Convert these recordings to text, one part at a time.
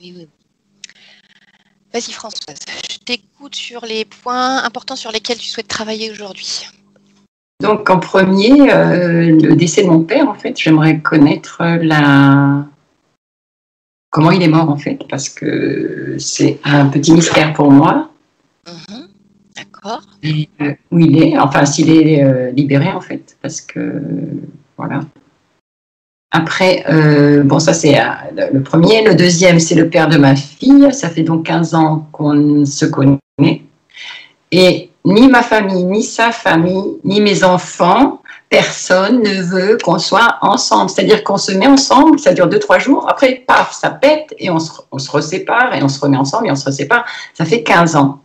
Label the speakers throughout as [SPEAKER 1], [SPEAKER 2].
[SPEAKER 1] Oui, oui. Vas-y Françoise, je t'écoute sur les points importants sur lesquels tu souhaites travailler aujourd'hui.
[SPEAKER 2] Donc en premier, le décès de mon père, en fait, j'aimerais connaître comment il est mort, en fait, parce que c'est un petit mystère pour moi.
[SPEAKER 1] D'accord.
[SPEAKER 2] Et, où il est, enfin s'il est libéré, en fait, parce que voilà. Après, bon, ça c'est le premier. Le deuxième, c'est le père de ma fille. Ça fait donc 15 ans qu'on se connaît. Et ni ma famille, ni sa famille, ni mes enfants, personne ne veut qu'on soit ensemble. C'est-à-dire qu'on se met ensemble, ça dure 2-3 jours. Après, paf, ça pète et on se resépare et on se remet ensemble et on se resépare. Ça fait 15 ans.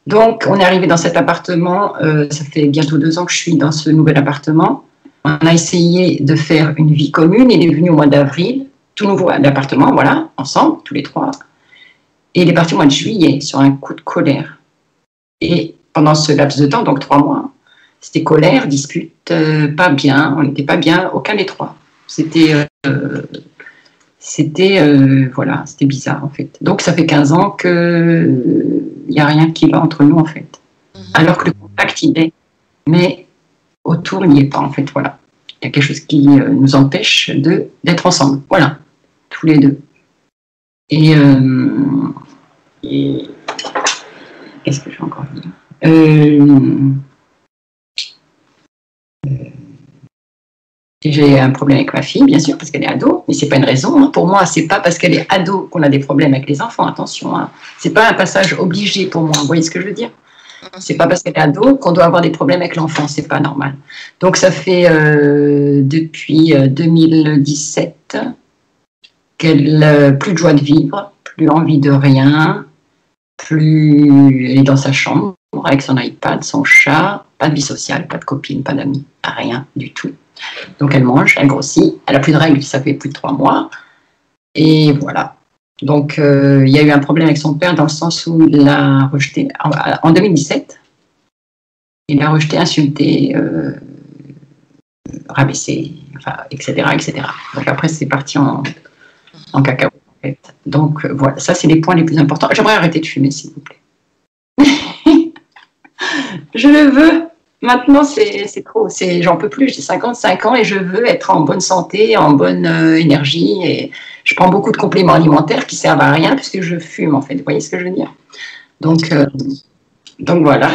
[SPEAKER 2] Donc, on est arrivé dans cet appartement. Ça fait bientôt 2 ans que je suis dans ce nouvel appartement. On a essayé de faire une vie commune. Il est venu au mois d'avril, tout nouveau à l'appartement, voilà, ensemble, tous les trois. Et il est parti au mois de juillet sur un coup de colère. Et pendant ce laps de temps, donc 3 mois, c'était colère, dispute, pas bien, on n'était pas bien, aucun des trois. Voilà, c'était bizarre en fait. Donc ça fait 15 ans qu'il n'y a rien qui va entre nous en fait. Alors que le contact il est, mais autour il n'y est pas en fait, voilà. Il y a quelque chose qui nous empêche d'être ensemble, voilà, tous les deux. Et qu'est-ce que je vais encore dire? J'ai un problème avec ma fille, bien sûr, parce qu'elle est ado, mais c'est pas une raison. Hein. Pour moi, c'est pas parce qu'elle est ado qu'on a des problèmes avec les enfants. Attention, hein. C'est pas un passage obligé pour moi. Vous voyez ce que je veux dire? C'est pas parce qu'elle est ado qu'on doit avoir des problèmes avec l'enfant. C'est pas normal. Donc ça fait depuis 2017 qu'elle plus de joie de vivre, plus envie de rien, plus elle est dans sa chambre avec son iPad, son chat, pas de vie sociale, pas de copine, pas d'amis, rien du tout. Donc elle mange, elle grossit, elle a plus de règles, ça fait plus de 3 mois. Et voilà. Donc il y a eu un problème avec son père dans le sens où il l'a rejeté en 2017. Il l'a rejeté, insulté, rabaissé, enfin, etc., etc. Donc après c'est parti en cacao. En fait. Donc voilà, ça c'est les points les plus importants. J'aimerais arrêter de fumer, s'il vous plaît. Je le veux. Maintenant, c'est trop. J'en peux plus. J'ai 55 ans et je veux être en bonne santé, en bonne énergie. Et je prends beaucoup de compléments alimentaires qui servent à rien puisque je fume, en fait. Vous voyez ce que je veux dire? Donc voilà.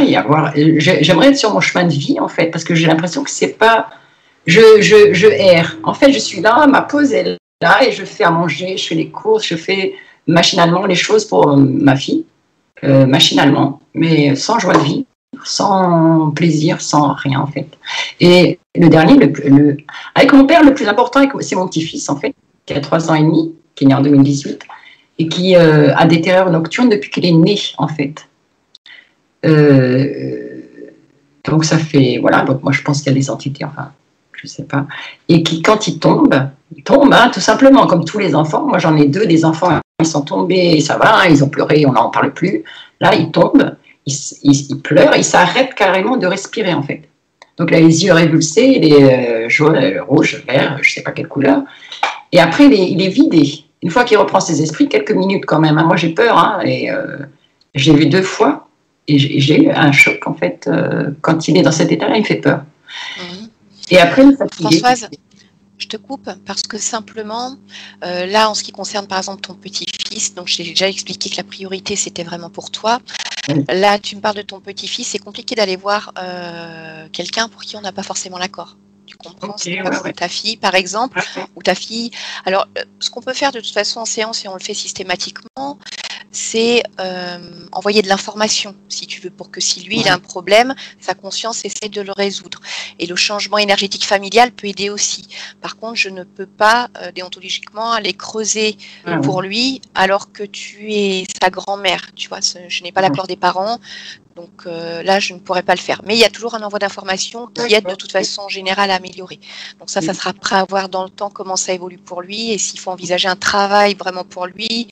[SPEAKER 2] J'aimerais être sur mon chemin de vie, en fait, parce que j'ai l'impression que c'est pas. Je erre. En fait, je suis là, ma pause est là et je fais à manger, je fais les courses, je fais machinalement les choses pour ma fille, machinalement, mais sans joie de vie. Sans plaisir, sans rien en fait. Et le dernier, avec mon père, le plus important, c'est mon petit-fils en fait, qui a 3 ans et demi, qui est né en 2018, et qui a des terreurs nocturnes depuis qu'il est né en fait. Donc ça fait, voilà, donc moi je pense qu'il y a des entités, enfin, je sais pas, et qui quand il tombe hein, tout simplement, comme tous les enfants. Moi j'en ai 2, des enfants, ils sont tombés, ça va, ils ont pleuré, on n'en parle plus. Là, ils tombent. Il pleure, il s'arrête carrément de respirer en fait. Donc là, les yeux révulsés, il est rouge, vert, je ne sais pas quelle couleur. Et après, il est vidé. Une fois qu'il reprend ses esprits, quelques minutes quand même. Hein. Moi, j'ai peur. Hein, et j'ai vu 2 fois. Et j'ai eu un choc en fait. Quand il est dans cet état-là, il me fait peur. Et après, il fatigue.
[SPEAKER 1] Françoise, je te coupe parce que simplement, là, en ce qui concerne par exemple ton petit-fils, donc j'ai déjà expliqué que la priorité, c'était vraiment pour toi. Là, tu me parles de ton petit-fils, c'est compliqué d'aller voir quelqu'un pour qui on n'a pas forcément l'accord. Tu comprends? C'est pas comme ta fille, par exemple, ou ta fille. Alors, ce qu'on peut faire de toute façon en séance, et on le fait systématiquement, c'est envoyer de l'information, si tu veux, pour que si lui, il a un problème, sa conscience essaie de le résoudre. Et le changement énergétique familial peut aider aussi. Par contre, je ne peux pas, déontologiquement, aller creuser pour lui, alors que tu es sa grand-mère, tu vois. Je n'ai pas l'accord des parents, donc là, je ne pourrais pas le faire. Mais il y a toujours un envoi d'informations qui aide de toute façon générale à améliorer. Donc ça sera après à voir dans le temps comment ça évolue pour lui, et s'il faut envisager un travail vraiment pour lui,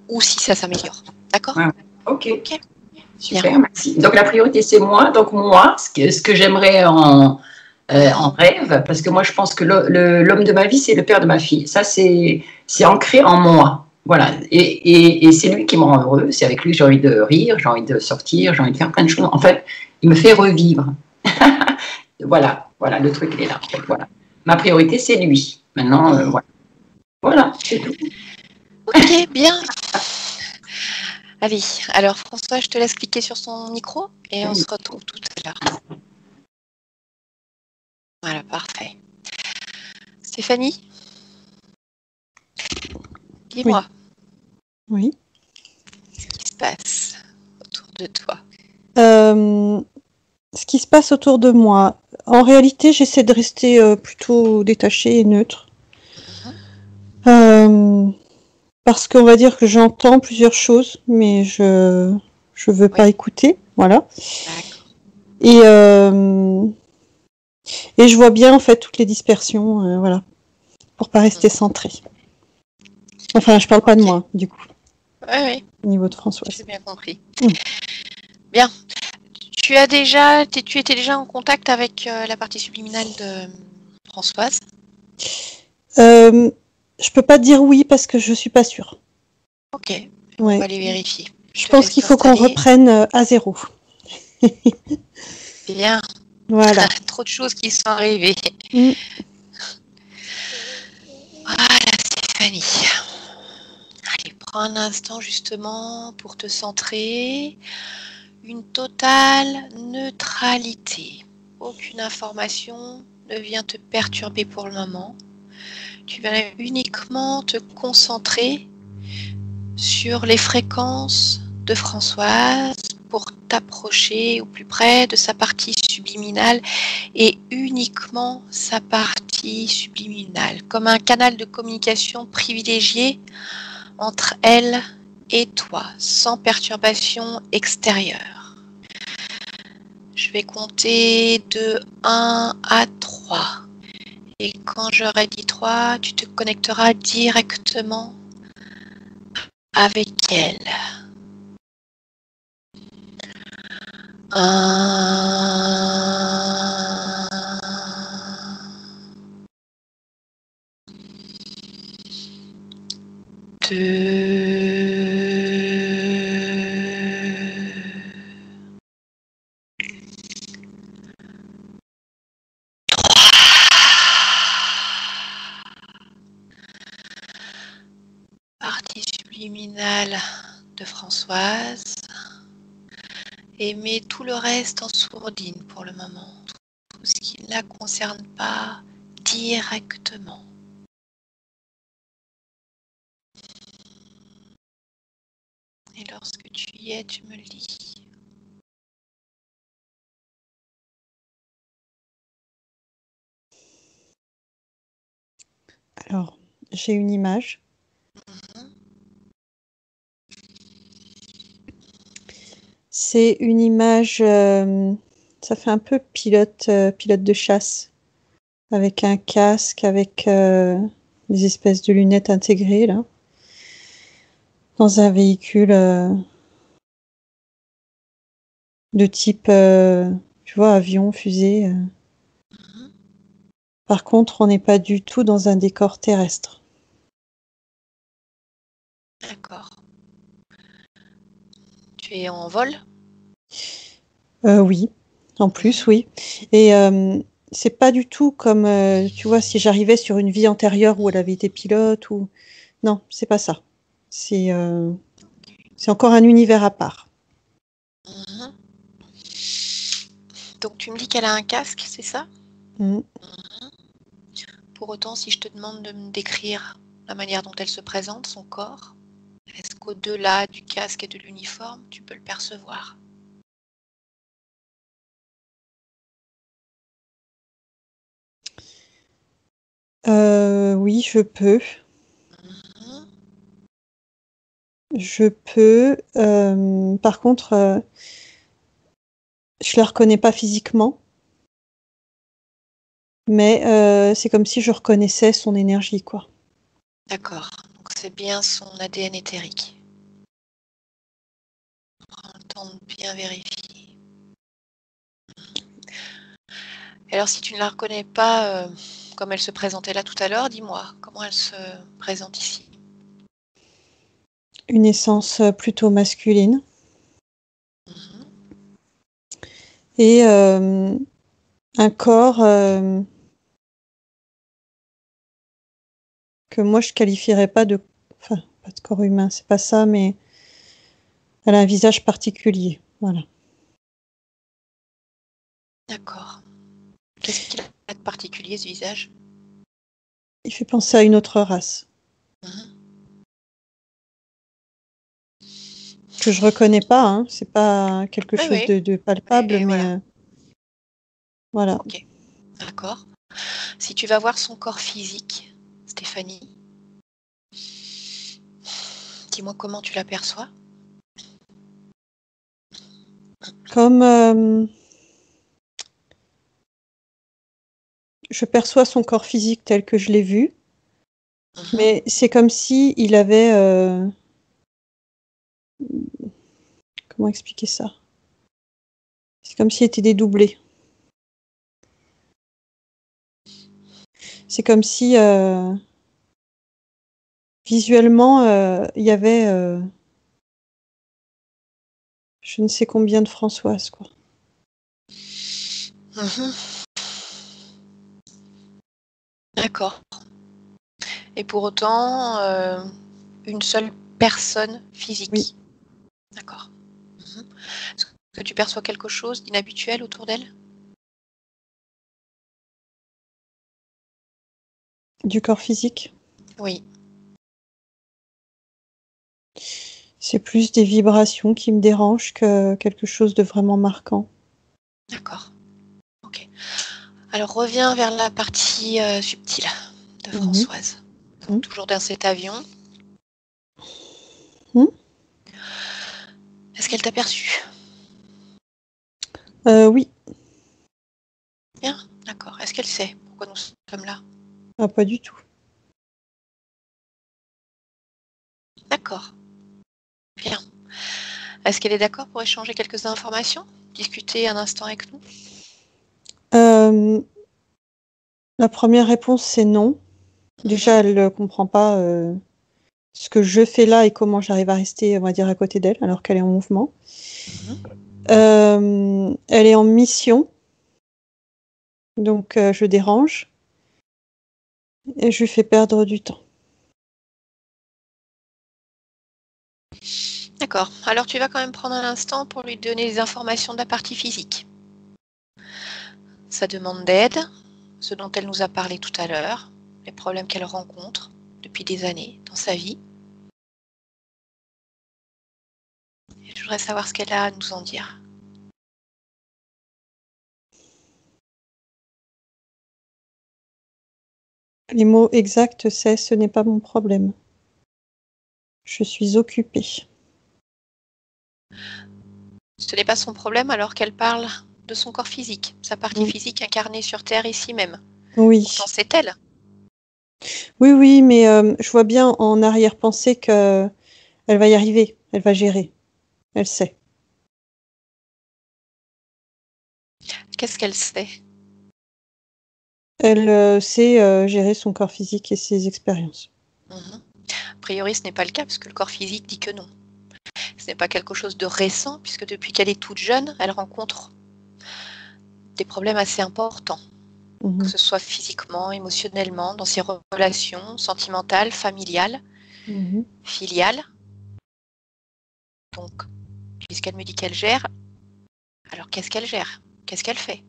[SPEAKER 1] ou si ça s'améliore. D'accord?
[SPEAKER 2] Ok. Super, merci. Donc la priorité, c'est moi. Donc moi, ce que j'aimerais en rêve, parce que moi, je pense que l'homme de ma vie, c'est le père de ma fille. Ça, c'est ancré en moi. voilà. Et c'est lui qui me rend heureux. C'est avec lui que j'ai envie de rire, j'ai envie de sortir, j'ai envie de faire plein de choses. En fait, il me fait revivre. Voilà, le truc, il est là. Voilà. Ma priorité, c'est lui. Maintenant, voilà. Voilà, c'est tout.
[SPEAKER 1] Ok, bien. Allez, alors François, je te laisse cliquer sur son micro et on se retrouve tout à l'heure. Voilà, parfait. Stéphanie, dis-moi.
[SPEAKER 3] Oui.
[SPEAKER 1] Ce qui se passe autour de toi.
[SPEAKER 3] Ce qui se passe autour de moi. En réalité, j'essaie de rester plutôt détachée et neutre. Parce qu'on va dire que j'entends plusieurs choses, mais je veux pas écouter. Voilà. Et je vois bien en fait toutes les dispersions, voilà, pour pas rester centrée. Enfin, je parle pas de moi, du coup.
[SPEAKER 1] Oui.
[SPEAKER 3] Au niveau de François.
[SPEAKER 1] J'ai bien compris. Bien. Tu étais déjà en contact avec la partie subliminale de Françoise?
[SPEAKER 3] Je peux pas dire oui parce que je suis pas sûre.
[SPEAKER 1] Ok. On va aller vérifier.
[SPEAKER 3] Je pense qu'il faut qu'on reprenne à zéro.
[SPEAKER 1] Bien.
[SPEAKER 3] Voilà.
[SPEAKER 1] Trop de choses qui sont arrivées. Voilà, Stéphanie. Allez, prends un instant justement pour te centrer. Une totale neutralité. Aucune information ne vient te perturber pour le moment. Tu vas uniquement te concentrer sur les fréquences de Françoise pour t'approcher au plus près de sa partie subliminale et uniquement sa partie subliminale, comme un canal de communication privilégié entre elle et toi, sans perturbation extérieure. Je vais compter de 1 à 3. Et quand j'aurai dit 3, tu te connecteras directement avec elle. 1, 2, 3. Partie subliminale de Françoise. Et mets tout le reste en sourdine pour le moment. Tout ce qui ne la concerne pas directement. Et lorsque tu y es, tu me le dis.
[SPEAKER 3] Alors, j'ai une image. C'est une image, ça fait un peu pilote de chasse, avec un casque, avec des espèces de lunettes intégrées, là, dans un véhicule de type, tu vois, avion, fusée. Par contre, on n'est pas du tout dans un décor terrestre.
[SPEAKER 1] D'accord. Tu es en vol?
[SPEAKER 3] Oui, en plus, oui. Et c'est pas du tout comme, tu vois, si j'arrivais sur une vie antérieure où elle avait été pilote ou... Non, c'est pas ça. C'est encore un univers à part.
[SPEAKER 1] Donc tu me dis qu'elle a un casque, c'est ça?
[SPEAKER 3] Mmh.
[SPEAKER 1] Pour autant, si je te demande de me décrire la manière dont elle se présente, son corps, est-ce qu'au-delà du casque et de l'uniforme, tu peux le percevoir?
[SPEAKER 3] Oui, je peux. Je peux. Par contre, je la reconnais pas physiquement. Mais c'est comme si je reconnaissais son énergie, quoi.
[SPEAKER 1] D'accord. Donc c'est bien son ADN éthérique. Prends le temps de bien vérifier. Alors si tu ne la reconnais pas comme elle se présentait là tout à l'heure, dis-moi, comment elle se présente ici?
[SPEAKER 3] Une essence plutôt masculine.
[SPEAKER 1] Mhm.
[SPEAKER 3] Et un corps que moi je qualifierais pas de... Enfin, pas de corps humain, c'est pas ça, mais elle a un visage particulier. Voilà.
[SPEAKER 1] D'accord. Qu'est-ce qu'il a de particulier, ce visage?
[SPEAKER 3] Il fait penser à une autre race.
[SPEAKER 1] Mhm.
[SPEAKER 3] Que je reconnais pas, hein. C'est pas quelque
[SPEAKER 1] Oui,
[SPEAKER 3] chose
[SPEAKER 1] oui.
[SPEAKER 3] de palpable,
[SPEAKER 1] Et
[SPEAKER 3] mais
[SPEAKER 1] voilà.
[SPEAKER 3] voilà.
[SPEAKER 1] Ok. D'accord. Si tu vas voir son corps physique, Stéphanie, dis-moi comment tu l'aperçois.
[SPEAKER 3] Comme je perçois son corps physique tel que je l'ai vu,
[SPEAKER 1] Mhm.
[SPEAKER 3] mais c'est comme si il avait... comment expliquer ça? C'est comme s'il était dédoublé. C'est comme si visuellement il y avait je ne sais combien de Françoise, quoi.
[SPEAKER 1] Mhm. D'accord. Et pour autant, une seule personne
[SPEAKER 3] Oui.
[SPEAKER 1] physique. D'accord. Mhm. Est-ce que tu perçois quelque chose d'inhabituel autour d'elle?
[SPEAKER 3] Du corps physique.
[SPEAKER 1] Oui.
[SPEAKER 3] C'est plus des vibrations qui me dérangent que quelque chose de vraiment marquant.
[SPEAKER 1] D'accord. Ok. Alors reviens vers la partie subtile de
[SPEAKER 3] Mhm.
[SPEAKER 1] Françoise. Donc,
[SPEAKER 3] Mhm.
[SPEAKER 1] toujours dans cet avion.
[SPEAKER 3] Mhm.
[SPEAKER 1] Est-ce qu'elle t'a perçu?
[SPEAKER 3] Oui.
[SPEAKER 1] Bien. D'accord. Est-ce qu'elle sait pourquoi nous sommes là?
[SPEAKER 3] Ah, pas du tout.
[SPEAKER 1] D'accord. Bien. Est-ce qu'elle est d'accord pour échanger quelques informations? Discuter un instant avec nous?
[SPEAKER 3] Euh, la première réponse, c'est non. Déjà,
[SPEAKER 1] Mhm.
[SPEAKER 3] elle ne comprend pas ce que je fais là et comment j'arrive à rester, on va dire, à côté d'elle alors qu'elle est en mouvement.
[SPEAKER 1] Mhm.
[SPEAKER 3] Elle est en mission, donc je dérange et je lui fais perdre du temps.
[SPEAKER 1] D'accord. Alors tu vas quand même prendre un instant pour lui donner les informations de la partie physique. Sa demande d'aide, ce dont elle nous a parlé tout à l'heure, les problèmes qu'elle rencontre depuis des années dans sa vie. Et je voudrais savoir ce qu'elle a à nous en dire.
[SPEAKER 3] Les mots exacts, c'est ce n'est pas mon problème. Je suis occupée.
[SPEAKER 1] Ce n'est pas son problème alors qu'elle parle de son corps physique, sa partie
[SPEAKER 3] Mm.
[SPEAKER 1] physique incarnée sur Terre ici même. Pourtant
[SPEAKER 3] Oui.
[SPEAKER 1] c'est elle.
[SPEAKER 3] Oui, oui, mais je vois bien en arrière-pensée que elle va y arriver, elle va gérer, elle sait.
[SPEAKER 1] Qu'est-ce qu'elle sait?
[SPEAKER 3] Elle sait gérer son corps physique et ses expériences.
[SPEAKER 1] Mhm. A priori ce n'est pas le cas parce que le corps physique dit que non. Ce n'est pas quelque chose de récent puisque depuis qu'elle est toute jeune, elle rencontre des problèmes assez importants, que
[SPEAKER 3] Mhm.
[SPEAKER 1] ce soit physiquement, émotionnellement, dans ses relations sentimentales, familiales,
[SPEAKER 3] Mhm.
[SPEAKER 1] filiales. Donc, puisqu'elle me dit qu'elle gère, alors qu'est-ce qu'elle gère? Qu'est-ce qu'elle fait?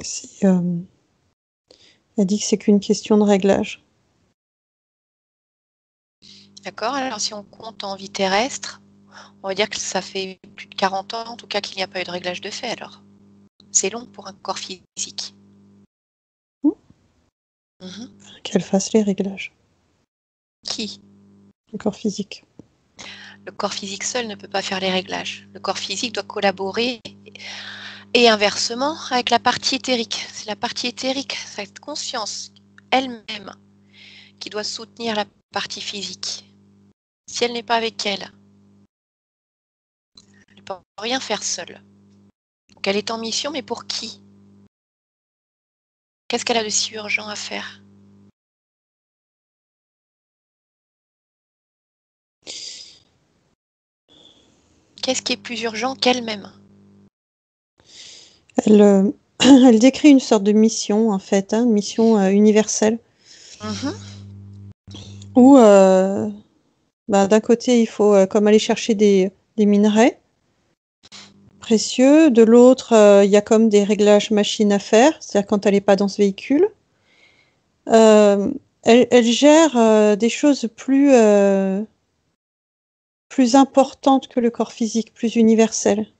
[SPEAKER 3] Si, elle dit que c'est qu'une question de réglage.
[SPEAKER 1] D'accord? Alors, si on compte en vie terrestre, on va dire que ça fait plus de 40 ans, en tout cas, qu'il n'y a pas eu de réglage de fait, alors. C'est long pour un corps physique.
[SPEAKER 3] Mhm.
[SPEAKER 1] Mhm.
[SPEAKER 3] Qu'elle fasse les réglages.
[SPEAKER 1] Qui?
[SPEAKER 3] Le corps physique.
[SPEAKER 1] Le corps physique seul ne peut pas faire les réglages. Le corps physique doit collaborer et inversement avec la partie éthérique. C'est la partie éthérique, cette conscience elle-même qui doit soutenir la partie physique. Si elle n'est pas avec elle, elle ne peut rien faire seule. Donc elle est en mission, mais pour qui? Qu'est-ce qu'elle a de si urgent à faire? Qu'est-ce qui est plus urgent qu'elle-même?
[SPEAKER 3] Elle décrit une sorte de mission, en fait, une mission universelle, où d'un côté, il faut comme aller chercher des minerais précieux, de l'autre, il y a comme des réglages machines à faire, c'est-à-dire quand elle n'est pas dans ce véhicule. Elle gère des choses plus importantes que le corps physique, plus universelles.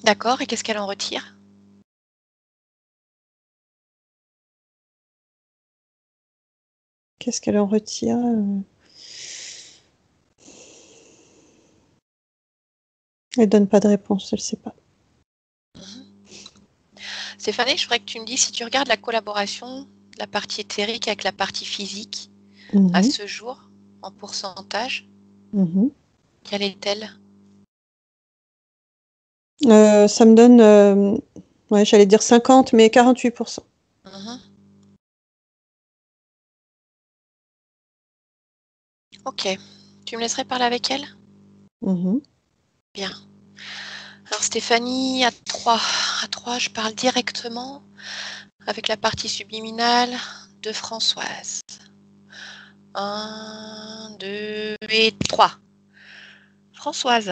[SPEAKER 1] D'accord, et qu'est-ce qu'elle en retire?
[SPEAKER 3] Qu'est-ce qu'elle en retire? Elle donne pas de réponse, elle sait pas.
[SPEAKER 1] Stéphanie, je voudrais que tu me dises si tu regardes la collaboration, la partie éthérique avec la partie physique, à ce jour, en pourcentage, quelle est-elle?
[SPEAKER 3] Ça me donne, ouais, j'allais dire 50, mais 48%.
[SPEAKER 1] Ok. Tu me laisserais parler avec elle? Bien. Alors Stéphanie, à 3. À 3, je parle directement avec la partie subliminale de Françoise. 1, 2 et 3. Françoise.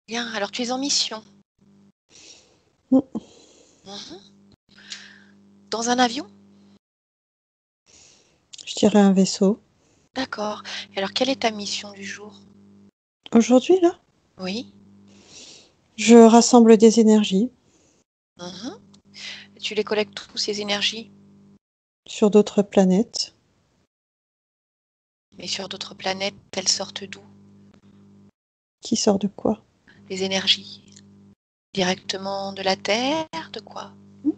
[SPEAKER 1] Bien, alors tu es en mission. Dans un avion?
[SPEAKER 3] Je dirais un vaisseau.
[SPEAKER 1] D'accord. Et alors quelle est ta mission du jour?
[SPEAKER 3] Aujourd'hui, là,
[SPEAKER 1] Oui.
[SPEAKER 3] je rassemble des énergies
[SPEAKER 1] Tu les collectes où, ces énergies?
[SPEAKER 3] sur d'autres planètes.
[SPEAKER 1] Mais sur d'autres planètes, elles sortent d'où?
[SPEAKER 3] Qui sort de quoi?
[SPEAKER 1] Les énergies? Directement de la Terre? De quoi?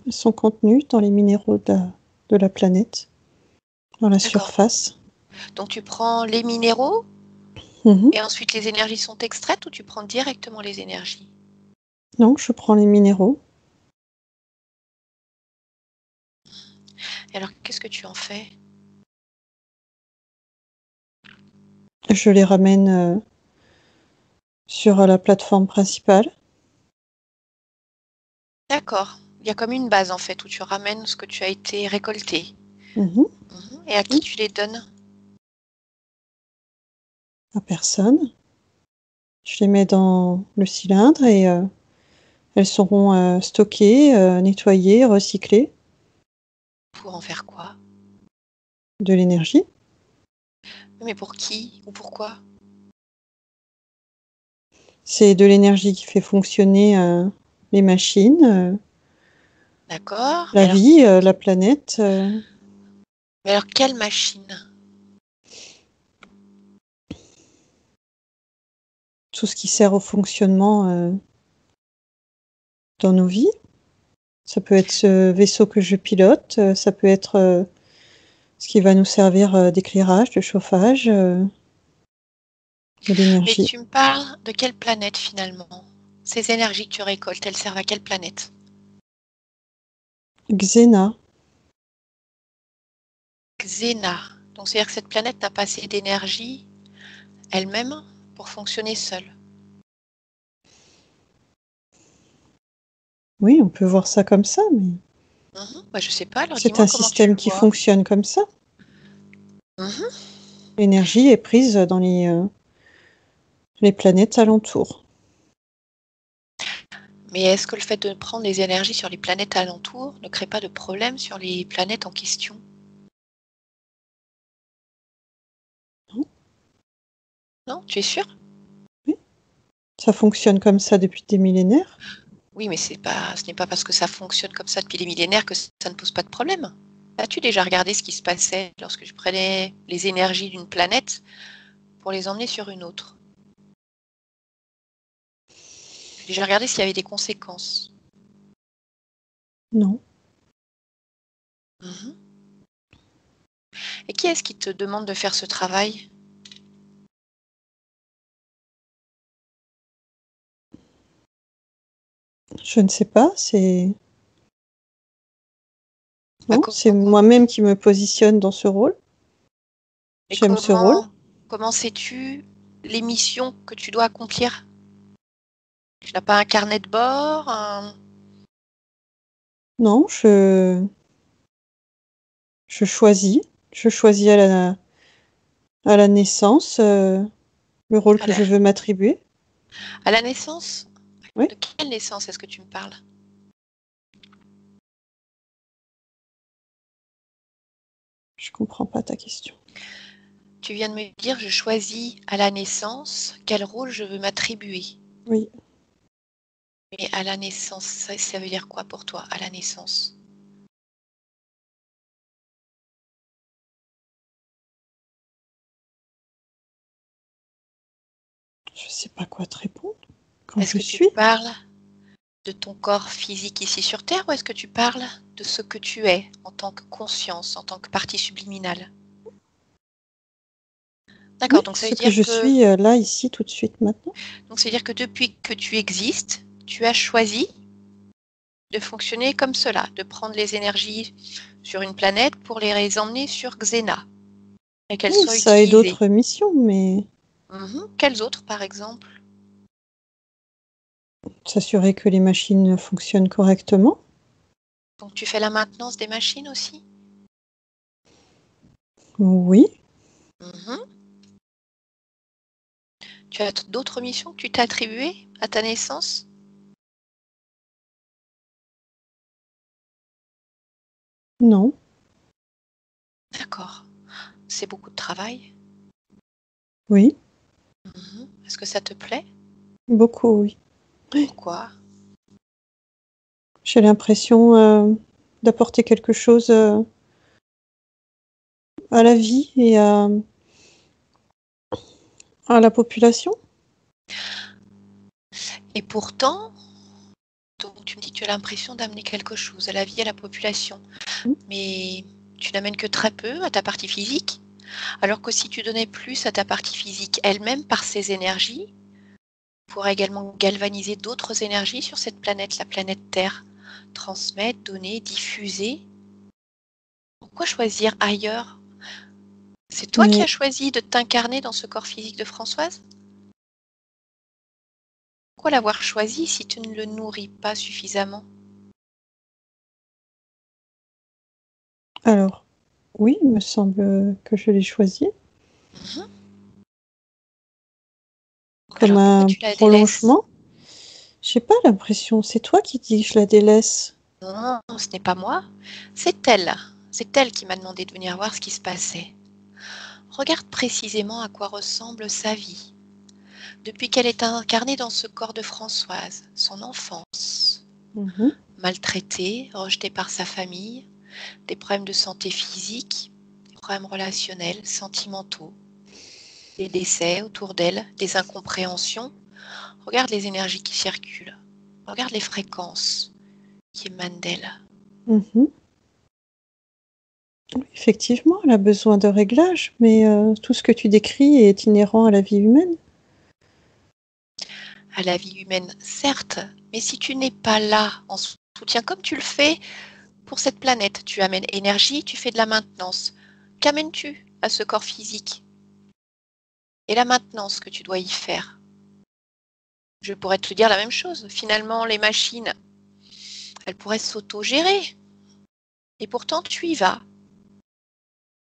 [SPEAKER 3] Elles sont contenues dans les minéraux de la planète, dans la
[SPEAKER 1] D'accord.
[SPEAKER 3] surface.
[SPEAKER 1] Donc tu prends les minéraux et ensuite les énergies sont extraites, ou tu prends directement les énergies?
[SPEAKER 3] Non, je prends les minéraux.
[SPEAKER 1] Et alors qu'est-ce que tu en fais?
[SPEAKER 3] Je les ramène sur la plateforme principale.
[SPEAKER 1] D'accord. Il y a comme une base en fait où tu ramènes ce que tu as été récolté. Et à qui tu les donnes?
[SPEAKER 3] À personne. Je les mets dans le cylindre et elles seront stockées, nettoyées, recyclées.
[SPEAKER 1] Pour en faire quoi?
[SPEAKER 3] De l'énergie.
[SPEAKER 1] Mais pour qui ou pourquoi?
[SPEAKER 3] C'est de l'énergie qui fait fonctionner les machines,
[SPEAKER 1] D'accord.
[SPEAKER 3] la vie, la planète.
[SPEAKER 1] Mais alors quelle machine?
[SPEAKER 3] Tout ce qui sert au fonctionnement dans nos vies. Ça peut être ce vaisseau que je pilote, ça peut être ce qui va nous servir d'éclairage, de chauffage, de
[SPEAKER 1] Mais
[SPEAKER 3] l'énergie.
[SPEAKER 1] tu me parles de quelle planète finalement? Ces énergies que tu récoltes, elles servent à quelle planète?
[SPEAKER 3] Xena.
[SPEAKER 1] Xena. Donc c'est-à-dire que cette planète n'a pas assez d'énergie elle-même pour fonctionner seule.
[SPEAKER 3] Oui, on peut voir ça comme ça, mais
[SPEAKER 1] Bah, je sais pas, alors
[SPEAKER 3] c'est
[SPEAKER 1] dis-moi
[SPEAKER 3] un
[SPEAKER 1] comment tu
[SPEAKER 3] système
[SPEAKER 1] le
[SPEAKER 3] qui
[SPEAKER 1] vois.
[SPEAKER 3] fonctionne comme ça. L'énergie est prise dans les planètes alentours.
[SPEAKER 1] Mais est-ce que le fait de prendre les énergies sur les planètes alentours ne crée pas de problème sur les planètes en question?
[SPEAKER 3] Non.
[SPEAKER 1] Non, tu es sûr?
[SPEAKER 3] Oui. Ça fonctionne comme ça depuis des millénaires.
[SPEAKER 1] Oui, mais ce n'est pas parce que ça fonctionne comme ça depuis des millénaires que ça ne pose pas de problème. As-tu déjà regardé ce qui se passait lorsque je prenais les énergies d'une planète pour les emmener sur une autre? J'ai déjà regardé s'il y avait des conséquences.
[SPEAKER 3] Non.
[SPEAKER 1] Et qui est-ce qui te demande de faire ce travail?
[SPEAKER 3] Je ne sais pas, c'est Non, c'est moi-même qui me positionne dans ce rôle. J'aime ce rôle.
[SPEAKER 1] Comment sais-tu les missions que tu dois accomplir? Tu n'as pas un carnet de bord?
[SPEAKER 3] Non, je choisis. Je choisis à la naissance le rôle que je veux m'attribuer.
[SPEAKER 1] À la naissance?
[SPEAKER 3] Oui.
[SPEAKER 1] De quelle naissance est-ce que tu me parles?
[SPEAKER 3] Je comprends pas ta question.
[SPEAKER 1] Tu viens de me dire, je choisis à la naissance quel rôle je veux m'attribuer.
[SPEAKER 3] Oui.
[SPEAKER 1] Mais à la naissance, ça veut dire quoi pour toi, à la naissance?
[SPEAKER 3] Je sais pas quoi te répondre. Quand
[SPEAKER 1] Est-ce que tu parles de ton corps physique ici sur Terre ou est-ce que tu parles de ce que tu es en tant que conscience, en tant que partie subliminale? D'accord,
[SPEAKER 3] oui,
[SPEAKER 1] donc ça
[SPEAKER 3] ce
[SPEAKER 1] veut
[SPEAKER 3] que
[SPEAKER 1] dire
[SPEAKER 3] je suis là, ici, tout de suite, maintenant.
[SPEAKER 1] Donc ça veut dire que depuis que tu existes, tu as choisi de fonctionner comme cela, de prendre les énergies sur une planète pour les emmener sur Xena et qu'elles soient
[SPEAKER 3] ça a
[SPEAKER 1] utilisées.
[SPEAKER 3] d'autres missions, mais...
[SPEAKER 1] Quelles autres, par exemple?
[SPEAKER 3] S'assurer que les machines fonctionnent correctement.
[SPEAKER 1] Donc tu fais la maintenance des machines aussi?
[SPEAKER 3] Oui.
[SPEAKER 1] Tu as d'autres missions que tu t'es attribuées à ta naissance?
[SPEAKER 3] Non.
[SPEAKER 1] D'accord. C'est beaucoup de travail?
[SPEAKER 3] Oui.
[SPEAKER 1] Est-ce que ça te plaît?
[SPEAKER 3] Beaucoup, oui.
[SPEAKER 1] Pourquoi?
[SPEAKER 3] J'ai l'impression d'apporter quelque chose à la vie et à la population.
[SPEAKER 1] Et pourtant, donc tu me dis que tu as l'impression d'amener quelque chose à la vie et à la population, mais tu n'amènes que très peu à ta partie physique, alors que si tu donnais plus à ta partie physique elle-même par ses énergies, tu pourrais également galvaniser d'autres énergies sur cette planète, la planète Terre, transmettre, donner, diffuser. Pourquoi choisir ailleurs? C'est toi qui as choisi de t'incarner dans ce corps physique de Françoise? Pourquoi l'avoir choisi si tu ne le nourris pas suffisamment?
[SPEAKER 3] Alors, oui, il me semble que je l'ai choisi. Comme un prolongement. J'ai pas l'impression. C'est toi qui dis que je la délaisse.
[SPEAKER 1] Non, ce n'est pas moi. C'est elle. C'est elle qui m'a demandé de venir voir ce qui se passait. Regarde précisément à quoi ressemble sa vie. Depuis qu'elle est incarnée dans ce corps de Françoise, son enfance. Maltraitée, rejetée par sa famille, des problèmes de santé physique, des problèmes relationnels, sentimentaux, des décès autour d'elle, des incompréhensions. Regarde les énergies qui circulent. Regarde les fréquences qui émanent d'elle.
[SPEAKER 3] Effectivement, elle a besoin de réglage, mais tout ce que tu décris est inhérent à la vie humaine.
[SPEAKER 1] À la vie humaine, certes, mais si tu n'es pas là en soutien comme tu le fais pour cette planète, tu amènes énergie, tu fais de la maintenance. Qu'amènes-tu à ce corps physique? Et la maintenance que tu dois y faire? Je pourrais te dire la même chose. Finalement, les machines, elles pourraient s'auto-gérer. Et pourtant, tu y vas.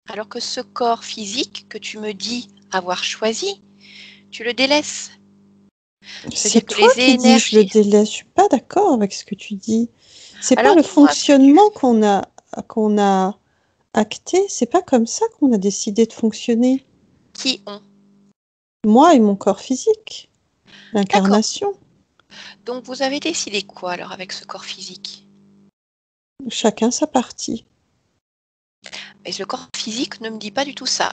[SPEAKER 1] Alors que ce corps physique que tu me dis avoir choisi, tu le délaisses.
[SPEAKER 3] C'est toi qui dis je le délaisse. Je suis pas d'accord avec ce que tu dis. C'est pas le fonctionnement qu'on a acté. C'est pas comme ça qu'on a décidé de fonctionner.
[SPEAKER 1] Qui ont?
[SPEAKER 3] Moi et mon corps physique. L'incarnation.
[SPEAKER 1] Donc vous avez décidé quoi alors avec ce corps physique?
[SPEAKER 3] Chacun sa partie.
[SPEAKER 1] Mais le corps physique ne me dit pas du tout ça.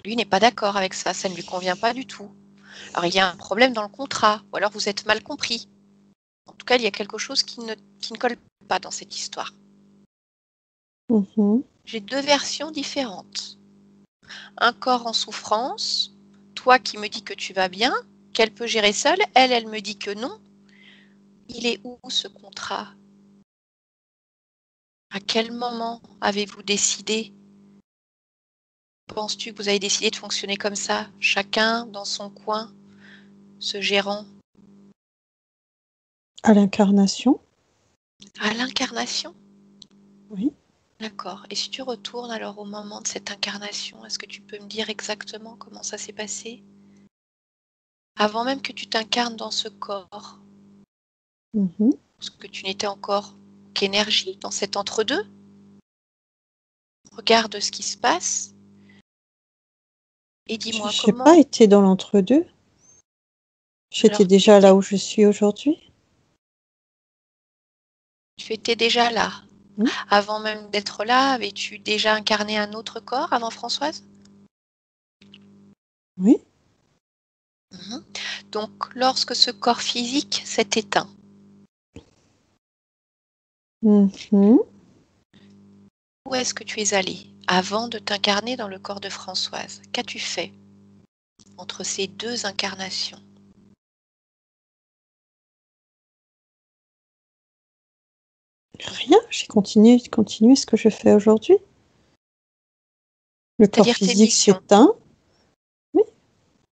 [SPEAKER 1] Lui n'est pas d'accord avec ça, ça ne lui convient pas du tout. Alors il y a un problème dans le contrat, ou alors vous êtes mal compris. En tout cas, il y a quelque chose qui ne colle pas dans cette histoire. J'ai deux versions différentes. Un corps en souffrance, toi qui me dis que tu vas bien, qu'elle peut gérer seule, elle me dit que non. Il est où ce contrat? À quel moment avez-vous décidé? Penses-tu que vous avez décidé de fonctionner comme ça, chacun dans son coin, se gérant?
[SPEAKER 3] À l'incarnation,
[SPEAKER 1] À l'incarnation?
[SPEAKER 3] oui.
[SPEAKER 1] D'accord. Et si tu retournes alors au moment de cette incarnation, est-ce que tu peux me dire exactement comment ça s'est passé? Avant même que tu t'incarnes dans ce corps,
[SPEAKER 3] Mhm.
[SPEAKER 1] parce que tu n'étais encore qu'énergie dans cet entre-deux. Regarde ce qui se passe et dis-moi
[SPEAKER 3] Je n'ai pas
[SPEAKER 1] comment.
[SPEAKER 3] été dans l'entre-deux. J'étais
[SPEAKER 1] Alors
[SPEAKER 3] déjà là où je suis aujourd'hui.
[SPEAKER 1] tu étais déjà là.
[SPEAKER 3] Mm.
[SPEAKER 1] Avant même d'être là, avais-tu déjà incarné un autre corps avant Françoise?
[SPEAKER 3] Oui.
[SPEAKER 1] Mhm. Donc lorsque ce corps physique s'est éteint,
[SPEAKER 3] Mhm.
[SPEAKER 1] où est-ce que tu es allé avant de t'incarner dans le corps de Françoise? Qu'as-tu fait entre ces deux incarnations?
[SPEAKER 3] Rien, j'ai continué ce que je fais aujourd'hui. Le corps
[SPEAKER 1] C'est-à-dire tes
[SPEAKER 3] physique
[SPEAKER 1] missions.
[SPEAKER 3] s'éteint. Oui.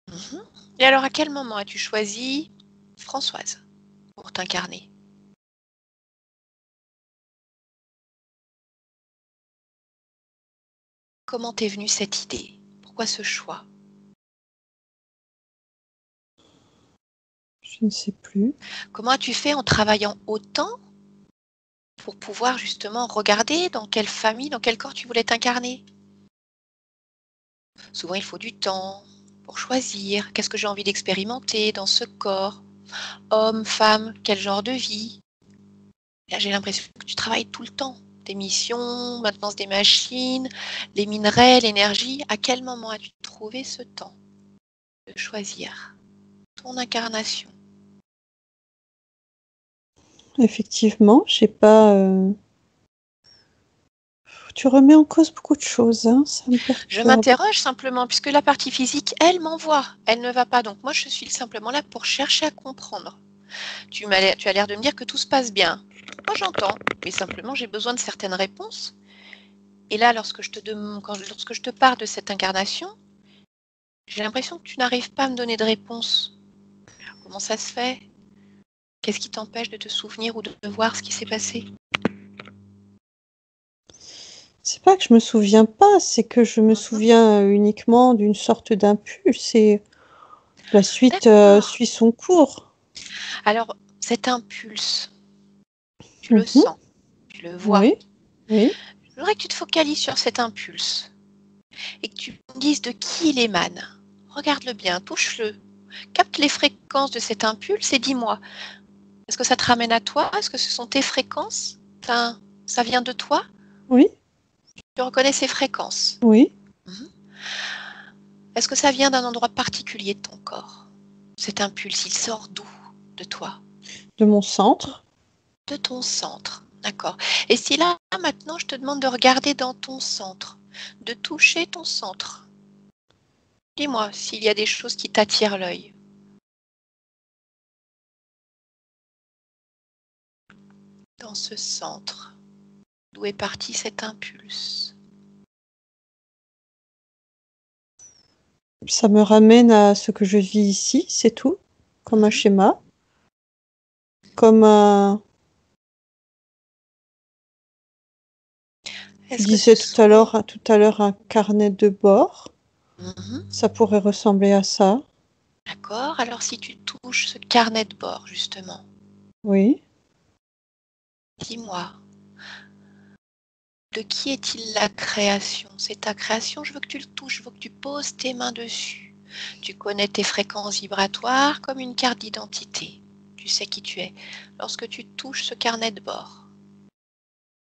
[SPEAKER 1] Mhm. Et alors à quel moment as-tu choisi Françoise pour t'incarner? Comment t'est venue cette idée? Pourquoi ce choix?
[SPEAKER 3] Je ne sais plus.
[SPEAKER 1] Comment as-tu fait en travaillant autant pour pouvoir justement regarder dans quelle famille, dans quel corps tu voulais t'incarner? Souvent, il faut du temps pour choisir. Qu'est-ce que j'ai envie d'expérimenter dans ce corps? Homme, femme, quel genre de vie? Là, j'ai l'impression que tu travailles tout le temps. Tes missions, maintenance des machines, les minerais, l'énergie. À quel moment as-tu trouvé ce temps de choisir ton incarnation?
[SPEAKER 3] Effectivement, j'ai pas. Tu remets en cause beaucoup de choses, hein, ça me
[SPEAKER 1] Je
[SPEAKER 3] perturbe.
[SPEAKER 1] m'interroge simplement, puisque la partie physique, elle m'envoie, elle ne va pas. Donc moi, je suis simplement là pour chercher à comprendre. Tu as l'air de me dire que tout se passe bien. Moi, j'entends, mais simplement, j'ai besoin de certaines réponses. Et là, lorsque je te parle de cette incarnation, j'ai l'impression que tu n'arrives pas à me donner de réponse. Alors, comment ça se fait? Qu'est-ce qui t'empêche de te souvenir ou de voir ce qui s'est passé?
[SPEAKER 3] C'est pas que je me souviens pas, c'est que je me souviens uniquement d'une sorte d'impulse et la suite
[SPEAKER 1] D'accord.
[SPEAKER 3] suit son cours.
[SPEAKER 1] Alors, cet impulse, tu le
[SPEAKER 3] Mhm.
[SPEAKER 1] sens, tu le vois.
[SPEAKER 3] Oui, oui.
[SPEAKER 1] Je voudrais que tu te focalises sur cet impulse et que tu me dises de qui il émane. Regarde-le bien, touche-le, capte les fréquences de cet impulse et dis-moi, est-ce que ça te ramène à toi? Est-ce que ce sont tes fréquences? Ça vient de toi?
[SPEAKER 3] Oui,
[SPEAKER 1] Tu reconnais ces fréquences?
[SPEAKER 3] oui,
[SPEAKER 1] Mhm. Est-ce que ça vient d'un endroit particulier de ton corps? Cet impulse, il sort d'où de toi?
[SPEAKER 3] de mon centre.
[SPEAKER 1] De ton centre, d'accord. Et si là, maintenant, je te demande de regarder dans ton centre, de toucher ton centre. Dis-moi s'il y a des choses qui t'attirent l'œil. Dans ce centre, d'où est parti cet impulse?
[SPEAKER 3] Ça me ramène à ce que je vis ici, c'est tout, comme un schéma, comme un... Tu
[SPEAKER 1] Est-ce que
[SPEAKER 3] disais
[SPEAKER 1] ce sont...
[SPEAKER 3] tout à l'heure un carnet de bord.
[SPEAKER 1] Mhm.
[SPEAKER 3] Ça pourrait ressembler à ça.
[SPEAKER 1] D'accord, alors si tu touches ce carnet de bord, justement,
[SPEAKER 3] Oui.
[SPEAKER 1] dis-moi, de qui est-il la création? C'est ta création, je veux que tu le touches, je veux que tu poses tes mains dessus. Tu connais tes fréquences vibratoires comme une carte d'identité. Tu sais qui tu es. Lorsque tu touches ce carnet de bord,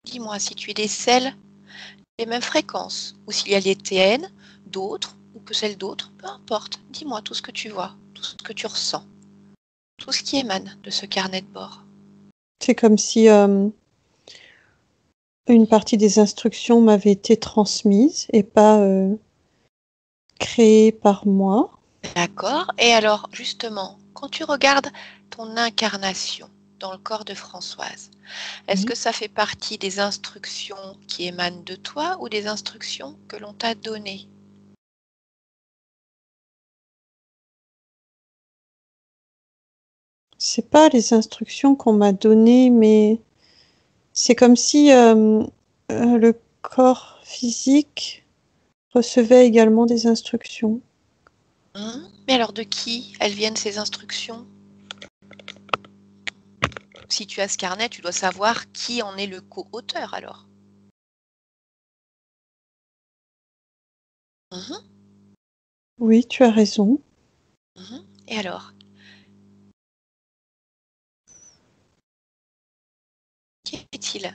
[SPEAKER 1] dis-moi si tu décèles les mêmes fréquences ou s'il y a les tiennes, d'autres ou que celles d'autres, peu importe. Dis-moi tout ce que tu vois, tout ce que tu ressens, tout ce qui émane de ce carnet de bord.
[SPEAKER 3] C'est comme si une partie des instructions m'avait été transmise et pas créée par moi.
[SPEAKER 1] D'accord. Et alors, justement, quand tu regardes ton incarnation dans le corps de Françoise. Est-ce
[SPEAKER 3] Oui.
[SPEAKER 1] que ça fait partie des instructions qui émanent de toi ou des instructions que l'on t'a données?
[SPEAKER 3] C'est pas les instructions qu'on m'a données, mais c'est comme si le corps physique recevait également des instructions.
[SPEAKER 1] Mais alors de qui elles viennent ces instructions? Si tu as ce carnet, tu dois savoir qui en est le co-auteur alors. Mhm,
[SPEAKER 3] Oui, tu as raison.
[SPEAKER 1] mhm. Et alors? Qui est-il?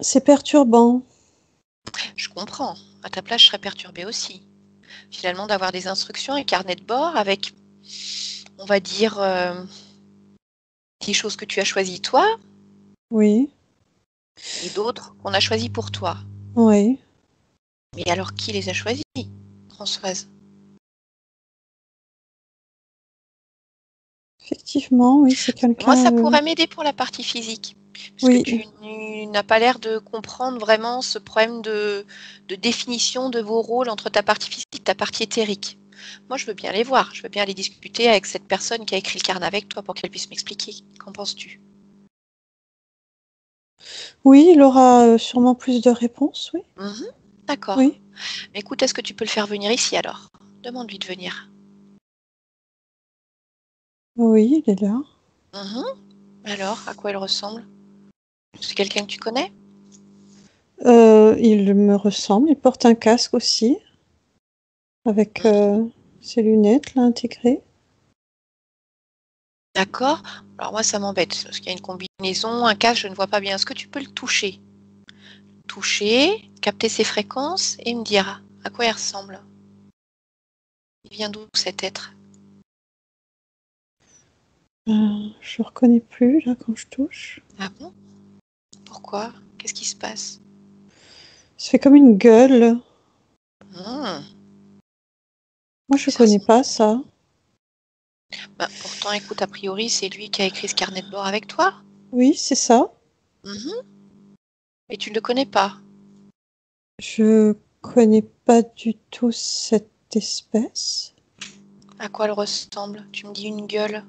[SPEAKER 3] C'est perturbant.
[SPEAKER 1] Je comprends. À ta place, je serais perturbée aussi. Finalement, d'avoir des instructions, un carnet de bord avec, on va dire, des choses que tu as choisies toi
[SPEAKER 3] Oui,
[SPEAKER 1] et d'autres qu'on a choisies pour toi.
[SPEAKER 3] oui.
[SPEAKER 1] Mais alors, qui les a choisies, Françoise?
[SPEAKER 3] Effectivement, oui, c'est
[SPEAKER 1] Moi, ça
[SPEAKER 3] quelqu'un.
[SPEAKER 1] pourrait m'aider pour la partie physique, puisque
[SPEAKER 3] Oui,
[SPEAKER 1] tu n'as pas l'air de comprendre vraiment ce problème de définition de vos rôles entre ta partie physique et ta partie éthérique. Moi, je veux bien les voir, je veux bien aller discuter avec cette personne qui a écrit le carnet avec toi pour qu'elle puisse m'expliquer. Qu'en penses-tu?
[SPEAKER 3] oui, il aura sûrement plus de réponses, oui.
[SPEAKER 1] D'accord.
[SPEAKER 3] Oui,
[SPEAKER 1] Mais écoute, est-ce que tu peux le faire venir ici alors? Demande-lui de venir.
[SPEAKER 3] oui, il est là.
[SPEAKER 1] Mhm. Alors, à quoi il ressemble? C'est quelqu'un que tu connais?
[SPEAKER 3] Il me ressemble, il porte un casque aussi, avec ses lunettes là intégrées.
[SPEAKER 1] D'accord. Alors moi, ça m'embête, parce qu'il y a une combinaison, un casque, je ne vois pas bien. Est-ce que tu peux le toucher? Toucher, capter ses fréquences et me dire à quoi il ressemble. Il vient d'où cet être?
[SPEAKER 3] Je reconnais plus là quand je touche.
[SPEAKER 1] Ah bon? Pourquoi? Qu'est-ce qui se passe?
[SPEAKER 3] Ça fait comme une gueule.
[SPEAKER 1] Hmm.
[SPEAKER 3] Moi, je
[SPEAKER 1] Ça
[SPEAKER 3] connais
[SPEAKER 1] ressemble.
[SPEAKER 3] pas ça.
[SPEAKER 1] Pourtant, écoute, a priori, c'est lui qui a écrit ce carnet de bord avec toi.
[SPEAKER 3] Oui, c'est ça.
[SPEAKER 1] Mhm. Et tu ne le connais pas.
[SPEAKER 3] Je connais pas du tout cette espèce.
[SPEAKER 1] À quoi elle ressemble? Tu me dis une gueule.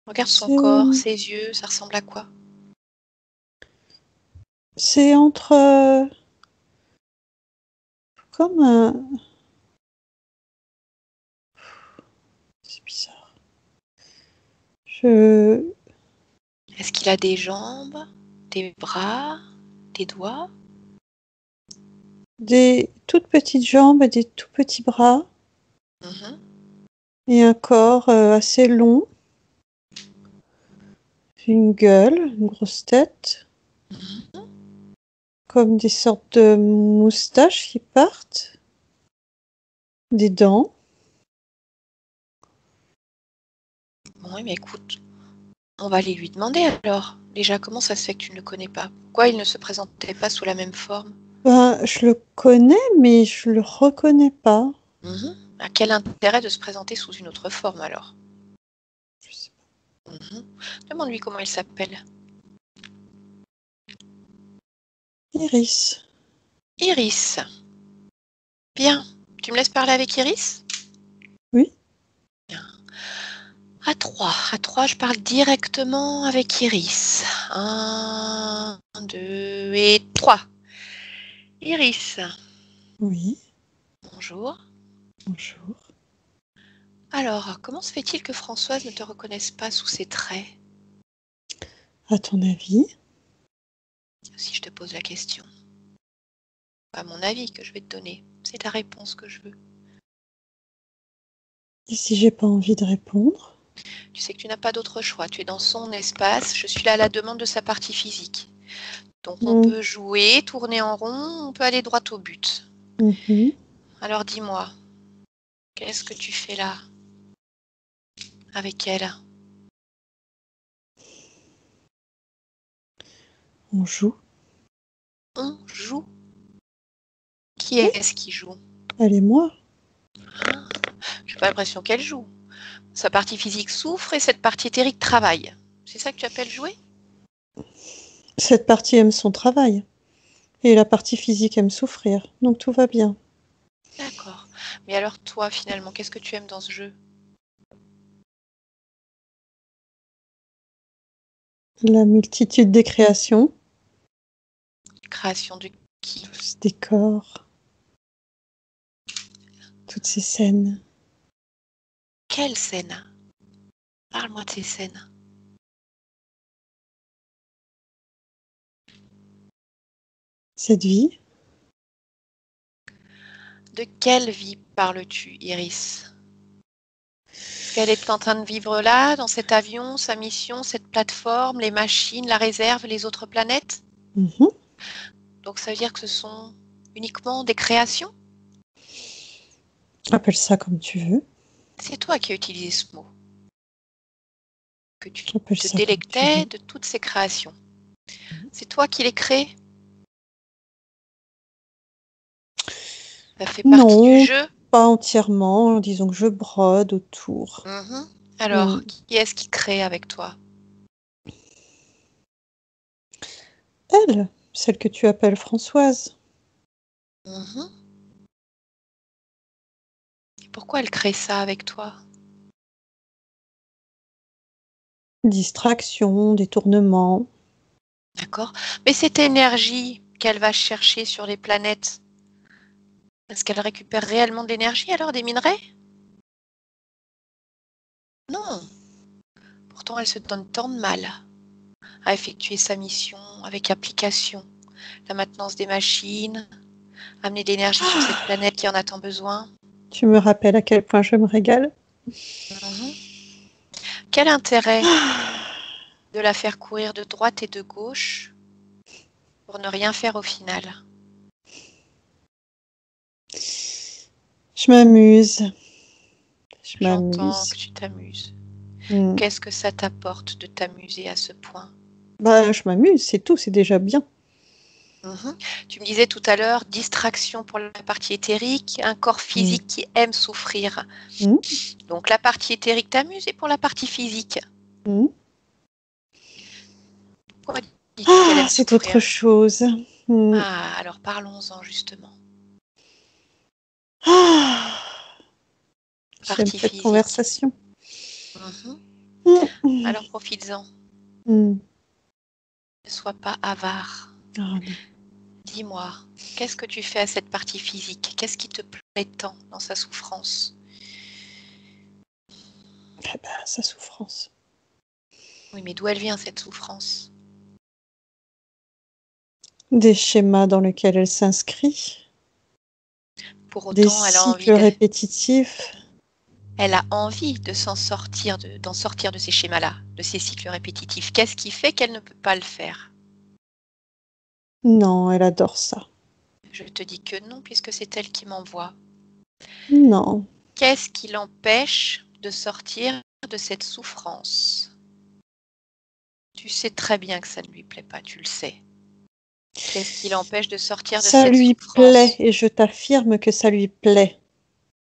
[SPEAKER 1] Regarde son corps,
[SPEAKER 3] C'est
[SPEAKER 1] ses yeux, ça ressemble à quoi?
[SPEAKER 3] c'est entre comme un. C'est bizarre. Je
[SPEAKER 1] Est-ce qu'il a des jambes, des bras, des doigts?
[SPEAKER 3] des toutes petites jambes et des tout petits bras
[SPEAKER 1] Mhm.
[SPEAKER 3] et un corps assez long, une gueule, une grosse tête, comme des sortes de moustaches qui partent, des dents.
[SPEAKER 1] Bon, oui, mais écoute, on va aller lui demander alors. Déjà, comment ça se fait que tu ne le connais pas? Pourquoi il ne se présentait pas sous la même forme?
[SPEAKER 3] Ben, je le connais, mais je le reconnais pas.
[SPEAKER 1] Mhm. À quel intérêt de se présenter sous une autre forme alors?
[SPEAKER 3] Je sais
[SPEAKER 1] Mhm. Demande-lui comment il s'appelle.
[SPEAKER 3] pas. Iris.
[SPEAKER 1] Iris. Bien. Tu me laisses parler avec Iris?
[SPEAKER 3] Oui.
[SPEAKER 1] À trois, je parle directement avec Iris. Un, deux et trois. Iris,
[SPEAKER 3] Oui.
[SPEAKER 1] bonjour.
[SPEAKER 3] Bonjour.
[SPEAKER 1] Alors, comment se fait-il que Françoise ne te reconnaisse pas sous ses traits?
[SPEAKER 3] À ton avis?
[SPEAKER 1] Si je te pose la question. Pas mon avis que je vais te donner, c'est ta réponse que je veux.
[SPEAKER 3] Et si j'ai pas envie de répondre?
[SPEAKER 1] Tu sais que tu n'as pas d'autre choix, tu es dans son espace, je suis là à la demande de sa partie physique. Donc on
[SPEAKER 3] Hmm.
[SPEAKER 1] peut jouer, tourner en rond, on peut aller droit au but.
[SPEAKER 3] Mhm.
[SPEAKER 1] Alors dis-moi, qu'est-ce que tu fais là avec elle?
[SPEAKER 3] On joue.
[SPEAKER 1] On joue. Qui est-ce qui joue?
[SPEAKER 3] Elle et moi.
[SPEAKER 1] Je n'ai pas l'impression qu'elle joue. Sa partie physique souffre et cette partie éthérique travaille. C'est ça que tu appelles jouer?
[SPEAKER 3] Cette partie aime son travail. Et la partie physique aime souffrir. Donc tout va bien.
[SPEAKER 1] D'accord. Mais alors toi, finalement, qu'est-ce que tu aimes dans ce jeu?
[SPEAKER 3] La multitude des créations.
[SPEAKER 1] Création de qui?
[SPEAKER 3] Tout ce décor. Toutes ces scènes.
[SPEAKER 1] Quelle scène? Parle-moi de ces scènes.
[SPEAKER 3] Cette vie.
[SPEAKER 1] De quelle vie parles-tu, Iris? Ce qu'elle est en train de vivre là, dans cet avion, sa mission, cette plateforme, les machines, la réserve, les autres planètes?
[SPEAKER 3] Mhm.
[SPEAKER 1] Donc ça veut dire que ce sont uniquement des créations?
[SPEAKER 3] Appelle ça comme tu veux.
[SPEAKER 1] C'est toi qui as utilisé ce mot. Que tu
[SPEAKER 3] Appelle
[SPEAKER 1] te
[SPEAKER 3] ça comme tu
[SPEAKER 1] délectais
[SPEAKER 3] veux.
[SPEAKER 1] de toutes ces créations. C'est toi qui les crées? Ça fait partie
[SPEAKER 3] Non,
[SPEAKER 1] du jeu?
[SPEAKER 3] pas entièrement. Disons que je brode autour.
[SPEAKER 1] Mhm. Alors,
[SPEAKER 3] Mm.
[SPEAKER 1] qui est-ce qui crée avec toi?
[SPEAKER 3] Elle, celle que tu appelles Françoise.
[SPEAKER 1] Mhm. Et pourquoi elle crée ça avec toi?
[SPEAKER 3] Distraction, détournement.
[SPEAKER 1] D'accord. Mais cette énergie qu'elle va chercher sur les planètes, est-ce qu'elle récupère réellement de l'énergie alors des minerais? Non. Pourtant, elle se donne tant de mal à effectuer sa mission avec application. La maintenance des machines, amener de l'énergie sur cette planète qui en a tant besoin.
[SPEAKER 3] Tu me rappelles à quel point je me régale.
[SPEAKER 1] Mhm. Quel intérêt de la faire courir de droite et de gauche pour ne rien faire au final?
[SPEAKER 3] Je m'amuse. Je
[SPEAKER 1] J'entends
[SPEAKER 3] m'amuse.
[SPEAKER 1] que tu t'amuses.
[SPEAKER 3] Mm.
[SPEAKER 1] Qu'est-ce que ça t'apporte de t'amuser à ce point?
[SPEAKER 3] Bah, je m'amuse, c'est tout, c'est déjà bien.
[SPEAKER 1] Mhm. Tu me disais tout à l'heure, distraction pour la partie éthérique, un corps physique qui aime souffrir.
[SPEAKER 3] Mm.
[SPEAKER 1] Donc la partie éthérique t'amuse et pour la partie physique,
[SPEAKER 3] Mm.
[SPEAKER 1] pourquoi dis-tu qu'elle aime
[SPEAKER 3] C'est autre
[SPEAKER 1] souffrir?
[SPEAKER 3] chose. Mm.
[SPEAKER 1] Ah, alors parlons-en justement.
[SPEAKER 3] J'aime
[SPEAKER 1] Partie
[SPEAKER 3] cette
[SPEAKER 1] physique.
[SPEAKER 3] conversation.
[SPEAKER 1] Mhm.
[SPEAKER 3] Mm.
[SPEAKER 1] Alors profites-en.
[SPEAKER 3] Mm.
[SPEAKER 1] Ne sois pas avare.
[SPEAKER 3] Oh, non.
[SPEAKER 1] Dis-moi, qu'est-ce que tu fais à cette partie physique? Qu'est-ce qui te plaît tant dans sa souffrance?
[SPEAKER 3] Ah bah, sa souffrance.
[SPEAKER 1] Oui, mais d'où elle vient cette souffrance?
[SPEAKER 3] Des schémas dans lesquels elle s'inscrit.
[SPEAKER 1] Pour
[SPEAKER 3] Des
[SPEAKER 1] autant,
[SPEAKER 3] cycles répétitifs.
[SPEAKER 1] elle a envie de d'en sortir de ces schémas-là, de ces cycles répétitifs. Qu'est-ce qui fait qu'elle ne peut pas le faire?
[SPEAKER 3] Non, elle adore ça.
[SPEAKER 1] Je te dis que non, puisque c'est elle qui m'envoie.
[SPEAKER 3] Non.
[SPEAKER 1] Qu'est-ce qui l'empêche de sortir de cette souffrance? Tu sais très bien que ça ne lui plaît pas, tu le sais. Qu'est-ce qui l'empêche de sortir de
[SPEAKER 3] Ça
[SPEAKER 1] cette
[SPEAKER 3] lui
[SPEAKER 1] souffrance?
[SPEAKER 3] plaît et je t'affirme que ça lui plaît.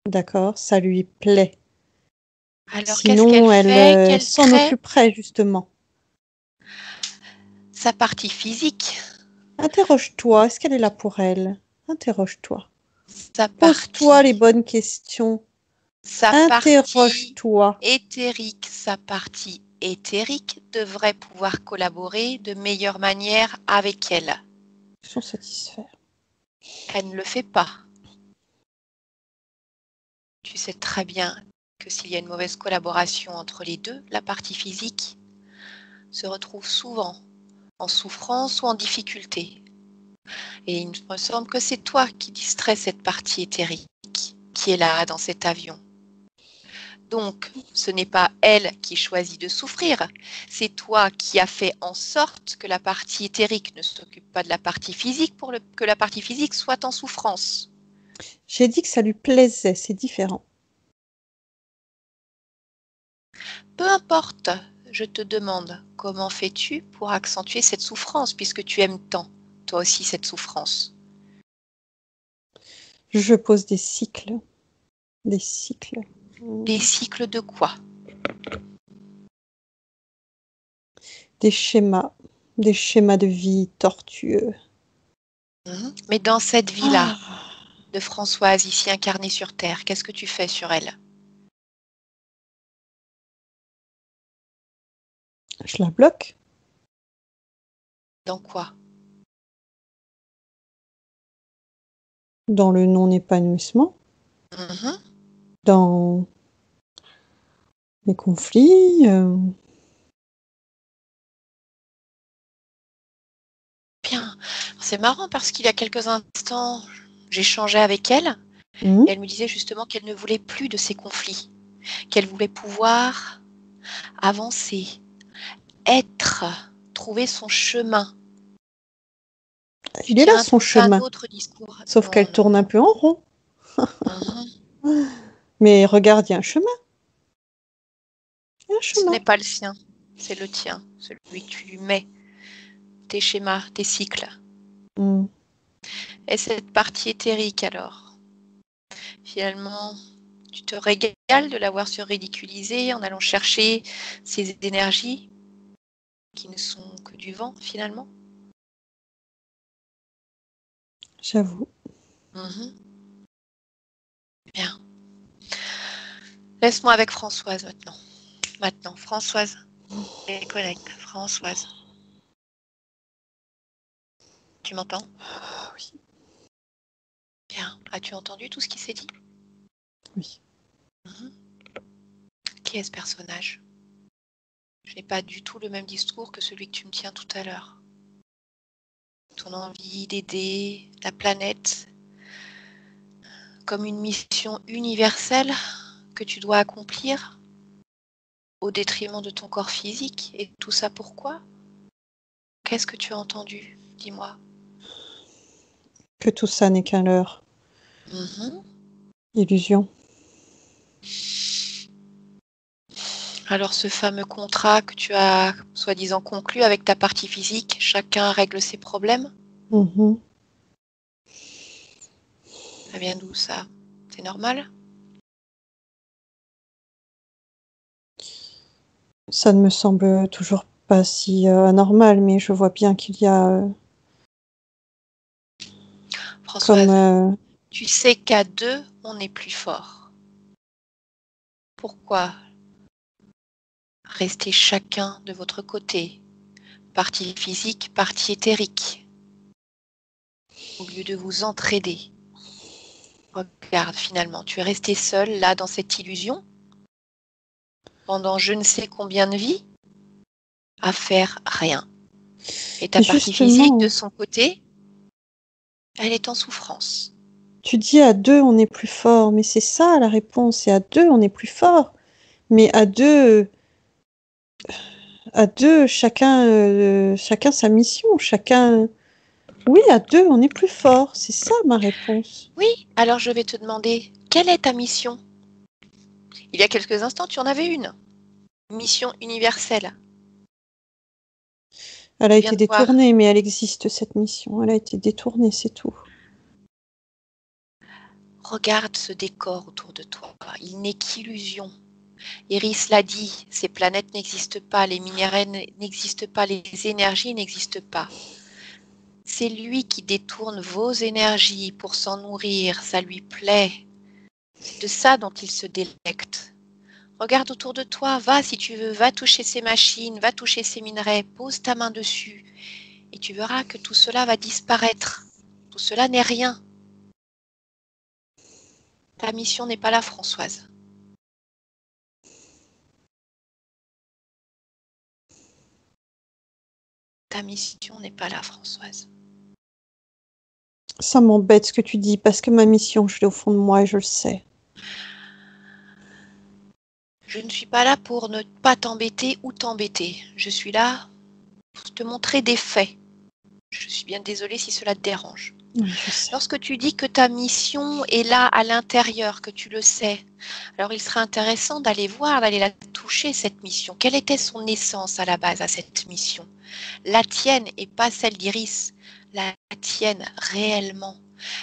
[SPEAKER 3] D'accord? Ça lui plaît.
[SPEAKER 1] Alors qu'est-ce qu'elle
[SPEAKER 3] Sinon,
[SPEAKER 1] fait?
[SPEAKER 3] elle
[SPEAKER 1] Qu'elle
[SPEAKER 3] s'en
[SPEAKER 1] crée
[SPEAKER 3] occuperait justement.
[SPEAKER 1] sa partie physique,
[SPEAKER 3] Interroge-toi. Est-ce qu'elle est là pour elle? Interroge-toi.
[SPEAKER 1] sa
[SPEAKER 3] Pose-toi les
[SPEAKER 1] partie,
[SPEAKER 3] bonnes questions.
[SPEAKER 1] sa partie
[SPEAKER 3] Interroge-toi.
[SPEAKER 1] éthérique, sa partie éthérique devrait pouvoir collaborer de meilleure manière avec elle.
[SPEAKER 3] Ils sont satisfaits.
[SPEAKER 1] Elle ne le fait pas. Tu sais très bien que s'il y a une mauvaise collaboration entre les deux, la partie physique se retrouve souvent en souffrance ou en difficulté. Et il me semble que c'est toi qui distrais cette partie éthérique qui est là dans cet avion. Donc, ce n'est pas elle qui choisit de souffrir, c'est toi qui as fait en sorte que la partie éthérique ne s'occupe pas de la partie physique pour que la partie physique soit en souffrance.
[SPEAKER 3] J'ai dit que ça lui plaisait, c'est différent.
[SPEAKER 1] Peu importe, je te demande, comment fais-tu pour accentuer cette souffrance puisque tu aimes tant, toi aussi, cette souffrance?
[SPEAKER 3] Je pose des cycles. Des cycles.
[SPEAKER 1] Des cycles de quoi?
[SPEAKER 3] Des schémas de vie tortueux.
[SPEAKER 1] Mais dans cette vie-là,
[SPEAKER 3] Ah,
[SPEAKER 1] de Françoise, ici incarnée sur Terre, qu'est-ce que tu fais sur elle?
[SPEAKER 3] je la bloque.
[SPEAKER 1] Dans quoi?
[SPEAKER 3] Dans le non-épanouissement,
[SPEAKER 1] Mhm.
[SPEAKER 3] dans les conflits.
[SPEAKER 1] Bien. C'est marrant parce qu'il y a quelques instants, j'échangeais avec elle
[SPEAKER 3] Mhm.
[SPEAKER 1] et elle me disait justement qu'elle ne voulait plus de ces conflits, qu'elle voulait pouvoir avancer, être, trouver son chemin. Tu
[SPEAKER 3] Il est là
[SPEAKER 1] tiens
[SPEAKER 3] son
[SPEAKER 1] tout un
[SPEAKER 3] chemin,
[SPEAKER 1] autre discours.
[SPEAKER 3] sauf
[SPEAKER 1] Non,
[SPEAKER 3] qu'elle
[SPEAKER 1] non,
[SPEAKER 3] tourne un
[SPEAKER 1] non.
[SPEAKER 3] peu en rond.
[SPEAKER 1] Mhm.
[SPEAKER 3] Mais regarde, il y a un chemin. Il y a un
[SPEAKER 1] Ce
[SPEAKER 3] chemin.
[SPEAKER 1] n'est pas le sien, c'est le tien, celui que tu lui mets, tes schémas, tes cycles.
[SPEAKER 3] Mhm.
[SPEAKER 1] Et cette partie éthérique alors, finalement, tu te régales de l'avoir se ridiculiser en allant chercher ces énergies qui ne sont que du vent finalement.
[SPEAKER 3] J'avoue.
[SPEAKER 1] Mhm. Bien. Laisse-moi avec Françoise maintenant. Maintenant, Françoise, déconnecte. Françoise. Tu m'entends?
[SPEAKER 3] Oui.
[SPEAKER 1] Bien. As-tu entendu tout ce qui s'est dit?
[SPEAKER 3] Oui.
[SPEAKER 1] Qui est ce personnage? Je n'ai pas du tout le même discours que celui que tu me tiens tout à l'heure. Ton envie d'aider la planète comme une mission universelle que tu dois accomplir au détriment de ton corps physique. Et tout ça pourquoi? Qu'est-ce que tu as entendu? Dis-moi.
[SPEAKER 3] Que tout ça n'est qu'un leurre. Illusion.
[SPEAKER 1] Alors ce fameux contrat que tu as soi-disant conclu avec ta partie physique, chacun règle ses problèmes.
[SPEAKER 3] Mhm.
[SPEAKER 1] Ça vient d'où ça? C'est normal?
[SPEAKER 3] Ça ne me semble toujours pas si anormal, mais je vois bien qu'il y a
[SPEAKER 1] Françoise,
[SPEAKER 3] comme...
[SPEAKER 1] tu sais qu'à deux, on est plus fort. Pourquoi rester chacun de votre côté? Partie physique, partie éthérique. Au lieu de vous entraider. Regarde, finalement, tu es resté seul là dans cette illusion pendant je ne sais combien de vies à faire rien. Et ta
[SPEAKER 3] Et
[SPEAKER 1] partie physique, de
[SPEAKER 3] justement,
[SPEAKER 1] son côté, elle est en souffrance.
[SPEAKER 3] tu dis à deux on est plus fort, mais c'est ça la réponse, c'est à deux on est plus fort. Mais à deux chacun sa mission, chacun... Oui, à deux on est plus fort, c'est ça ma réponse.
[SPEAKER 1] Oui, alors je vais te demander, quelle est ta mission? Il y a quelques instants, tu en avais une. Mission universelle.
[SPEAKER 3] Elle a
[SPEAKER 1] Tu viens
[SPEAKER 3] été
[SPEAKER 1] de voir.
[SPEAKER 3] détournée, mais elle existe cette mission. Elle a été détournée, c'est tout.
[SPEAKER 1] Regarde ce décor autour de toi. Il n'est qu'illusion. Iris l'a dit, ces planètes n'existent pas, les minéraux n'existent pas, les énergies n'existent pas. C'est lui qui détourne vos énergies pour s'en nourrir, ça lui plaît. C'est de ça dont il se délecte. Regarde autour de toi, va si tu veux, va toucher ces machines, va toucher ces minerais, pose ta main dessus et tu verras que tout cela va disparaître. Tout cela n'est rien. Ta mission n'est pas là, Françoise. Ta mission n'est pas là, Françoise.
[SPEAKER 3] Ça m'embête ce que tu dis, parce que ma mission, je l'ai au fond de moi et je le sais.
[SPEAKER 1] Je ne suis pas là pour ne pas t'embêter ou t'embêter. Je suis là pour te montrer des faits. Je suis bien désolée si cela te dérange.
[SPEAKER 3] Oui, je sais.
[SPEAKER 1] Lorsque tu dis que ta mission est là à l'intérieur, que tu le sais, alors il serait intéressant d'aller voir, d'aller la toucher, cette mission. Quelle était son essence à la base à cette mission? La tienne et pas celle d'Iris. La tienne réellement.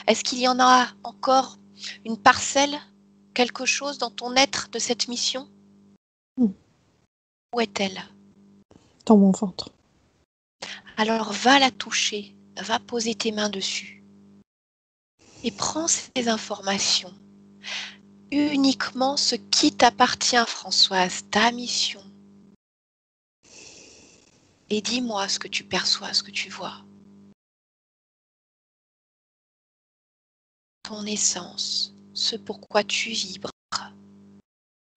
[SPEAKER 1] Est-ce qu'il y en a encore une parcelle, quelque chose dans ton être de cette mission? Où est-elle?
[SPEAKER 3] Dans mon ventre.
[SPEAKER 1] Alors va la toucher, va poser tes mains dessus et prends ces informations. Uniquement ce qui t'appartient, Françoise, ta mission. Et dis-moi ce que tu perçois, ce que tu vois. Ton essence, ce pourquoi tu vibres,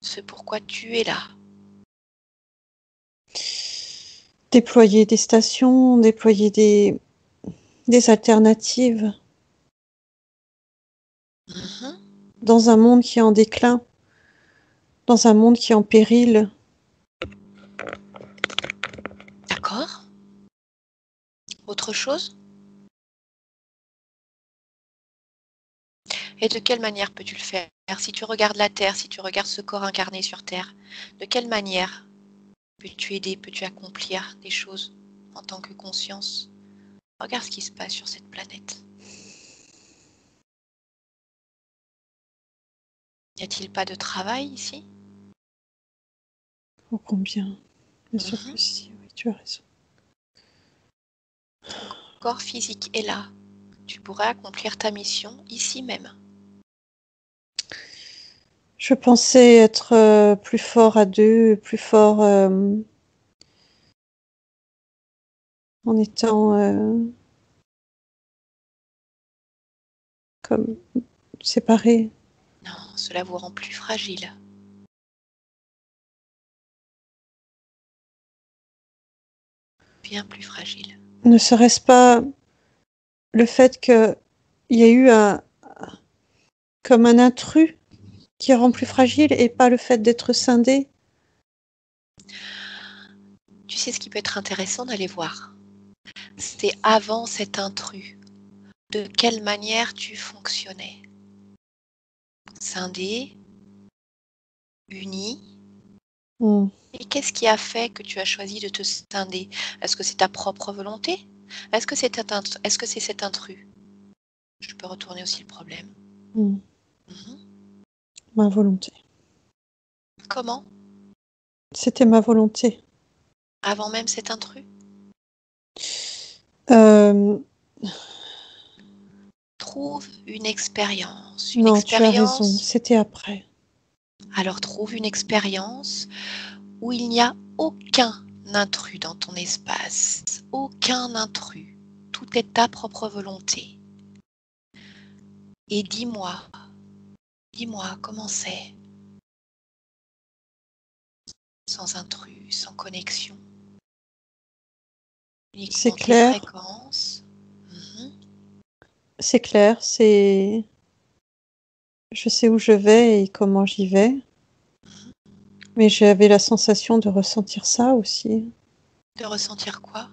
[SPEAKER 1] ce pourquoi tu es là.
[SPEAKER 3] Déployer des stations, déployer des alternatives dans un monde qui est en déclin, dans un monde qui est en péril.
[SPEAKER 1] D'accord? Autre chose? Et de quelle manière peux-tu le faire? Si tu regardes la Terre, si tu regardes ce corps incarné sur Terre, de quelle manière peux-tu aider, peux-tu accomplir des choses en tant que conscience? Regarde ce qui se passe sur cette planète. N'y a-t-il pas de travail ici?
[SPEAKER 3] Oh combien? Bien sûr que si, oui, tu as raison.
[SPEAKER 1] Ton corps physique est là. Tu pourrais accomplir ta mission ici même.
[SPEAKER 3] Je pensais être plus fort à deux, plus fort en étant comme séparés.
[SPEAKER 1] Non, cela vous rend plus fragile. Bien plus fragile.
[SPEAKER 3] Ne serait-ce pas le fait qu'il y a eu comme un intrus qui rend plus fragile et pas le fait d'être scindé?
[SPEAKER 1] Tu sais ce qui peut être intéressant d'aller voir? C'est avant cet intrus. De quelle manière tu fonctionnais? Scindé, uni. Et qu'est-ce qui a fait que tu as choisi de te scinder? Est-ce que c'est ta propre volonté? Est-ce que c'est cet intrus? Je peux retourner aussi le problème.
[SPEAKER 3] Ma volonté.
[SPEAKER 1] Comment?
[SPEAKER 3] C'était ma volonté.
[SPEAKER 1] Avant même cet intrus? Trouve une expérience.
[SPEAKER 3] Non, tu as raison, c'était après.
[SPEAKER 1] Alors trouve une expérience où il n'y a aucun intrus dans ton espace. Aucun intrus. Tout est ta propre volonté. Et dis-moi comment c'est? Sans intrus, sans connexion.
[SPEAKER 3] C'est clair. C'est clair, c'est... Je sais où je vais et comment j'y vais. Mais j'avais la sensation de ressentir ça aussi.
[SPEAKER 1] De ressentir quoi?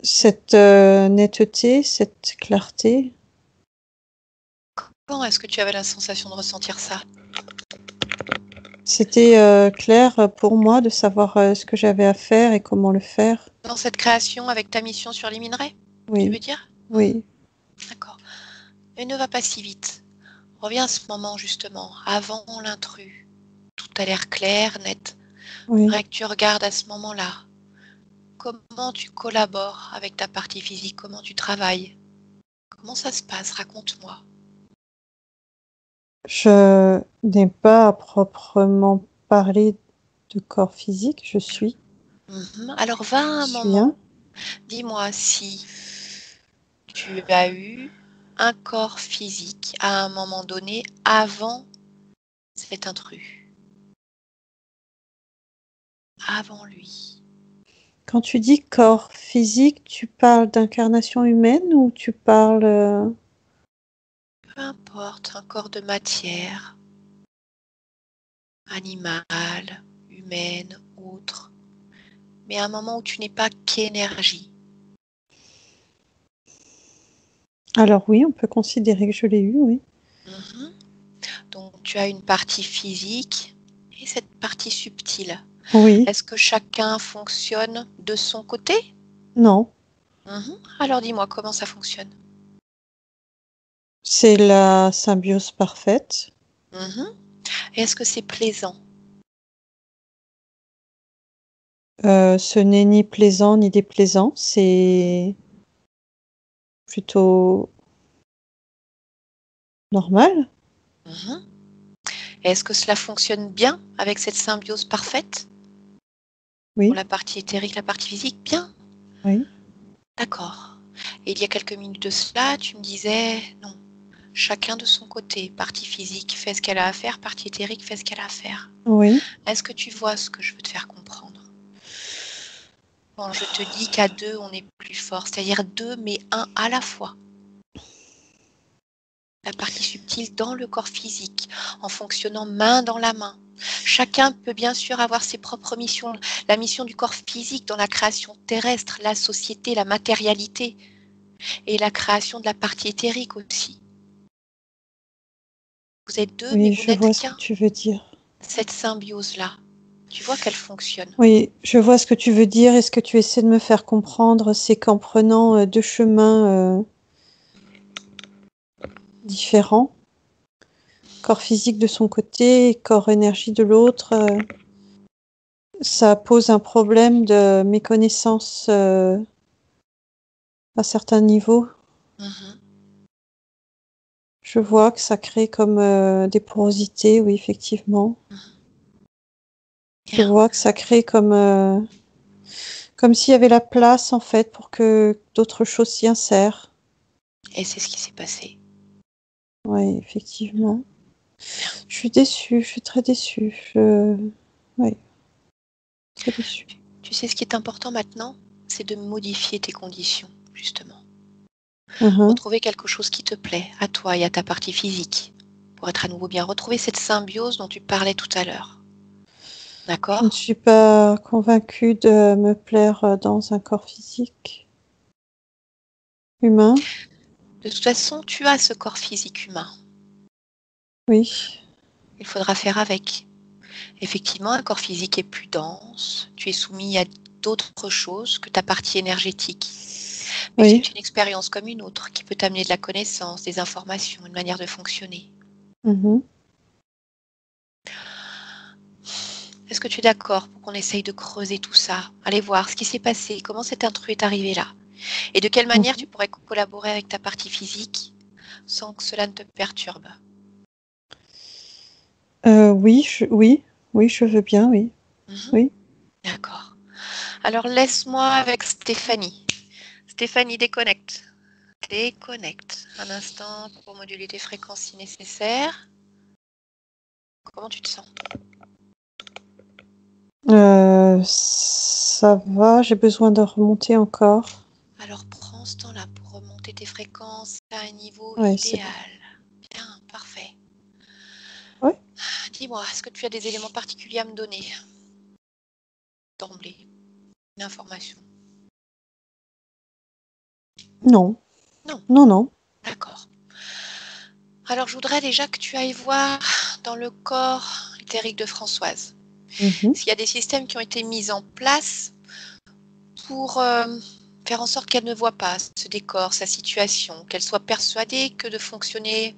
[SPEAKER 3] Cette netteté, cette clarté.
[SPEAKER 1] Quand est-ce que tu avais la sensation de ressentir ça?
[SPEAKER 3] C'était clair pour moi de savoir ce que j'avais à faire et comment le faire.
[SPEAKER 1] Dans cette création avec ta mission sur les minerais?
[SPEAKER 3] Oui.
[SPEAKER 1] Tu veux dire?
[SPEAKER 3] Oui.
[SPEAKER 1] D'accord. Mais ne va pas si vite. Reviens à ce moment justement, avant l'intrus. Tout a l'air clair, net.
[SPEAKER 3] Oui.
[SPEAKER 1] Faudrait que tu regardes à ce moment-là. Comment tu collabores avec ta partie physique? Comment tu travailles? Comment ça se passe? Raconte-moi.
[SPEAKER 3] Je n'ai pas à proprement parler de corps physique, je suis.
[SPEAKER 1] Alors va un moment. Dis-moi si tu as eu un corps physique à un moment donné avant cet intrus. Avant lui.
[SPEAKER 3] Quand tu dis corps physique, tu parles d'incarnation humaine ou tu parles...
[SPEAKER 1] Peu importe, un corps de matière, animale, humaine, autre, mais un moment où tu n'es pas qu'énergie.
[SPEAKER 3] Alors oui, on peut considérer que je l'ai eu, oui.
[SPEAKER 1] Donc tu as une partie physique et cette partie subtile.
[SPEAKER 3] Oui.
[SPEAKER 1] Est-ce que chacun fonctionne de son côté?
[SPEAKER 3] Non.
[SPEAKER 1] Alors dis-moi comment ça fonctionne.
[SPEAKER 3] C'est la symbiose parfaite.
[SPEAKER 1] Et est-ce que c'est plaisant?
[SPEAKER 3] Ce n'est ni plaisant ni déplaisant, c'est plutôt normal.
[SPEAKER 1] Et est-ce que cela fonctionne bien avec cette symbiose parfaite?
[SPEAKER 3] Oui,
[SPEAKER 1] Pour la partie éthérique, la partie physique, bien?
[SPEAKER 3] oui,
[SPEAKER 1] D'accord. Et il y a quelques minutes de cela, tu me disais, non, chacun de son côté, partie physique fait ce qu'elle a à faire, partie éthérique fait ce qu'elle a à faire.
[SPEAKER 3] oui.
[SPEAKER 1] Est-ce que tu vois ce que je veux te faire comprendre? Quand je te dis qu'à deux, on est plus fort, c'est-à-dire deux, mais un à la fois. La partie subtile dans le corps physique, en fonctionnant main dans la main. Chacun peut bien sûr avoir ses propres missions. La mission du corps physique dans la création terrestre, la société, la matérialité, et la création de la partie éthérique aussi. Vous êtes deux, mais
[SPEAKER 3] Oui,
[SPEAKER 1] vous
[SPEAKER 3] je
[SPEAKER 1] n'êtes
[SPEAKER 3] vois ce que
[SPEAKER 1] qu'un.
[SPEAKER 3] tu veux dire.
[SPEAKER 1] Cette symbiose-là, tu vois qu'elle fonctionne.
[SPEAKER 3] Oui, je vois ce que tu veux dire et ce que tu essaies de me faire comprendre, c'est qu'en prenant deux chemins différents, corps physique de son côté, corps énergie de l'autre, ça pose un problème de méconnaissance à certains niveaux. Je vois que ça crée comme des porosités, oui, effectivement. Je
[SPEAKER 1] Bien.
[SPEAKER 3] vois que ça crée comme s'il y avait la place, en fait, pour que d'autres choses s'y insèrent.
[SPEAKER 1] Et c'est ce qui s'est passé.
[SPEAKER 3] Oui, effectivement.
[SPEAKER 1] Bien.
[SPEAKER 3] Je suis déçue, je suis très déçue. Oui, très déçue.
[SPEAKER 1] Tu sais ce qui est important maintenant, c'est de modifier tes conditions, justement.
[SPEAKER 3] Mhm.
[SPEAKER 1] Retrouver quelque chose qui te plaît, à toi et à ta partie physique, pour être à nouveau bien. Retrouver cette symbiose dont tu parlais tout à l'heure.
[SPEAKER 3] Je ne
[SPEAKER 1] D'accord?
[SPEAKER 3] suis pas convaincue de me plaire dans un corps physique humain.
[SPEAKER 1] De toute façon, tu as ce corps physique humain.
[SPEAKER 3] Oui,
[SPEAKER 1] Il faudra faire avec. Effectivement, un corps physique est plus dense. Tu es soumis à d'autres choses que ta partie énergétique. Mais
[SPEAKER 3] oui.
[SPEAKER 1] c'est une expérience comme une autre qui peut t'amener de la connaissance, des informations, une manière de fonctionner.
[SPEAKER 3] Mhm.
[SPEAKER 1] Est-ce que tu es d'accord pour qu'on essaye de creuser tout ça? Aller voir ce qui s'est passé, comment cet intrus est arrivé là? Et de quelle manière tu pourrais collaborer avec ta partie physique sans que cela ne te perturbe?
[SPEAKER 3] Oui, oui, je veux bien, oui. Oui.
[SPEAKER 1] D'accord. Alors laisse-moi avec Stéphanie. Stéphanie, déconnecte. Déconnecte. Un instant pour moduler tes fréquences si nécessaire. Comment tu te sens?
[SPEAKER 3] Ça va, j'ai besoin de remonter encore.
[SPEAKER 1] Alors prends ce temps-là pour remonter tes fréquences à un niveau
[SPEAKER 3] Ouais, c'est
[SPEAKER 1] idéal.
[SPEAKER 3] bon.
[SPEAKER 1] Bien, parfait.
[SPEAKER 3] Ouais.
[SPEAKER 1] Dis-moi, est-ce que tu as des éléments particuliers à me donner d'emblée? Une information?
[SPEAKER 3] Non.
[SPEAKER 1] Non.
[SPEAKER 3] Non, non.
[SPEAKER 1] D'accord. Alors je voudrais déjà que tu ailles voir dans le corps éthérique de Françoise.
[SPEAKER 3] Mhm.
[SPEAKER 1] S'il y a des systèmes qui ont été mis en place pour faire en sorte qu'elle ne voit pas ce décor, sa situation, qu'elle soit persuadée que de fonctionner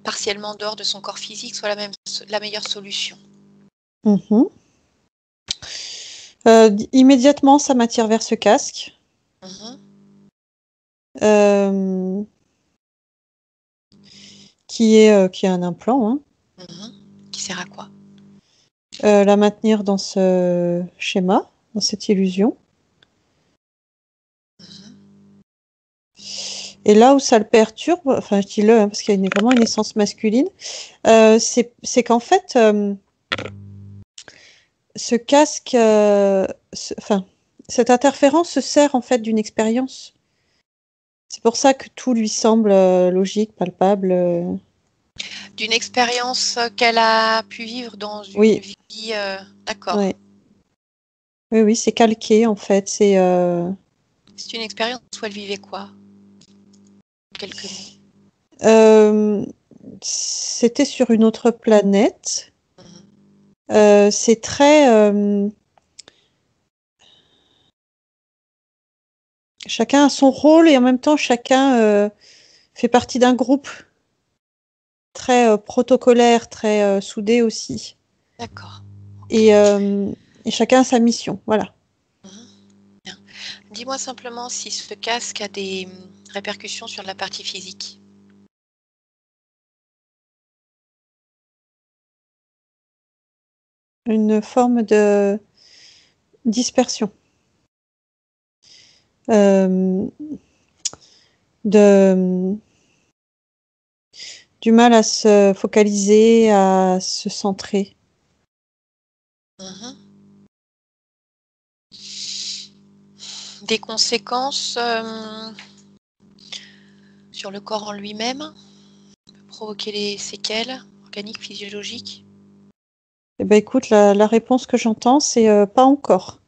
[SPEAKER 1] partiellement en dehors de son corps physique soit la meilleure solution.
[SPEAKER 3] Mhm. Immédiatement, ça m'attire vers ce casque. Euh, qui est un implant, hein.
[SPEAKER 1] Qui sert à quoi?
[SPEAKER 3] La maintenir dans ce schéma, dans cette illusion. Et là où ça le perturbe, enfin je dis le, hein, parce qu'il y a vraiment une essence masculine, c'est qu'en fait, ce casque, enfin, cette interférence se sert en fait d'une expérience. C'est pour ça que tout lui semble logique, palpable.
[SPEAKER 1] D'une expérience qu'elle a pu vivre dans une
[SPEAKER 3] Oui,
[SPEAKER 1] vie. D'accord.
[SPEAKER 3] ouais. Oui, oui, c'est calqué en fait. C'est
[SPEAKER 1] C'est une expérience où elle vivait quoi? Quelques mots.
[SPEAKER 3] C'était sur une autre planète. C'est très. Chacun a son rôle et en même temps chacun fait partie d'un groupe. très protocolaire, très soudé aussi.
[SPEAKER 1] D'accord.
[SPEAKER 3] Et chacun a sa mission, voilà.
[SPEAKER 1] Bien. Dis-moi simplement si ce casque a des répercussions sur la partie physique.
[SPEAKER 3] Une forme de dispersion. Du mal à se focaliser, à se centrer.
[SPEAKER 1] Mhm. Des conséquences sur le corps en lui-même, provoquer des séquelles organiques, physiologiques?
[SPEAKER 3] Eh ben, écoute, la réponse que j'entends, c'est pas encore.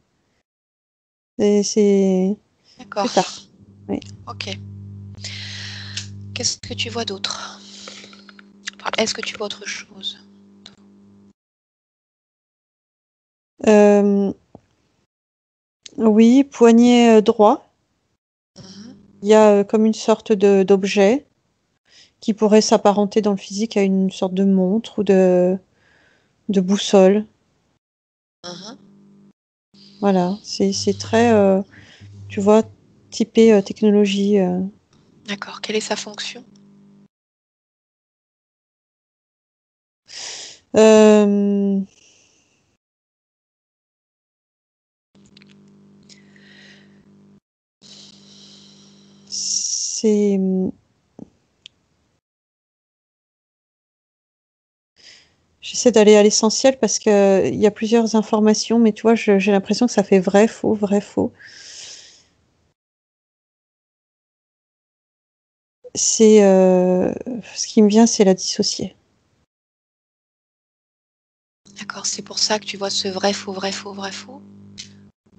[SPEAKER 3] C'est
[SPEAKER 1] D'accord.
[SPEAKER 3] plus tard. Oui.
[SPEAKER 1] Ok. Qu'est-ce que tu vois d'autre? Enfin, est-ce que tu vois autre chose?
[SPEAKER 3] Oui, poignet droit.
[SPEAKER 1] Mhm.
[SPEAKER 3] Il y a comme une sorte d'objet qui pourrait s'apparenter dans le physique à une sorte de montre ou de boussole.
[SPEAKER 1] Mhm.
[SPEAKER 3] Voilà, c'est très, tu vois, typé technologie.
[SPEAKER 1] D'accord. Quelle est sa fonction?
[SPEAKER 3] Euh, c'est J'essaie d'aller à l'essentiel parce que il y a plusieurs informations, mais tu vois, j'ai l'impression que ça fait vrai, faux, vrai, faux. C'est ce qui me vient, c'est la dissocier.
[SPEAKER 1] D'accord. C'est pour ça que tu vois ce vrai, faux, vrai, faux, vrai, faux?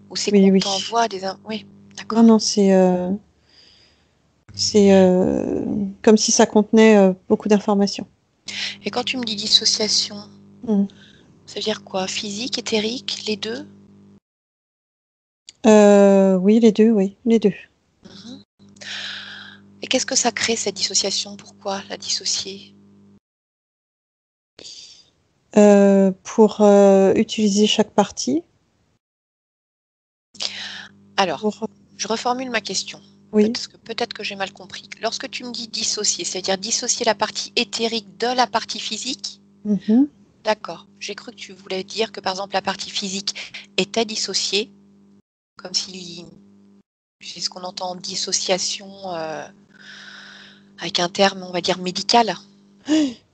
[SPEAKER 1] Ou c'est
[SPEAKER 3] Oui,
[SPEAKER 1] qu'on
[SPEAKER 3] oui.
[SPEAKER 1] t'envoie des... Oui,
[SPEAKER 3] Non,
[SPEAKER 1] d'accord.
[SPEAKER 3] non, c'est comme si ça contenait beaucoup d'informations.
[SPEAKER 1] Et quand tu me dis dissociation,
[SPEAKER 3] Mm.
[SPEAKER 1] ça veut dire quoi? Physique, éthérique, les deux?
[SPEAKER 3] Oui, les deux, oui, les deux.
[SPEAKER 1] Mhm. Et qu'est-ce que ça crée, cette dissociation? Pourquoi la dissocier?
[SPEAKER 3] Pour utiliser chaque partie.
[SPEAKER 1] Alors,
[SPEAKER 3] Pour...
[SPEAKER 1] je reformule ma question,
[SPEAKER 3] Oui.
[SPEAKER 1] parce que peut-être que j'ai mal compris. Lorsque tu me dis dissocier, c'est-à-dire dissocier la partie éthérique de la partie physique?
[SPEAKER 3] Mhm.
[SPEAKER 1] D'accord. J'ai cru que tu voulais dire que, par exemple, la partie physique était dissociée, comme si c'est ce qu'on entend en dissociation avec un terme, on va dire, médical.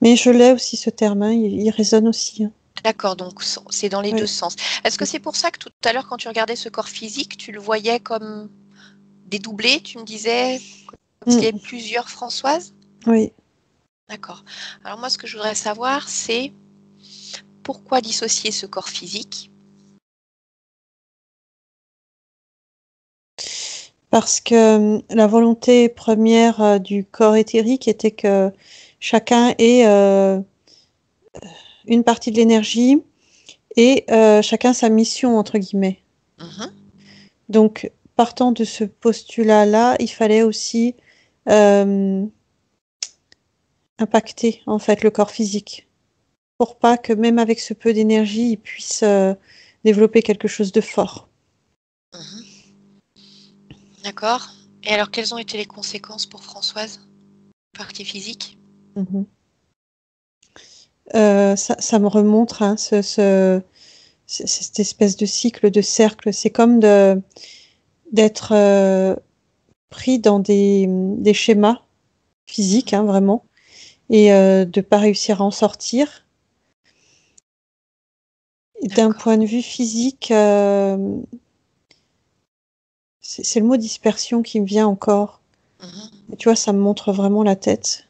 [SPEAKER 3] Mais je l'ai aussi ce terme, hein, il résonne aussi. Hein.
[SPEAKER 1] D'accord, donc c'est dans les deux
[SPEAKER 3] Oui.
[SPEAKER 1] sens. Est-ce que c'est pour ça que tout à l'heure, quand tu regardais ce corps physique, tu le voyais comme dédoublé, tu me disais, comme s'il y avait plusieurs Françoises?
[SPEAKER 3] Oui.
[SPEAKER 1] D'accord. Alors moi, ce que je voudrais savoir, c'est pourquoi dissocier ce corps physique?
[SPEAKER 3] Parce que la volonté première du corps éthérique était que chacun ait une partie de l'énergie et chacun sa mission, entre guillemets.
[SPEAKER 1] Mhm.
[SPEAKER 3] Donc, partant de ce postulat-là, il fallait aussi euh, impacter en fait le corps physique pour pas que même avec ce peu d'énergie, il puisse développer quelque chose de fort.
[SPEAKER 1] Mhm. D'accord. Et alors, quelles ont été les conséquences pour Françoise? Partie physique?
[SPEAKER 3] Mhm. Ça me remonte hein, cette espèce de cycle, de cercle. C'est comme d'être pris dans des schémas physiques, hein, vraiment, et de ne pas réussir à en sortir. D'un
[SPEAKER 1] D'accord.
[SPEAKER 3] point de vue physique, c'est le mot dispersion qui me vient encore.
[SPEAKER 1] Mhm.
[SPEAKER 3] Et tu vois, ça me montre vraiment la tête,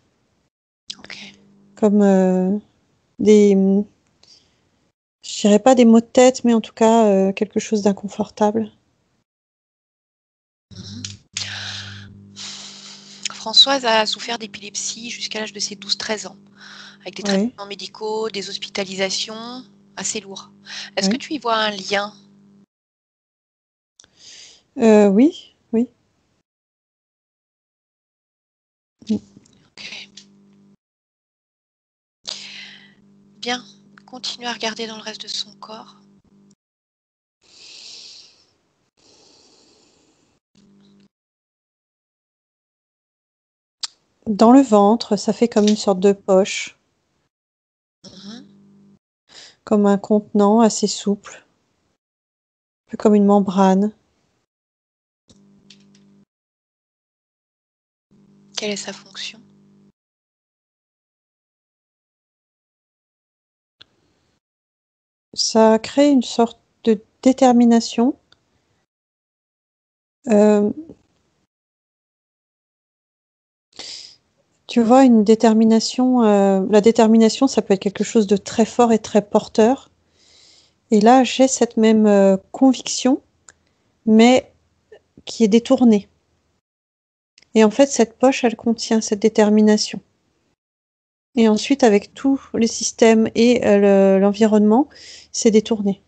[SPEAKER 1] Ok.
[SPEAKER 3] comme des, je dirais pas des maux de tête, mais en tout cas quelque chose d'inconfortable.
[SPEAKER 1] Mhm. Françoise a souffert d'épilepsie jusqu'à l'âge de ses 12-13 ans, avec des
[SPEAKER 3] Oui,
[SPEAKER 1] traitements médicaux, des hospitalisations assez lourds. Est-ce que
[SPEAKER 3] oui,
[SPEAKER 1] tu y vois un lien?
[SPEAKER 3] oui, oui. Mm.
[SPEAKER 1] Ok. bien continuer à regarder dans le reste de son corps.
[SPEAKER 3] Dans le ventre, ça fait comme une sorte de poche, comme un contenant assez souple, un peu comme une membrane.
[SPEAKER 1] Quelle est sa fonction?
[SPEAKER 3] Ça crée une sorte de détermination. Tu vois, une détermination, la détermination, ça peut être quelque chose de très fort et très porteur. Et là, j'ai cette même conviction, mais qui est détournée. Et en fait, cette poche, elle contient cette détermination. Et ensuite, avec tous les systèmes et l'environnement, c'est détourné.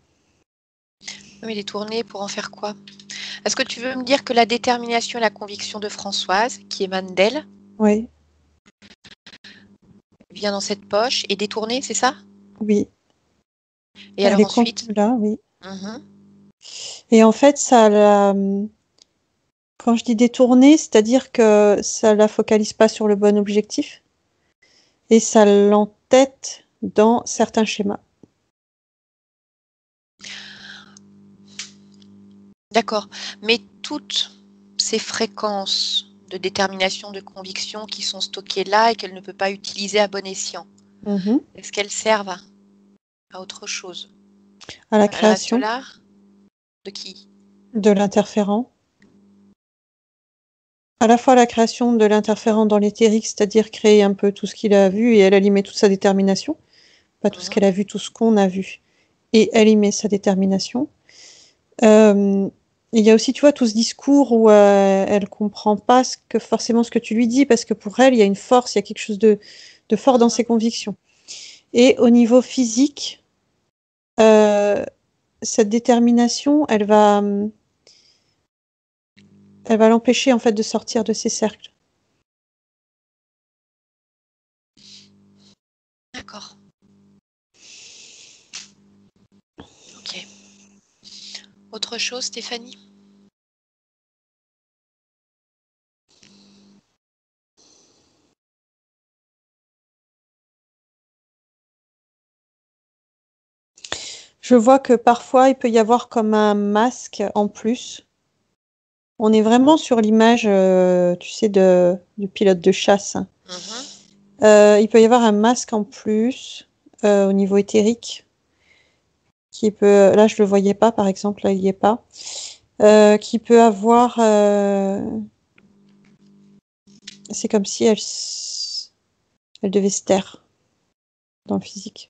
[SPEAKER 1] Mais détourné pour en faire quoi? Est-ce que tu veux me dire que la détermination et la conviction de Françoise, qui émane d'elle,
[SPEAKER 3] Oui,
[SPEAKER 1] vient dans cette poche et détournée, c'est ça?
[SPEAKER 3] oui.
[SPEAKER 1] Et
[SPEAKER 3] Elle
[SPEAKER 1] alors
[SPEAKER 3] est
[SPEAKER 1] ensuite?
[SPEAKER 3] contenue là, oui.
[SPEAKER 1] Mhm.
[SPEAKER 3] Et en fait, quand je dis détourné, c'est-à-dire que ça la focalise pas sur le bon objectif et ça l'entête dans certains schémas.
[SPEAKER 1] D'accord. Mais toutes ces fréquences de détermination, de conviction qui sont stockées là et qu'elle ne peut pas utiliser à bon escient,
[SPEAKER 3] Mhm.
[SPEAKER 1] est-ce qu'elles servent à autre chose?
[SPEAKER 3] À la
[SPEAKER 1] Elles restent
[SPEAKER 3] création
[SPEAKER 1] là? De qui?
[SPEAKER 3] de l'interférent. À la fois la création de l'interférent dans l'éthérique, c'est-à-dire créer un peu tout ce qu'il a vu et elle y met toute sa détermination. Pas tout ce qu'elle a vu, tout ce qu'on a vu. Et elle y met sa détermination. Il y a aussi, tu vois, tout ce discours où elle comprend pas forcément ce que tu lui dis, parce que pour elle, il y a une force, il y a quelque chose de fort dans ses convictions. Et au niveau physique, cette détermination, elle va l'empêcher en fait de sortir de ses cercles.
[SPEAKER 1] D'accord. Ok. Autre chose, Stéphanie?
[SPEAKER 3] Je vois que parfois, il peut y avoir comme un masque en plus. On est vraiment sur l'image, tu sais, du pilote de chasse. Il peut y avoir un masque en plus au niveau éthérique qui peut, là je le voyais pas par exemple, là il y est pas, qui peut avoir, c'est comme si elle devait se taire dans le physique.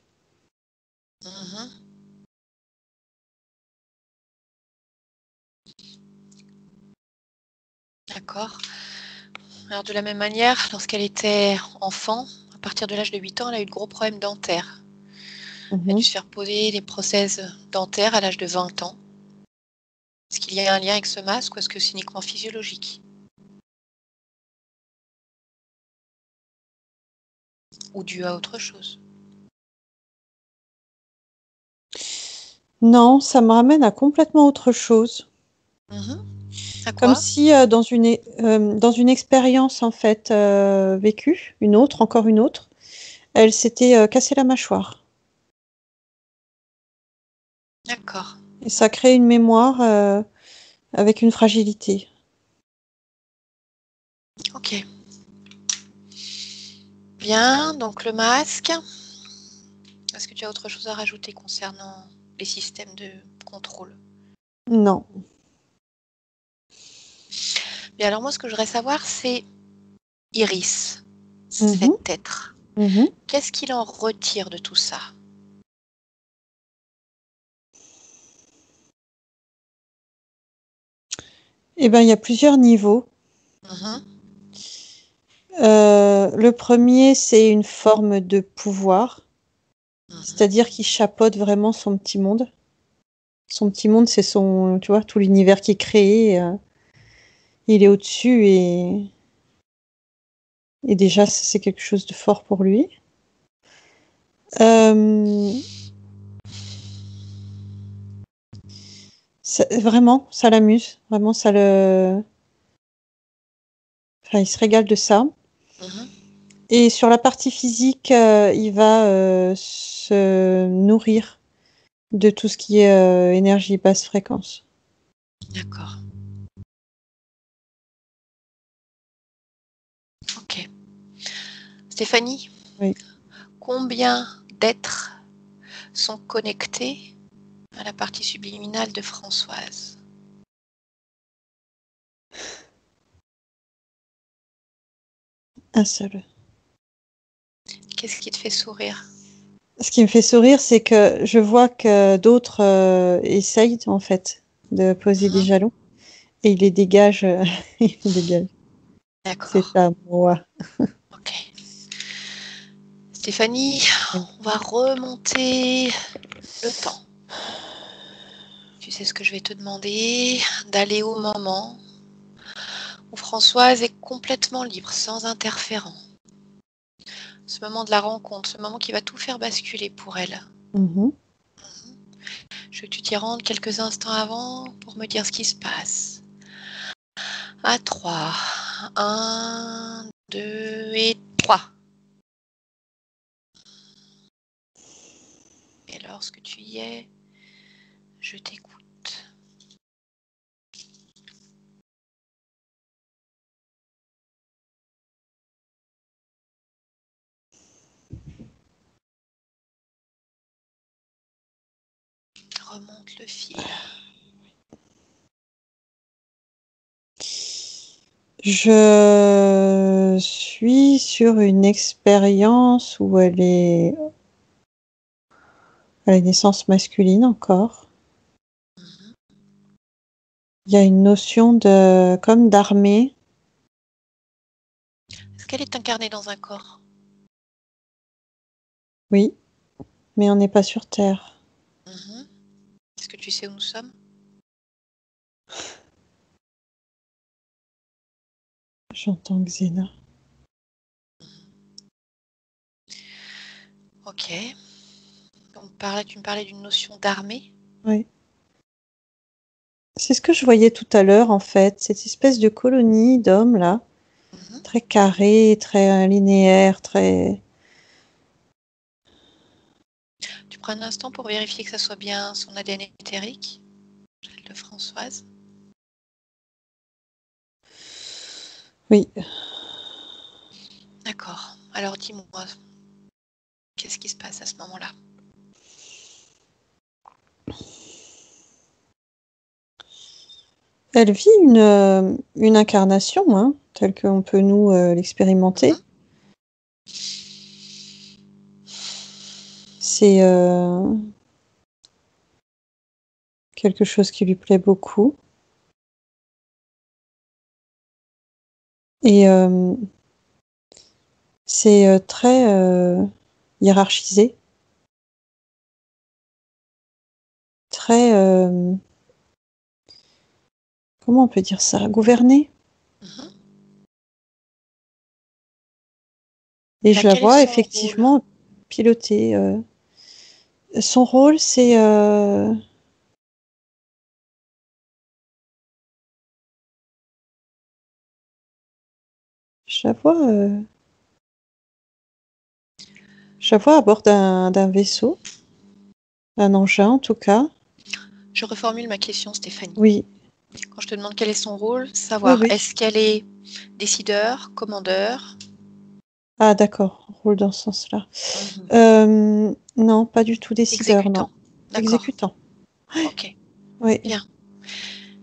[SPEAKER 1] D'accord. Alors de la même manière, lorsqu'elle était enfant, à partir de l'âge de 8 ans, elle a eu de gros problèmes dentaires. Elle a dû se faire poser des prothèses dentaires à l'âge de 20 ans. Est-ce qu'il y a un lien avec ce masque ou est-ce que c'est uniquement physiologique? Ou dû à autre chose?
[SPEAKER 3] Non, ça me ramène à complètement autre chose.
[SPEAKER 1] À
[SPEAKER 3] Comme
[SPEAKER 1] quoi?
[SPEAKER 3] si dans une expérience en fait vécue, encore une autre, elle s'était cassé la mâchoire.
[SPEAKER 1] D'accord.
[SPEAKER 3] Et ça crée une mémoire avec une fragilité.
[SPEAKER 1] Ok. Bien, donc le masque. Est-ce que tu as autre chose à rajouter concernant les systèmes de contrôle?
[SPEAKER 3] Non.
[SPEAKER 1] Bien, alors moi, ce que je voudrais savoir, c'est Iris,
[SPEAKER 3] Mhm.
[SPEAKER 1] cet être.
[SPEAKER 3] Mhm.
[SPEAKER 1] Qu'est-ce qu'il en retire de tout ça?
[SPEAKER 3] Eh ben, il y a plusieurs niveaux. Le premier, c'est une forme de pouvoir, c'est-à-dire qu'il chapeaute vraiment son petit monde. Son petit monde, c'est tu vois, tout l'univers qui est créé. Il est au-dessus et déjà, c'est quelque chose de fort pour lui. Vraiment, ça l'amuse. Vraiment, ça le. Enfin, il se régale de ça. Et sur la partie physique, il va se nourrir de tout ce qui est énergie basse fréquence.
[SPEAKER 1] D'accord. Ok. Stéphanie,
[SPEAKER 3] oui.
[SPEAKER 1] Combien d'êtres sont connectés à la partie subliminale de Françoise?
[SPEAKER 3] Un seul.
[SPEAKER 1] Qu'est-ce qui te fait sourire?
[SPEAKER 3] Ce qui me fait sourire, c'est que je vois que d'autres essayent en fait de poser des jalons et il les dégage. Il les dégage.
[SPEAKER 1] D'accord.
[SPEAKER 3] C'est à moi.
[SPEAKER 1] Ok. Stéphanie, on va remonter le temps. Tu sais ce que je vais te demander? D'aller au moment où Françoise est complètement libre, sans interférent. Ce moment de la rencontre, ce moment qui va tout faire basculer pour elle. Je veux que tu t'y rendes quelques instants avant pour me dire ce qui se passe. À 3. 1, 2 et 3. Et lorsque tu y es, je t'écoute. Remonte le fil.
[SPEAKER 3] Je suis sur une expérience où elle est à la naissance masculine encore. Il y a une notion de comme d'armée.
[SPEAKER 1] Est-ce qu'elle est incarnée dans un corps?
[SPEAKER 3] Oui, mais on n'est pas sur Terre.
[SPEAKER 1] Est-ce que tu sais où nous sommes?
[SPEAKER 3] J'entends Xena.
[SPEAKER 1] Ok. Tu me parlais d'une notion d'armée?
[SPEAKER 3] Oui. C'est ce que je voyais tout à l'heure, en fait. Cette espèce de colonie d'hommes, là. Très carré, très linéaire, très...
[SPEAKER 1] Tu prends un instant pour vérifier que ça soit bien son ADN éthérique, celle de Françoise.
[SPEAKER 3] Oui.
[SPEAKER 1] D'accord. Alors dis-moi, qu'est-ce qui se passe à ce moment-là?
[SPEAKER 3] Elle vit une incarnation, hein, telle qu'on peut nous l'expérimenter. C'est quelque chose qui lui plaît beaucoup. Et c'est très hiérarchisé. Très... comment on peut dire ça? Gouverné. Et je la vois effectivement piloter. Son rôle, c'est... je la vois à bord d'un vaisseau, un engin en tout cas.
[SPEAKER 1] Je reformule ma question, Stéphanie.
[SPEAKER 3] Oui.
[SPEAKER 1] Quand je te demande quel est son rôle, savoir,
[SPEAKER 3] oui.
[SPEAKER 1] Est-ce qu'elle est décideur, commandeur?
[SPEAKER 3] Ah d'accord, rôle dans ce sens-là. Non, pas du tout décideur,
[SPEAKER 1] Exécutant.
[SPEAKER 3] non. Exécutant.
[SPEAKER 1] Ok.
[SPEAKER 3] Oui.
[SPEAKER 1] Bien.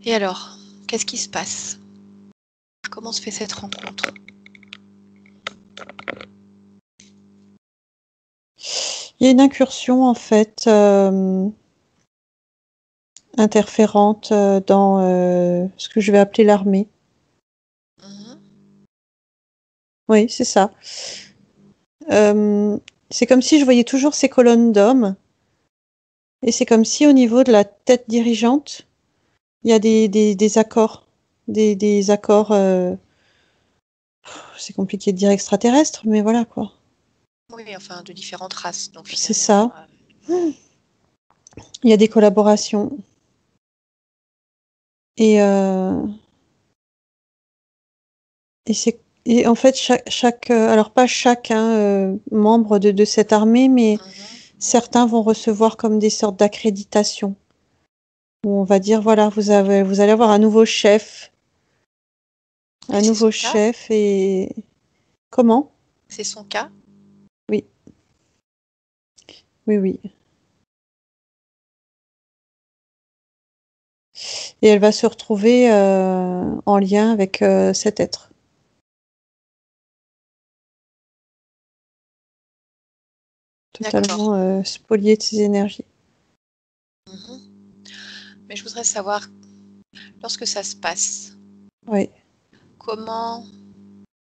[SPEAKER 1] Et alors, qu'est-ce qui se passe? Comment se fait cette rencontre?
[SPEAKER 3] Il y a une incursion en fait interférente dans ce que je vais appeler l'armée. Oui, c'est ça. C'est comme si je voyais toujours ces colonnes d'hommes et c'est comme si au niveau de la tête dirigeante, il y a des accords. Des accords, c'est compliqué de dire extraterrestres, mais voilà quoi.
[SPEAKER 1] Oui, enfin, de différentes races. Donc,
[SPEAKER 3] C'est
[SPEAKER 1] finalement,
[SPEAKER 3] ça. Il y a des collaborations. Et en fait, alors pas chaque membre de cette armée, mais certains vont recevoir comme des sortes d'accréditation. Où on va dire, voilà, vous allez avoir un nouveau chef. Un
[SPEAKER 1] c'est
[SPEAKER 3] nouveau
[SPEAKER 1] son cas.
[SPEAKER 3] chef et... Comment?
[SPEAKER 1] C'est son cas.
[SPEAKER 3] Oui. Oui, oui. Et elle va se retrouver en lien avec cet être. Totalement spoliée de ses énergies.
[SPEAKER 1] Mais je voudrais savoir, lorsque ça se passe,
[SPEAKER 3] Oui.
[SPEAKER 1] comment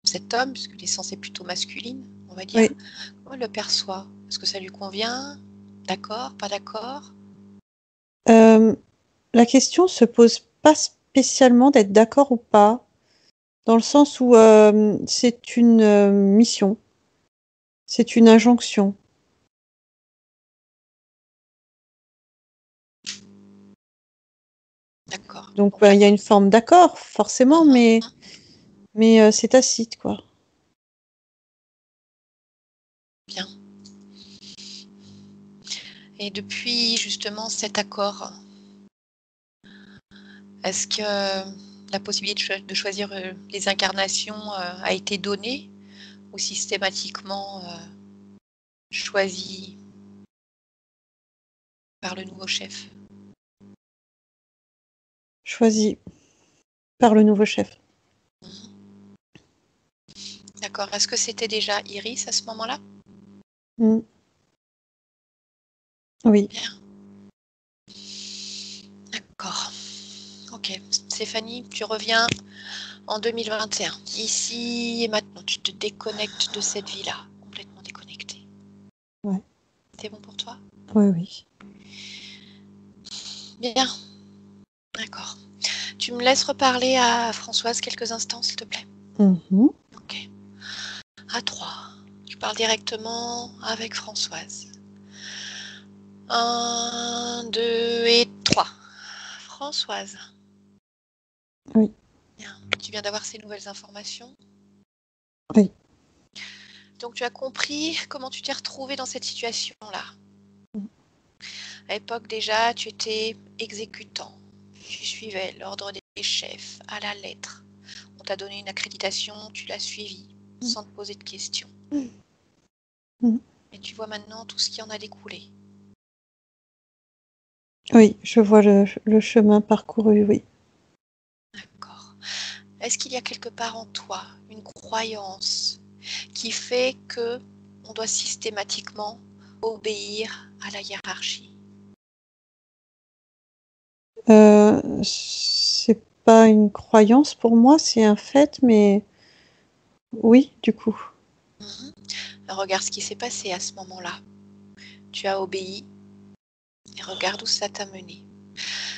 [SPEAKER 1] cet homme, puisque l'essence est plutôt masculine, on va dire,
[SPEAKER 3] Oui.
[SPEAKER 1] comment il le perçoit? Est-ce que ça lui convient? D'accord, pas d'accord?
[SPEAKER 3] La question se pose pas spécialement d'être d'accord ou pas, dans le sens où c'est une mission, c'est une injonction.
[SPEAKER 1] D'accord.
[SPEAKER 3] Donc il y a une forme d'accord, forcément, mais c'est tacite, quoi.
[SPEAKER 1] Bien. Et depuis justement cet accord, est-ce que la possibilité de choisir les incarnations a été donnée ou systématiquement choisie par le nouveau chef?
[SPEAKER 3] Choisi par le nouveau chef.
[SPEAKER 1] D'accord. Est-ce que c'était déjà Iris à ce moment-là?
[SPEAKER 3] Oui.
[SPEAKER 1] Bien. D'accord. Ok. Stéphanie, tu reviens en 2021. Ici et maintenant, tu te déconnectes de cette vie-là. Complètement déconnectée.
[SPEAKER 3] Ouais.
[SPEAKER 1] C'est bon pour toi?
[SPEAKER 3] Oui, oui.
[SPEAKER 1] Bien. D'accord. Tu me laisses reparler à Françoise quelques instants, s'il te plaît? Ok. À 3. Je parle directement avec Françoise. 1, 2 et 3. Françoise.
[SPEAKER 3] Oui.
[SPEAKER 1] Bien. Tu viens d'avoir ces nouvelles informations?
[SPEAKER 3] Oui.
[SPEAKER 1] Donc tu as compris comment tu t'es retrouvée dans cette situation-là. À l'époque déjà, tu étais exécutant. Tu suivais l'ordre des chefs à la lettre. On t'a donné une accréditation, tu l'as suivie sans te poser de questions. Et tu vois maintenant tout ce qui en a découlé.
[SPEAKER 3] Oui, je vois le chemin parcouru, oui.
[SPEAKER 1] D'accord. Est-ce qu'il y a quelque part en toi une croyance qui fait que on doit systématiquement obéir à la hiérarchie?
[SPEAKER 3] C'est pas une croyance pour moi, c'est un fait, mais oui, du coup.
[SPEAKER 1] Regarde ce qui s'est passé à ce moment-là. Tu as obéi et regarde où ça t'a mené.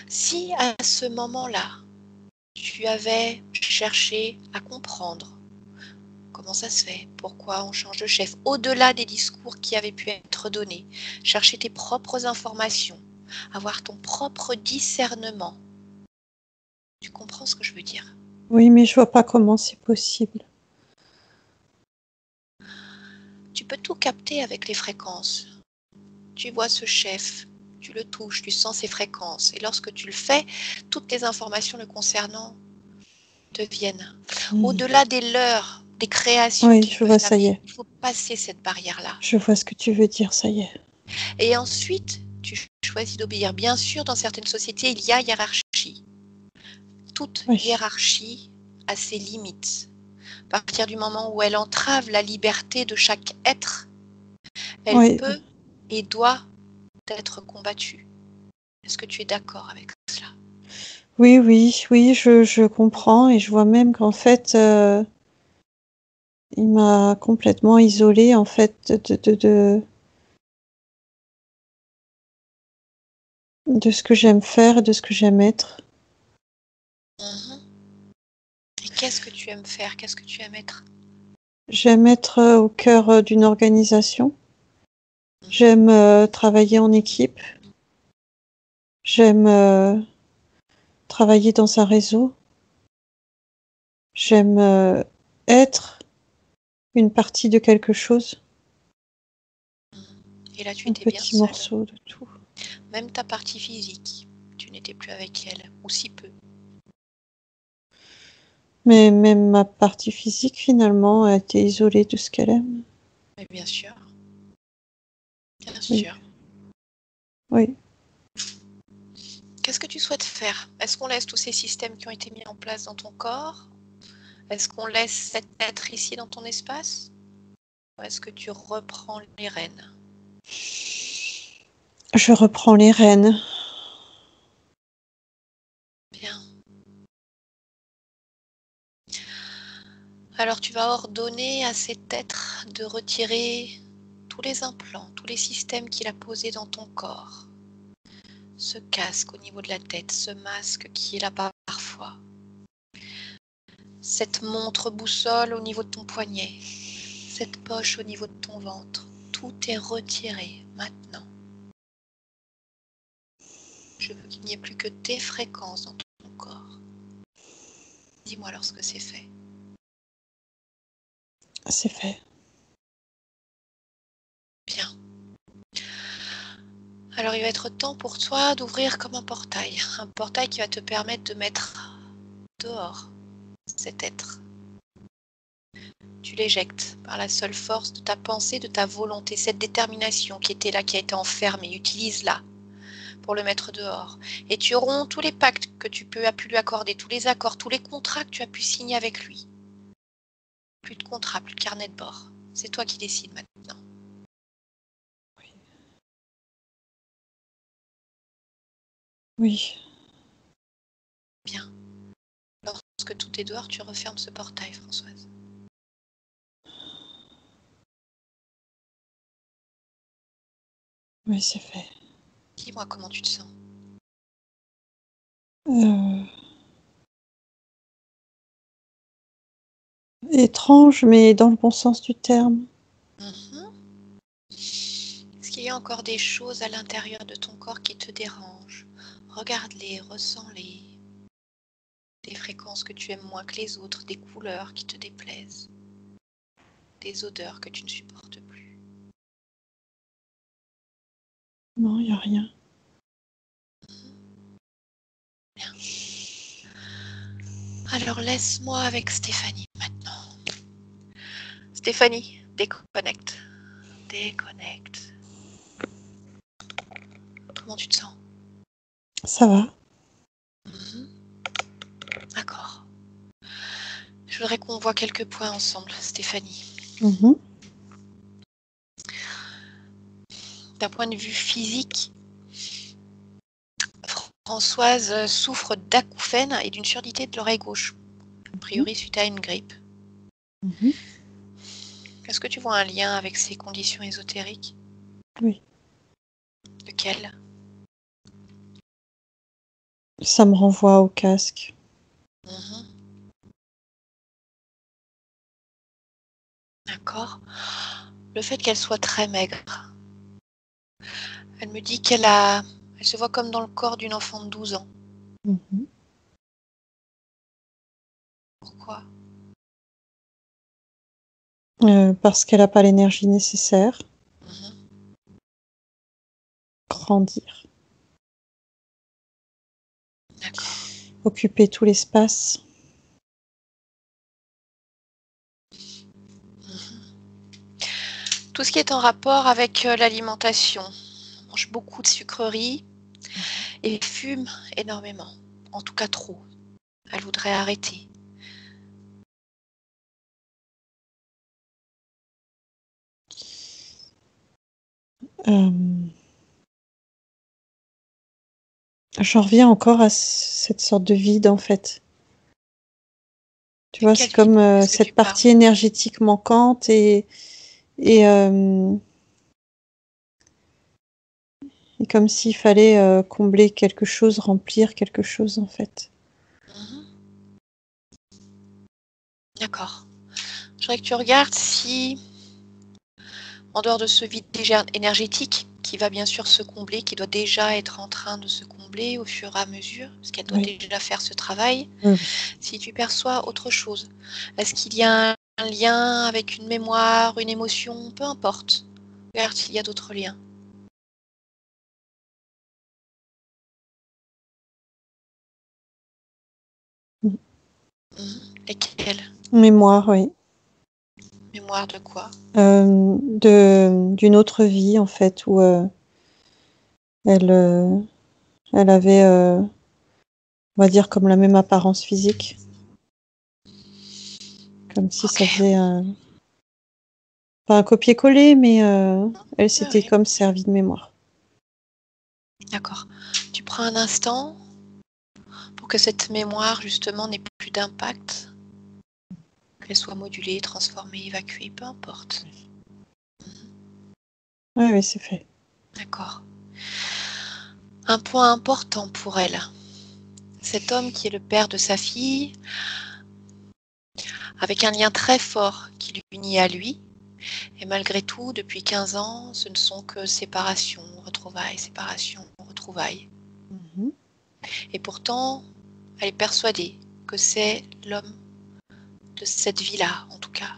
[SPEAKER 1] Si à ce moment-là, tu avais cherché à comprendre comment ça se fait, pourquoi on change de chef, au-delà des discours qui avaient pu être donnés, chercher tes propres informations, avoir ton propre discernement, tu comprends ce que je veux dire?
[SPEAKER 3] Oui, mais je vois pas comment c'est possible.
[SPEAKER 1] Tu peux tout capter avec les fréquences. Tu vois ce chef, tu le touches, tu sens ses fréquences. Et lorsque tu le fais, toutes les informations le concernant te viennent. Au-delà des leurs, des créations
[SPEAKER 3] Oui,
[SPEAKER 1] qu'ils
[SPEAKER 3] je
[SPEAKER 1] peuvent
[SPEAKER 3] vois, ça y
[SPEAKER 1] amener,
[SPEAKER 3] est.
[SPEAKER 1] il faut passer cette barrière-là.
[SPEAKER 3] Je vois ce que tu veux dire, ça y est.
[SPEAKER 1] Et ensuite, tu choisis d'obéir. Bien sûr, dans certaines sociétés, il y a hiérarchie. Toute hiérarchie a ses limites. À partir du moment où elle entrave la liberté de chaque être, elle peut et doit être combattue. Est-ce que tu es d'accord avec cela?
[SPEAKER 3] Oui, oui, oui, je comprends et je vois même qu'en fait, il m'a complètement isolée en fait de ce que j'aime faire et de ce que j'aime être.
[SPEAKER 1] Et qu'est-ce que tu aimes faire? Qu'est-ce que tu aimes être?
[SPEAKER 3] J'aime être au cœur d'une organisation. J'aime travailler en équipe. J'aime travailler dans un réseau. J'aime être une partie de quelque chose.
[SPEAKER 1] Et là, tu
[SPEAKER 3] Un
[SPEAKER 1] étais bien
[SPEAKER 3] petit
[SPEAKER 1] seule.
[SPEAKER 3] morceau de tout.
[SPEAKER 1] Même ta partie physique, tu n'étais plus avec elle, ou si peu.
[SPEAKER 3] Mais même ma partie physique, finalement, a été isolée de ce qu'elle aime.
[SPEAKER 1] Mais bien sûr. Bien
[SPEAKER 3] Oui.
[SPEAKER 1] sûr.
[SPEAKER 3] Oui.
[SPEAKER 1] Qu'est-ce que tu souhaites faire? Est-ce qu'on laisse tous ces systèmes qui ont été mis en place dans ton corps? Est-ce qu'on laisse cet être ici dans ton espace? Ou est-ce que tu reprends les rênes?
[SPEAKER 3] Je reprends les rênes.
[SPEAKER 1] Bien. Alors tu vas ordonner à cet être de retirer tous les implants, tous les systèmes qu'il a posés dans ton corps. Ce casque au niveau de la tête, ce masque qui est là-bas parfois. Cette montre boussole au niveau de ton poignet. Cette poche au niveau de ton ventre. Tout est retiré maintenant. Je veux qu'il n'y ait plus que tes fréquences dans ton corps. Dis-moi lorsque c'est fait.
[SPEAKER 3] C'est fait.
[SPEAKER 1] Bien. Alors il va être temps pour toi d'ouvrir comme un portail qui va te permettre de mettre dehors cet être. Tu l'éjectes par la seule force de ta pensée, de ta volonté, cette détermination qui était là, qui a été enfermée, utilise-la pour le mettre dehors. Et tu romps tous les pactes que tu as pu lui accorder, tous les accords, tous les contrats que tu as pu signer avec lui. Plus de contrat, plus de carnet de bord. C'est toi qui décides maintenant.
[SPEAKER 3] Oui.
[SPEAKER 1] Bien. Lorsque tout est dehors, tu refermes ce portail, Françoise.
[SPEAKER 3] Oui, c'est fait.
[SPEAKER 1] Dis-moi comment tu te sens.
[SPEAKER 3] Étrange, mais dans le bon sens du terme.
[SPEAKER 1] Est-ce qu'il y a encore des choses à l'intérieur de ton corps qui te dérangent? Regarde-les, ressens-les. Des fréquences que tu aimes moins que les autres, des couleurs qui te déplaisent, des odeurs que tu ne supportes plus.
[SPEAKER 3] Non, il n'y a rien.
[SPEAKER 1] Bien. Alors laisse-moi avec Stéphanie maintenant. Stéphanie, déconnecte. Déconnecte. Comment tu te sens?
[SPEAKER 3] Ça va.
[SPEAKER 1] D'accord. Je voudrais qu'on voit quelques points ensemble, Stéphanie. D'un point de vue physique, Françoise souffre d'acouphènes et d'une surdité de l'oreille gauche. A priori, suite à une grippe. Est-ce que tu vois un lien avec ces conditions ésotériques?
[SPEAKER 3] Oui.
[SPEAKER 1] Lequel?
[SPEAKER 3] Ça me renvoie au casque.
[SPEAKER 1] D'accord. Le fait qu'elle soit très maigre. Elle me dit elle se voit comme dans le corps d'une enfant de 12 ans. Pourquoi?
[SPEAKER 3] Parce qu'elle n'a pas l'énergie nécessaire. Grandir.
[SPEAKER 1] D'accord.
[SPEAKER 3] Occuper tout l'espace.
[SPEAKER 1] Tout ce qui est en rapport avec l'alimentation. Elle mange beaucoup de sucreries et fume énormément. En tout cas trop. Elle voudrait arrêter.
[SPEAKER 3] J'en reviens encore à cette sorte de vide, en fait. Tu vois, c'est comme cette partie énergétique manquante et comme s'il fallait combler quelque chose, remplir quelque chose, en fait.
[SPEAKER 1] D'accord. Je voudrais que tu regardes si, en dehors de ce vide déjà énergétique, qui va bien sûr se combler, qui doit déjà être en train de se combler au fur et à mesure, parce qu'elle doit déjà faire ce travail, si tu perçois autre chose. Est-ce qu'il y a un lien avec une mémoire, une émotion, peu importe. Regarde s'il y a d'autres liens. Lesquels?
[SPEAKER 3] Mémoire, oui.
[SPEAKER 1] Mémoire de quoi?
[SPEAKER 3] D'une autre vie, en fait, où elle avait, on va dire, comme la même apparence physique. Comme si ça faisait pas un copier-coller, mais elle s'était comme servie de mémoire.
[SPEAKER 1] D'accord. Tu prends un instant pour que cette mémoire, justement, n'ait plus d'impact, qu'elle soit modulée, transformée, évacuée, peu importe.
[SPEAKER 3] Oui, c'est fait.
[SPEAKER 1] D'accord. Un point important pour elle. Cet homme qui est le père de sa fille, avec un lien très fort qui l'unit à lui, et malgré tout, depuis 15 ans, ce ne sont que séparation, retrouvailles, séparation, retrouvailles. Et pourtant, elle est persuadée que c'est l'homme de cette vie-là, en tout cas.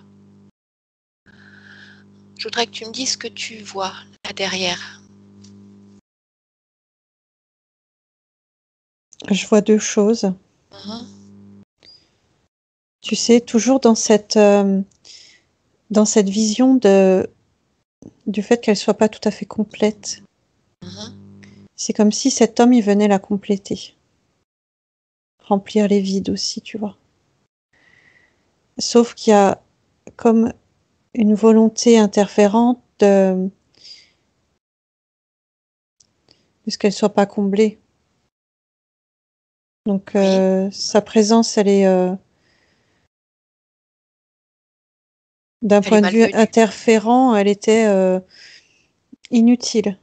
[SPEAKER 1] Je voudrais que tu me dises ce que tu vois là derrière.
[SPEAKER 3] Je vois deux choses. Tu sais, toujours dans cette vision du fait qu'elle soit pas tout à fait complète. C'est comme si cet homme, il venait la compléter. Remplir les vides aussi, tu vois. Sauf qu'il y a comme une volonté interférente de ce qu'elle soit pas comblée. Donc sa présence, elle est d'un point de vue interférent, elle était inutile.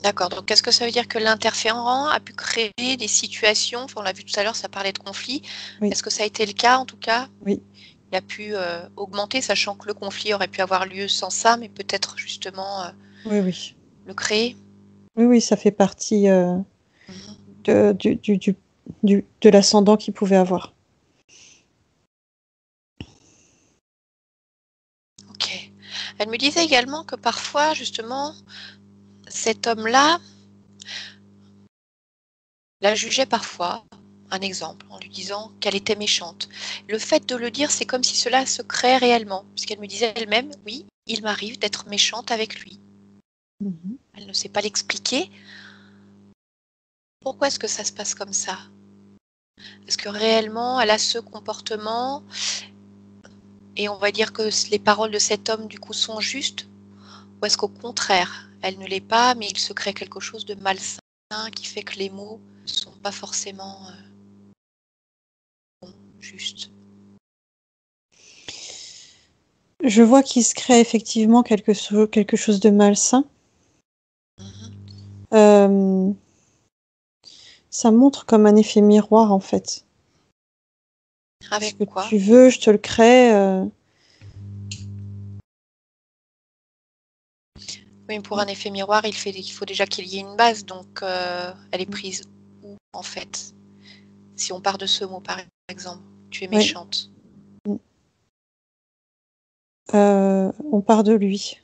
[SPEAKER 1] D'accord, donc est-ce que ça veut dire que l'interférent a pu créer des situations, enfin, on l'a vu tout à l'heure, ça parlait de conflit, est-ce que ça a été le cas en tout cas?
[SPEAKER 3] Oui.
[SPEAKER 1] Il a pu augmenter, sachant que le conflit aurait pu avoir lieu sans ça, mais peut-être justement le créer?
[SPEAKER 3] Oui, ça fait partie de l'ascendant qu'il pouvait avoir.
[SPEAKER 1] Ok. Elle me disait également que parfois, justement, cet homme-là la jugeait parfois, un exemple, en lui disant qu'elle était méchante. Le fait de le dire, c'est comme si cela se créait réellement, puisqu'elle me disait elle-même, oui, il m'arrive d'être méchante avec lui. Elle ne sait pas l'expliquer. Pourquoi est-ce que ça se passe comme ça? Est-ce que réellement, elle a ce comportement et on va dire que les paroles de cet homme, du coup, sont justes? Ou est-ce qu'au contraire, elle ne l'est pas, mais il se crée quelque chose de malsain qui fait que les mots ne sont pas forcément justes?
[SPEAKER 3] Je vois qu'il se crée effectivement quelque chose de malsain. Ça montre comme un effet miroir, en fait.
[SPEAKER 1] Avec
[SPEAKER 3] ce que
[SPEAKER 1] quoi?
[SPEAKER 3] tu veux, je te le crée.
[SPEAKER 1] Oui, pour un effet miroir, il faut déjà qu'il y ait une base, donc elle est prise où, en fait? Si on part de ce mot, par exemple, tu es méchante.
[SPEAKER 3] On part de lui.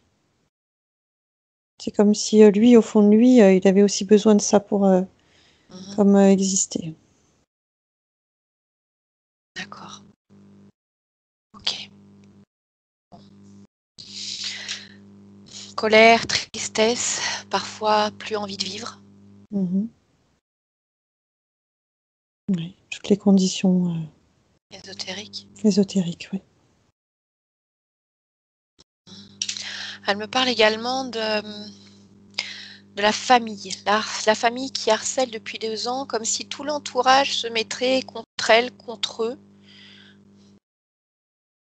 [SPEAKER 3] C'est comme si lui, au fond de lui, il avait aussi besoin de ça pour comme exister.
[SPEAKER 1] D'accord. Ok. Bon. Colère, tristesse, parfois plus envie de vivre.
[SPEAKER 3] Oui, toutes les conditions
[SPEAKER 1] Ésotériques.
[SPEAKER 3] Ésotériques, oui.
[SPEAKER 1] Elle me parle également de la famille. La famille qui harcèle depuis 2 ans, comme si tout l'entourage se mettrait contre elle, contre eux,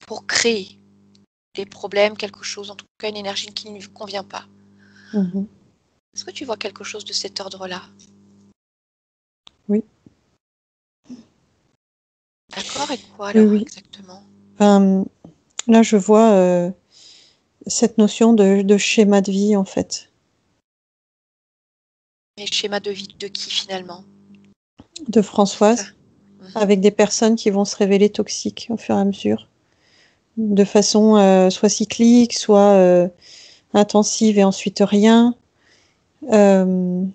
[SPEAKER 1] pour créer des problèmes, quelque chose, en tout cas une énergie qui ne lui convient pas. Est-ce que tu vois quelque chose de cet ordre-là?
[SPEAKER 3] Oui.
[SPEAKER 1] D'accord, et quoi alors exactement?
[SPEAKER 3] Là, je vois cette notion de schéma de vie, en fait.
[SPEAKER 1] Mais schéma de vie de qui finalement?
[SPEAKER 3] De Françoise, avec des personnes qui vont se révéler toxiques au fur et à mesure, de façon soit cyclique, soit intensive et ensuite rien. Mais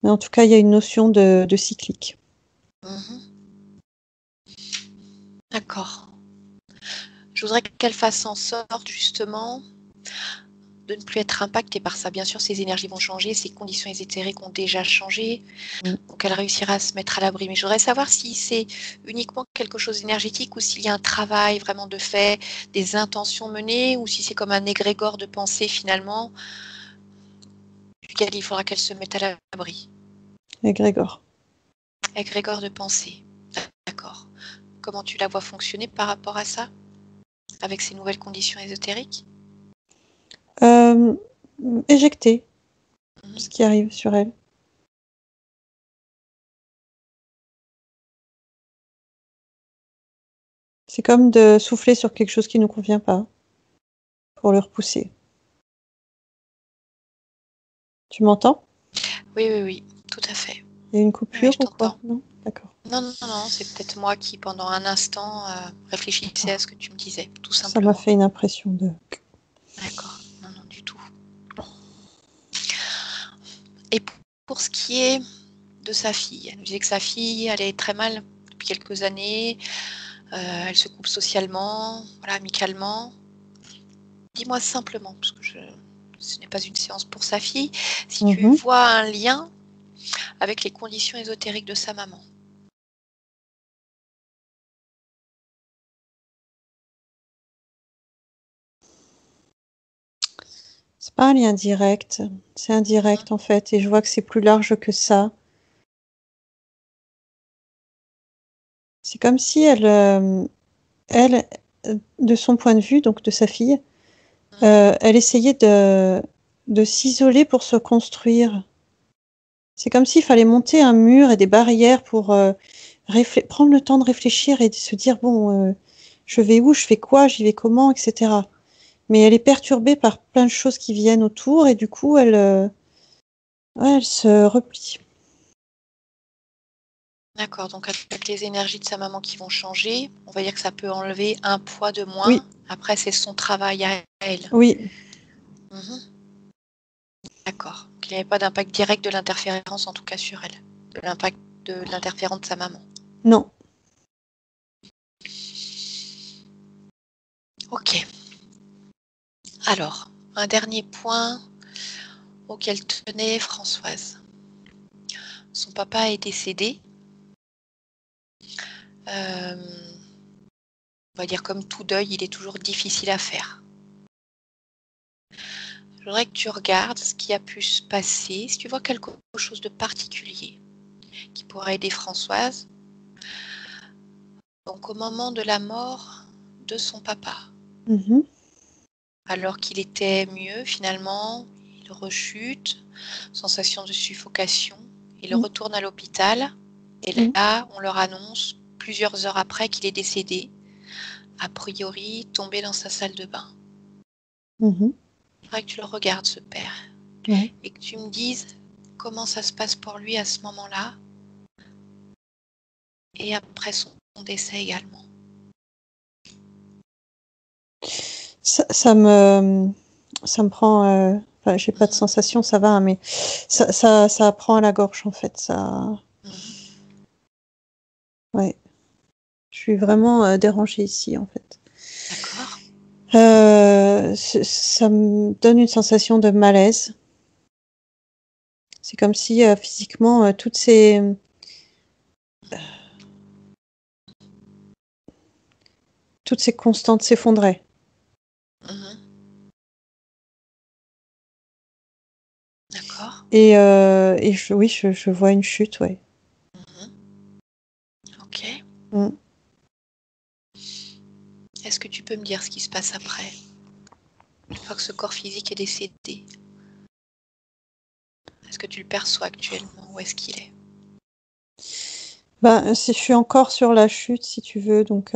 [SPEAKER 3] en tout cas, il y a une notion de cyclique.
[SPEAKER 1] D'accord. Je voudrais qu'elle fasse en sorte justement de ne plus être impactée par ça. Bien sûr, ses énergies vont changer, ses conditions ésotériques ont déjà changé, donc elle réussira à se mettre à l'abri. Mais je voudrais savoir si c'est uniquement quelque chose d'énergétique ou s'il y a un travail vraiment de fait, des intentions menées, ou si c'est comme un égrégore de pensée finalement, duquel il faudra qu'elle se mette à l'abri.
[SPEAKER 3] Égrégore.
[SPEAKER 1] Égrégore de pensée. D'accord. Comment tu la vois fonctionner par rapport à ça, avec ces nouvelles conditions ésotériques?
[SPEAKER 3] Éjecter ce qui arrive sur elle. C'est comme de souffler sur quelque chose qui ne nous convient pas pour le repousser. Tu m'entends?
[SPEAKER 1] Oui, tout à fait.
[SPEAKER 3] Il y a une coupure
[SPEAKER 1] Oui,
[SPEAKER 3] ou quoi? Non? D'accord.
[SPEAKER 1] Non, c'est peut-être moi qui, pendant un instant, réfléchissais à ce que tu me disais, tout
[SPEAKER 3] Ça
[SPEAKER 1] simplement.
[SPEAKER 3] m'a fait une impression de...
[SPEAKER 1] D'accord, non, du tout. Et pour ce qui est de sa fille, elle nous disait que sa fille allait très mal depuis quelques années, elle se coupe socialement, voilà, amicalement. Dis-moi simplement, parce que ce n'est pas une séance pour sa fille, si tu vois un lien avec les conditions ésotériques de sa maman.
[SPEAKER 3] C'est pas un lien direct, c'est indirect en fait, et je vois que c'est plus large que ça. C'est comme si elle, de son point de vue, donc de sa fille, elle essayait de s'isoler pour se construire. C'est comme s'il fallait monter un mur et des barrières pour prendre le temps de réfléchir et de se dire bon, je vais où, je fais quoi, j'y vais comment, etc. Mais elle est perturbée par plein de choses qui viennent autour et du coup, elle se replie.
[SPEAKER 1] D'accord, donc avec les énergies de sa maman qui vont changer, on va dire que ça peut enlever un poids de moins.
[SPEAKER 3] Oui.
[SPEAKER 1] Après, c'est son travail à elle.
[SPEAKER 3] Oui.
[SPEAKER 1] D'accord. Qu'il n'y avait pas d'impact direct de l'interférence, en tout cas sur elle. De l'impact de l'interférence de sa maman.
[SPEAKER 3] Non.
[SPEAKER 1] Ok. Alors, un dernier point auquel tenait Françoise. Son papa est décédé. On va dire comme tout deuil, il est toujours difficile à faire. Je voudrais que tu regardes ce qui a pu se passer, si tu vois quelque chose de particulier qui pourrait aider Françoise. Donc au moment de la mort de son papa, alors qu'il était mieux finalement, il rechute, sensation de suffocation, il retourne à l'hôpital et là on leur annonce plusieurs heures après qu'il est décédé, a priori tombé dans sa salle de bain. Il faudrait que tu le regardes ce père et que tu me dises comment ça se passe pour lui à ce moment-là et après son décès également.
[SPEAKER 3] Ça me prend... Enfin, j'ai pas de sensation, ça va, mais ça prend à la gorge en fait. Ça... Ouais. Je suis vraiment dérangée ici en fait.
[SPEAKER 1] D'accord.
[SPEAKER 3] Ça me donne une sensation de malaise. C'est comme si physiquement toutes ces constantes s'effondraient.
[SPEAKER 1] D'accord.
[SPEAKER 3] Et je vois une chute, ouais.
[SPEAKER 1] Ok. Est-ce que tu peux me dire ce qui se passe après, une fois que ce corps physique est décédé? Est-ce que tu le perçois actuellement? Où est-ce qu'il est?
[SPEAKER 3] Ben, je suis encore sur la chute, si tu veux, donc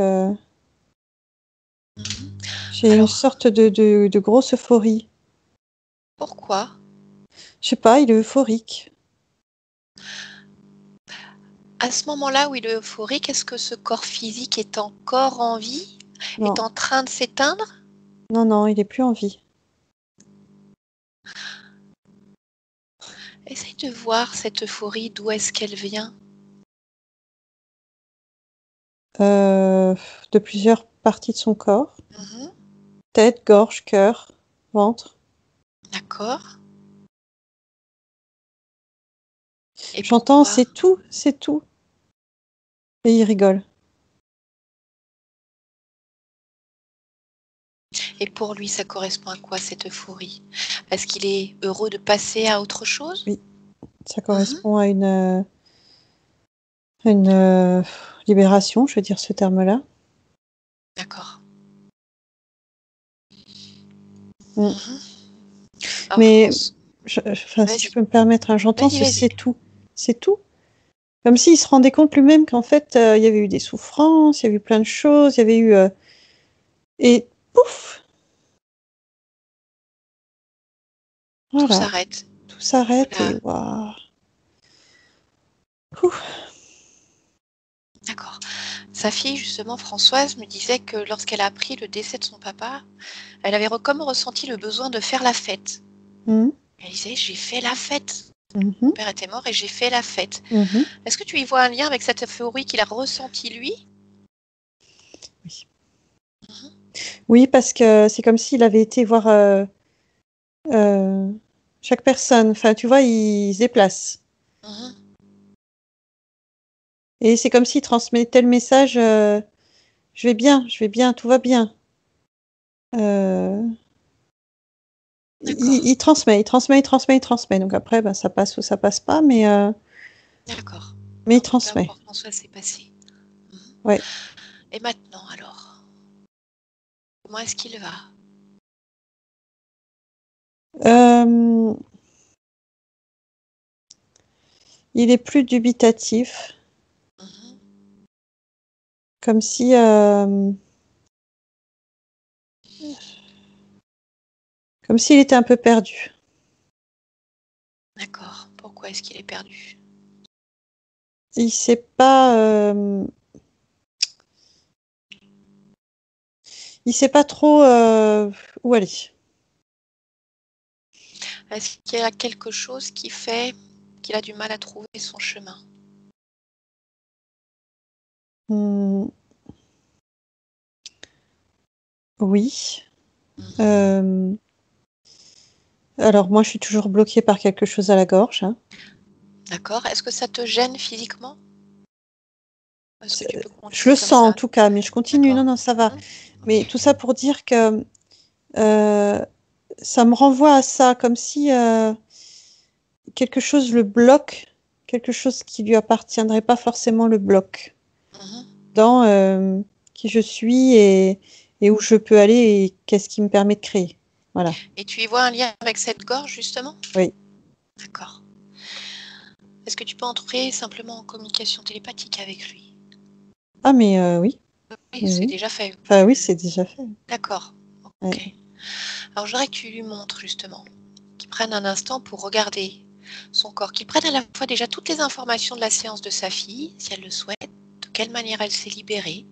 [SPEAKER 1] Mhm.
[SPEAKER 3] J'ai une
[SPEAKER 1] Alors,
[SPEAKER 3] sorte de grosse euphorie.
[SPEAKER 1] pourquoi?
[SPEAKER 3] Je sais pas, il est euphorique.
[SPEAKER 1] À ce moment-là où il est euphorique, est-ce que ce corps physique est encore en vie? Est
[SPEAKER 3] Non,
[SPEAKER 1] en train de s'éteindre?
[SPEAKER 3] non, non, il est plus en vie.
[SPEAKER 1] Essaye de voir cette euphorie, d'où est-ce qu'elle vient?
[SPEAKER 3] De plusieurs parties de son corps.
[SPEAKER 1] Mhm.
[SPEAKER 3] Tête, gorge, cœur, ventre.
[SPEAKER 1] D'accord. Et
[SPEAKER 3] J'entends,
[SPEAKER 1] pourquoi?
[SPEAKER 3] c'est tout, c'est tout. Et il rigole.
[SPEAKER 1] Et pour lui, ça correspond à quoi cette euphorie? Est-ce qu'il est heureux de passer à autre chose?
[SPEAKER 3] Oui, ça
[SPEAKER 1] Mhm.
[SPEAKER 3] correspond à une libération, je veux dire ce terme-là.
[SPEAKER 1] D'accord.
[SPEAKER 3] Mm.
[SPEAKER 1] Mhm. Alors,
[SPEAKER 3] Mais
[SPEAKER 1] France,
[SPEAKER 3] enfin, si je
[SPEAKER 1] vas-y,
[SPEAKER 3] peux me permettre, hein, j'entends
[SPEAKER 1] vas-y,
[SPEAKER 3] ce
[SPEAKER 1] vas-y.
[SPEAKER 3] c'est tout. C'est tout. Comme s'il se rendait compte lui-même qu'en fait, il y avait eu des souffrances, il y avait eu plein de choses, il y avait eu... et pouf,
[SPEAKER 1] Tout
[SPEAKER 3] voilà,
[SPEAKER 1] s'arrête.
[SPEAKER 3] tout s'arrête
[SPEAKER 1] Voilà.
[SPEAKER 3] et waouh. Ouf.
[SPEAKER 1] D'accord. Sa fille, justement, Françoise, me disait que lorsqu'elle a appris le décès de son papa, elle avait comme ressenti le besoin de faire la fête.
[SPEAKER 3] Mhm,
[SPEAKER 1] Elle disait, j'ai fait la fête.
[SPEAKER 3] mhm,
[SPEAKER 1] Mon père était mort et j'ai fait la fête.
[SPEAKER 3] mhm.
[SPEAKER 1] Est-ce que tu y vois un lien avec cette euphorie qu'il a ressentie lui?
[SPEAKER 3] Oui.
[SPEAKER 1] Mhm.
[SPEAKER 3] Oui, parce que c'est comme s'il avait été voir euh, chaque personne. Enfin, tu vois, il se déplace.
[SPEAKER 1] Mhm.
[SPEAKER 3] Et c'est comme s'il transmettait le message je vais bien, tout va bien. Euh,
[SPEAKER 1] D'accord.
[SPEAKER 3] il transmet, il transmet, il transmet, il transmet. Donc après, ben, ça passe ou ça passe pas,
[SPEAKER 1] D'accord.
[SPEAKER 3] mais
[SPEAKER 1] Mais
[SPEAKER 3] il
[SPEAKER 1] en tout cas,
[SPEAKER 3] transmet.
[SPEAKER 1] pour Françoise, c'est passé. Mhm.
[SPEAKER 3] Ouais.
[SPEAKER 1] Et maintenant, alors, comment est-ce qu'il va?
[SPEAKER 3] Euh, il est plus dubitatif,
[SPEAKER 1] Mhm.
[SPEAKER 3] comme si, comme s'il était un peu perdu.
[SPEAKER 1] D'accord. Pourquoi est-ce qu'il est perdu?
[SPEAKER 3] Il sait pas, il sait pas trop où aller.
[SPEAKER 1] Est-ce qu'il y a quelque chose qui fait qu'il a du mal à trouver son chemin?
[SPEAKER 3] Hmm, oui.
[SPEAKER 1] Mhm.
[SPEAKER 3] Euh, alors moi, je suis toujours bloquée par quelque chose à la gorge, hein.
[SPEAKER 1] D'accord. Est-ce que ça te gêne physiquement? Est-ce que tu peux
[SPEAKER 3] Je le
[SPEAKER 1] continuer comme
[SPEAKER 3] sens en
[SPEAKER 1] ça?
[SPEAKER 3] tout cas, mais je continue. Non,
[SPEAKER 1] D'accord.
[SPEAKER 3] non, ça va.
[SPEAKER 1] Mhm.
[SPEAKER 3] Mais
[SPEAKER 1] Ok.
[SPEAKER 3] tout ça pour dire que ça me renvoie à ça, comme si quelque chose le bloque, quelque chose qui lui appartiendrait pas forcément le bloque
[SPEAKER 1] Mhm.
[SPEAKER 3] dans qui je suis et où je peux aller et qu'est-ce qui me permet de créer. Voilà.
[SPEAKER 1] Et tu y vois un lien avec cette gorge, justement?
[SPEAKER 3] Oui.
[SPEAKER 1] D'accord. Est-ce que tu peux entrer simplement en communication télépathique avec lui?
[SPEAKER 3] Ah mais oui,
[SPEAKER 1] Oui,
[SPEAKER 3] oui,
[SPEAKER 1] c'est
[SPEAKER 3] oui.
[SPEAKER 1] déjà fait.
[SPEAKER 3] Enfin oui, c'est déjà fait.
[SPEAKER 1] D'accord. Ok.
[SPEAKER 3] Ouais.
[SPEAKER 1] Alors, je voudrais que tu lui montres, justement, qu'il prenne un instant pour regarder son corps, qu'il prenne à la fois déjà toutes les informations de la séance de sa fille, si elle le souhaite, de quelle manière elle s'est libérée,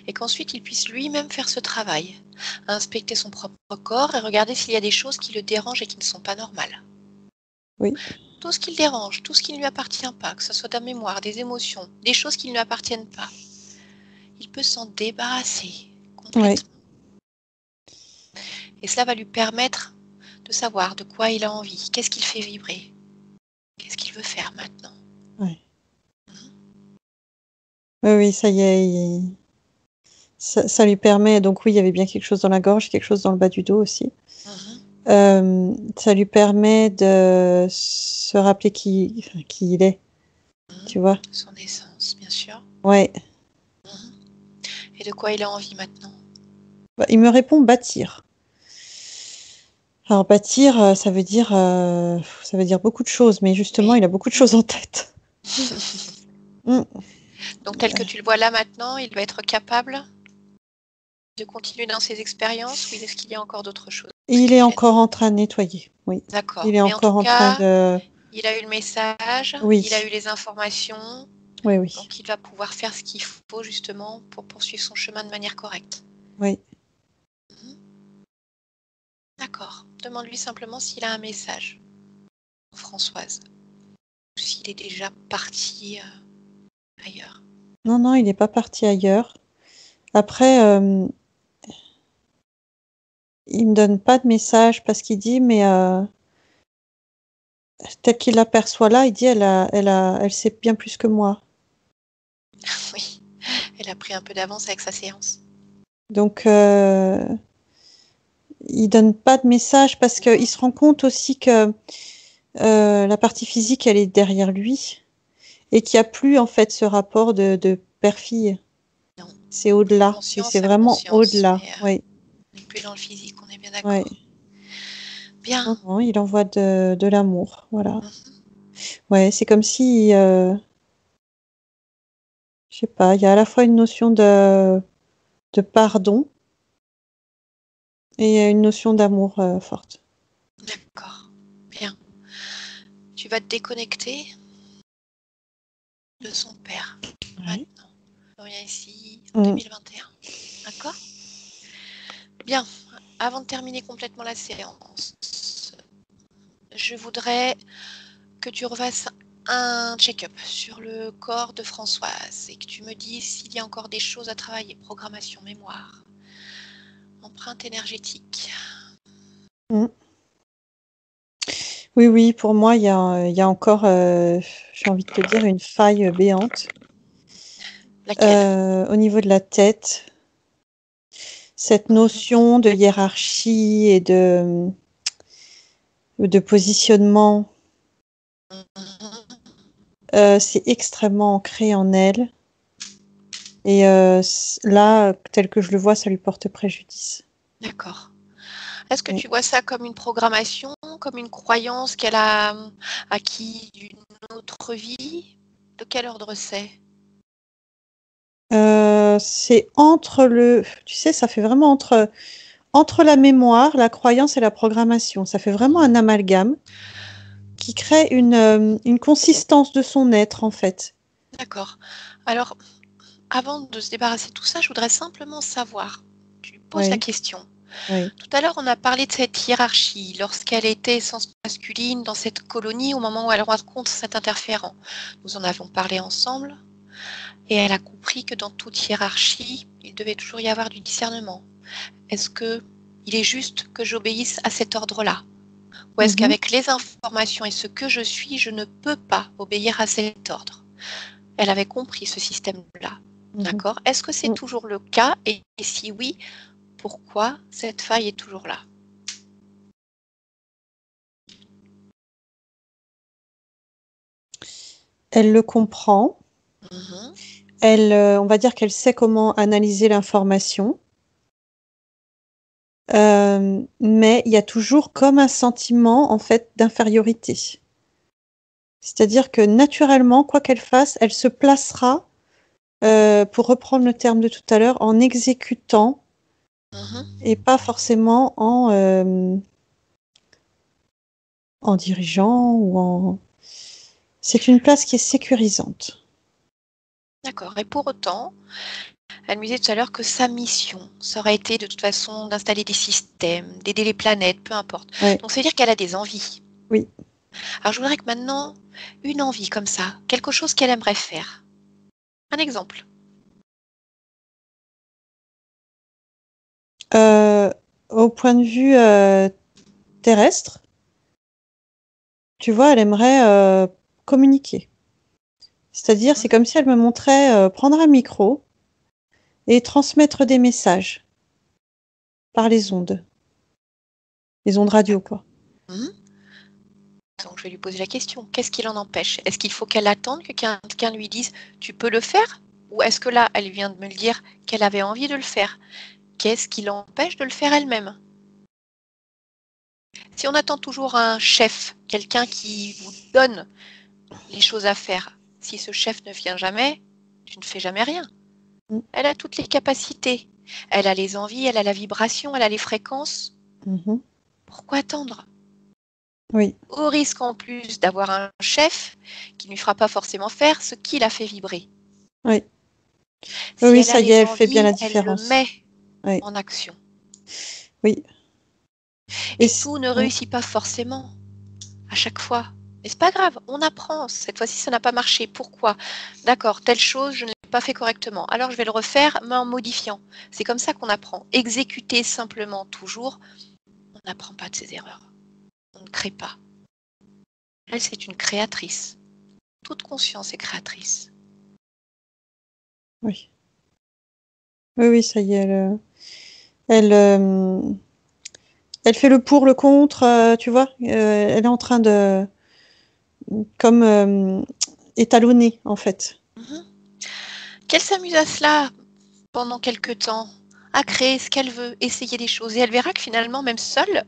[SPEAKER 1] et qu'ensuite il puisse lui-même faire ce travail, inspecter son propre corps et regarder s'il y a des choses qui le dérangent et qui ne sont pas normales.
[SPEAKER 3] Oui.
[SPEAKER 1] Tout ce qui le dérange, tout ce qui ne lui appartient pas, que ce soit de la mémoire, des émotions, des choses qui ne lui appartiennent pas, il peut s'en débarrasser
[SPEAKER 3] Oui.
[SPEAKER 1] complètement. Et cela va lui permettre de savoir de quoi il a envie, qu'est-ce qu'il fait vibrer, qu'est-ce qu'il veut faire maintenant.
[SPEAKER 3] Ouais. Oui, oui, ça y est. Ça lui permet. Donc oui, il y avait bien quelque chose dans la gorge, quelque chose dans le bas du dos aussi.
[SPEAKER 1] Mhm,
[SPEAKER 3] Ça lui permet de se rappeler qui il est,
[SPEAKER 1] mhm.
[SPEAKER 3] tu vois.
[SPEAKER 1] Son essence, bien sûr.
[SPEAKER 3] Ouais.
[SPEAKER 1] Mhm. Et de quoi il a envie maintenant.
[SPEAKER 3] Bah, il me répond bâtir. Alors bâtir, ça veut dire beaucoup de choses, mais justement,
[SPEAKER 1] Oui.
[SPEAKER 3] il a beaucoup de choses en tête. Mm.
[SPEAKER 1] Donc tel que tu le vois là maintenant, il doit être capable. de continuer dans ses expériences ou est-ce qu'il y a encore d'autres choses
[SPEAKER 3] Il
[SPEAKER 1] qui
[SPEAKER 3] est
[SPEAKER 1] le
[SPEAKER 3] encore en train de nettoyer, oui.
[SPEAKER 1] D'accord.
[SPEAKER 3] Il est
[SPEAKER 1] Mais en
[SPEAKER 3] encore
[SPEAKER 1] tout
[SPEAKER 3] en train
[SPEAKER 1] cas,
[SPEAKER 3] de...
[SPEAKER 1] il a eu le message,
[SPEAKER 3] Oui.
[SPEAKER 1] il a eu les informations,
[SPEAKER 3] Oui, oui.
[SPEAKER 1] donc il va pouvoir faire ce qu'il faut justement pour poursuivre son chemin de manière correcte.
[SPEAKER 3] Oui.
[SPEAKER 1] D'accord. Demande-lui simplement s'il a un message, Françoise, ou s'il est déjà parti ailleurs.
[SPEAKER 3] Non, non, il n'est pas parti ailleurs. Après, il me donne pas de message parce qu'il dit, mais tel qu'il l'aperçoit là, il dit, elle sait bien plus que moi.
[SPEAKER 1] Oui, elle a pris un peu d'avance avec sa séance.
[SPEAKER 3] Donc, il donne pas de message parce qu'il se rend compte aussi que la partie physique, elle est derrière lui et qu'il n'y a plus en fait ce rapport de père-fille.
[SPEAKER 1] Non.
[SPEAKER 3] C'est au-delà. C'est vraiment au-delà. Oui.
[SPEAKER 1] On n'est plus dans le physique, on est bien d'accord.
[SPEAKER 3] Ouais.
[SPEAKER 1] Bien.
[SPEAKER 3] Non, non, il envoie de l'amour, voilà. Ouais, c'est comme si, je sais pas, il y a à la fois une notion de pardon et une notion d'amour forte.
[SPEAKER 1] D'accord. Bien. Tu vas te déconnecter de son père.
[SPEAKER 3] Ouais.
[SPEAKER 1] Maintenant. On revient ici en 2021. D'accord ? Bien. Avant de terminer complètement la séance, je voudrais que tu refasses un check-up sur le corps de Françoise et que tu me dises s'il y a encore des choses à travailler. Programmation, mémoire, empreinte énergétique.
[SPEAKER 3] Oui, oui, pour moi, il y a encore, j'ai envie de te dire, une faille béante.
[SPEAKER 1] Laquelle ?
[SPEAKER 3] Au niveau de la tête. Cette notion de hiérarchie et de positionnement, c'est extrêmement ancré en elle. Et là, tel que je le vois, ça lui porte préjudice.
[SPEAKER 1] D'accord. Est-ce que tu vois ça comme une programmation, comme une croyance qu'elle a acquis d'une autre vie ? De quel ordre c'est ?
[SPEAKER 3] C'est entre le... Tu sais, ça fait vraiment entre la mémoire, la croyance et la programmation. Ça fait vraiment un amalgame qui crée une consistance de son être, en fait.
[SPEAKER 1] D'accord. Alors, avant de se débarrasser de tout ça, je voudrais simplement savoir, tu poses la question.
[SPEAKER 3] Oui.
[SPEAKER 1] Tout à l'heure, on a parlé de cette hiérarchie lorsqu'elle était essence masculine dans cette colonie au moment où elle rencontre cet interférent. Nous en avons parlé ensemble et elle a compris que dans toute hiérarchie, il devait toujours y avoir du discernement. Est-ce que il est juste que j'obéisse à cet ordre-là ? Ou est-ce qu'avec les informations et ce que je suis, je ne peux pas obéir à cet ordre ? Elle avait compris ce système-là. D'accord ? Est-ce que c'est toujours le cas ? Et si oui, pourquoi cette faille est toujours là ?
[SPEAKER 3] Elle le comprend. Elle, on va dire qu'elle sait comment analyser l'information. Mais il y a toujours comme un sentiment, en fait, d'infériorité. C'est-à-dire que naturellement, quoi qu'elle fasse, elle se placera, pour reprendre le terme de tout à l'heure, en exécutant et pas forcément en dirigeant ou en... C'est une place qui est sécurisante.
[SPEAKER 1] D'accord. Et pour autant, elle me disait tout à l'heure que sa mission, ça aurait été de toute façon d'installer des systèmes, d'aider les planètes, peu importe.
[SPEAKER 3] Ouais.
[SPEAKER 1] Donc ça veut dire qu'elle a des envies.
[SPEAKER 3] Oui.
[SPEAKER 1] Alors je voudrais que maintenant, une envie comme ça, quelque chose qu'elle aimerait faire. Un exemple.
[SPEAKER 3] Au point de vue terrestre, tu vois, elle aimerait communiquer. C'est-à-dire, c'est comme si elle me montrait prendre un micro et transmettre des messages par les ondes radio, quoi.
[SPEAKER 1] Donc je vais lui poser la question. Qu'est-ce qui l'en empêche ? Est-ce qu'il faut qu'elle attende que quelqu'un lui dise « tu peux le faire » ? Ou est-ce que là, elle vient de me le dire qu'elle avait envie de le faire ? Qu'est-ce qui l'empêche de le faire elle-même ? Si on attend toujours un chef, quelqu'un qui vous donne les choses à faire, si ce chef ne vient jamais, tu ne fais jamais rien. Elle a toutes les capacités. Elle a les envies, elle a la vibration, elle a les fréquences. Pourquoi attendre?
[SPEAKER 3] Oui.
[SPEAKER 1] Au risque en plus d'avoir un chef qui ne lui fera pas forcément faire ce qu'il a fait vibrer.
[SPEAKER 3] Oui.
[SPEAKER 1] Si
[SPEAKER 3] Oui,
[SPEAKER 1] elle
[SPEAKER 3] ça
[SPEAKER 1] a
[SPEAKER 3] y est,
[SPEAKER 1] les
[SPEAKER 3] elle fait bien
[SPEAKER 1] envies,
[SPEAKER 3] la
[SPEAKER 1] elle le
[SPEAKER 3] différence.
[SPEAKER 1] met
[SPEAKER 3] Oui.
[SPEAKER 1] en action.
[SPEAKER 3] Oui.
[SPEAKER 1] Et tout ne réussit pas forcément à chaque fois. Mais c'est pas grave, on apprend. Cette fois-ci, ça n'a pas marché. Pourquoi? D'accord, telle chose, je ne l'ai pas fait correctement. Alors, je vais le refaire, mais en modifiant. C'est comme ça qu'on apprend. Exécuter simplement toujours, on n'apprend pas de ses erreurs. On ne crée pas. Elle, c'est une créatrice. Toute conscience est créatrice.
[SPEAKER 3] Oui. Oui, oui, ça y est. Elle fait le pour, le contre, tu vois. Elle est en train de... comme étalonner, en fait.
[SPEAKER 1] Qu'elle s'amuse à cela pendant quelques temps, à créer ce qu'elle veut, essayer des choses. Et elle verra que finalement, même seule,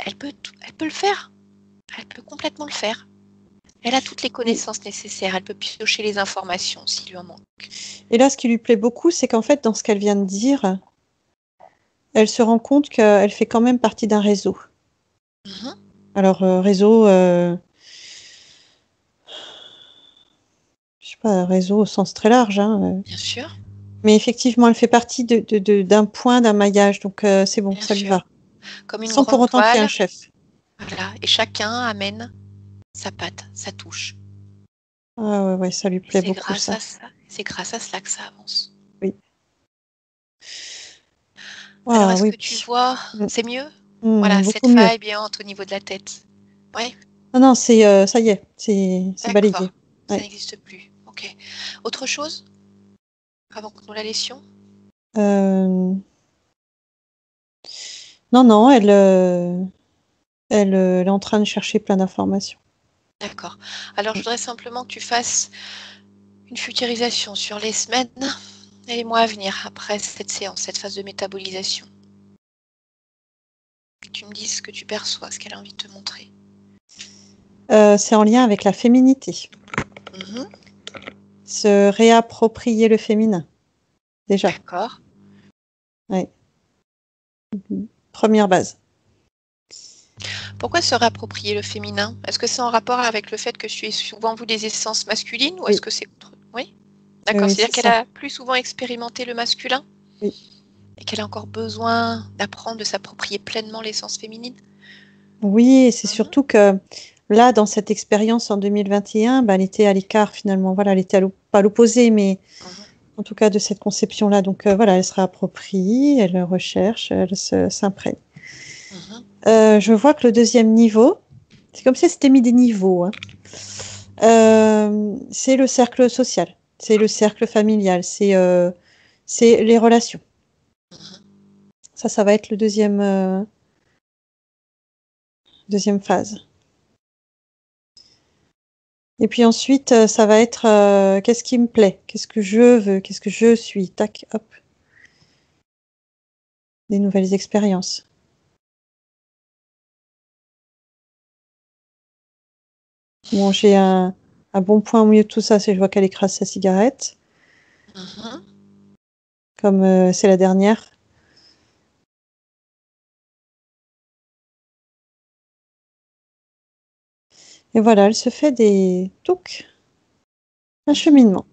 [SPEAKER 1] elle peut le faire. Elle peut complètement le faire. Elle a toutes les connaissances nécessaires. Elle peut piocher les informations s'il lui en manque.
[SPEAKER 3] Et là, ce qui lui plaît beaucoup, c'est qu'en fait, dans ce qu'elle vient de dire, elle se rend compte qu'elle fait quand même partie d'un réseau. Alors, réseau... je sais pas, réseau au sens très large.
[SPEAKER 1] Bien sûr.
[SPEAKER 3] Mais effectivement, elle fait partie d'un point, d'un maillage. Donc, c'est bon,
[SPEAKER 1] Bien
[SPEAKER 3] ça lui
[SPEAKER 1] sûr.
[SPEAKER 3] va.
[SPEAKER 1] Comme une
[SPEAKER 3] Sans pour
[SPEAKER 1] grande
[SPEAKER 3] autant qu'il y ait un
[SPEAKER 1] toile.
[SPEAKER 3] chef.
[SPEAKER 1] Voilà. Et chacun amène sa patte, sa touche.
[SPEAKER 3] Ah ouais, ça lui plaît beaucoup, ça.
[SPEAKER 1] C'est grâce à cela que ça avance.
[SPEAKER 3] Oui.
[SPEAKER 1] Alors,
[SPEAKER 3] Ah,
[SPEAKER 1] est-ce
[SPEAKER 3] oui,
[SPEAKER 1] que tu vois, c'est mieux? Voilà, cette
[SPEAKER 3] beaucoup mieux.
[SPEAKER 1] faille béante au niveau de la tête. Oui.
[SPEAKER 3] Non, ça y est, c'est balayé.
[SPEAKER 1] D'accord. Ça
[SPEAKER 3] Ouais.
[SPEAKER 1] n'existe plus. Ok. Autre chose avant que nous la laissions?
[SPEAKER 3] Non, elle est en train de chercher plein d'informations.
[SPEAKER 1] D'accord. Alors, je voudrais simplement que tu fasses une futurisation sur les semaines et les mois à venir après cette séance, cette phase de métabolisation. Que tu me dises ce que tu perçois, ce qu'elle a envie de te montrer.
[SPEAKER 3] C'est en lien avec la féminité. Se réapproprier le féminin. Déjà.
[SPEAKER 1] D'accord.
[SPEAKER 3] Oui. Première base.
[SPEAKER 1] Pourquoi se réapproprier le féminin? Est-ce que c'est en rapport avec le fait que tu aies souvent vu des essences masculines ou est-ce que c'est autre? Oui. D'accord.
[SPEAKER 3] Oui,
[SPEAKER 1] C'est-à-dire
[SPEAKER 3] c'est
[SPEAKER 1] qu'elle
[SPEAKER 3] ça.
[SPEAKER 1] a plus souvent expérimenté le masculin?
[SPEAKER 3] Oui.
[SPEAKER 1] Et qu'elle a encore besoin d'apprendre, de s'approprier pleinement l'essence féminine?
[SPEAKER 3] Oui, et c'est surtout que là, dans cette expérience en 2021, elle était à l'écart finalement. Voilà, elle était pas à l'opposé, mais en tout cas de cette conception-là. Donc voilà, elle se réapproprie, elle recherche, elle s'imprègne. Je vois que le deuxième niveau, c'est comme si c'était mis des niveaux. C'est le cercle social, c'est le cercle familial, c'est les relations. Ça va être le deuxième phase. Et puis ensuite, ça va être qu'est-ce qui me plaît, qu'est-ce que je veux, qu'est-ce que je suis, tac, hop. Des nouvelles expériences. Bon, j'ai un bon point au milieu de tout ça, c'est que je vois qu'elle écrase sa cigarette. Comme c'est la dernière. Et voilà, elle se fait un cheminement.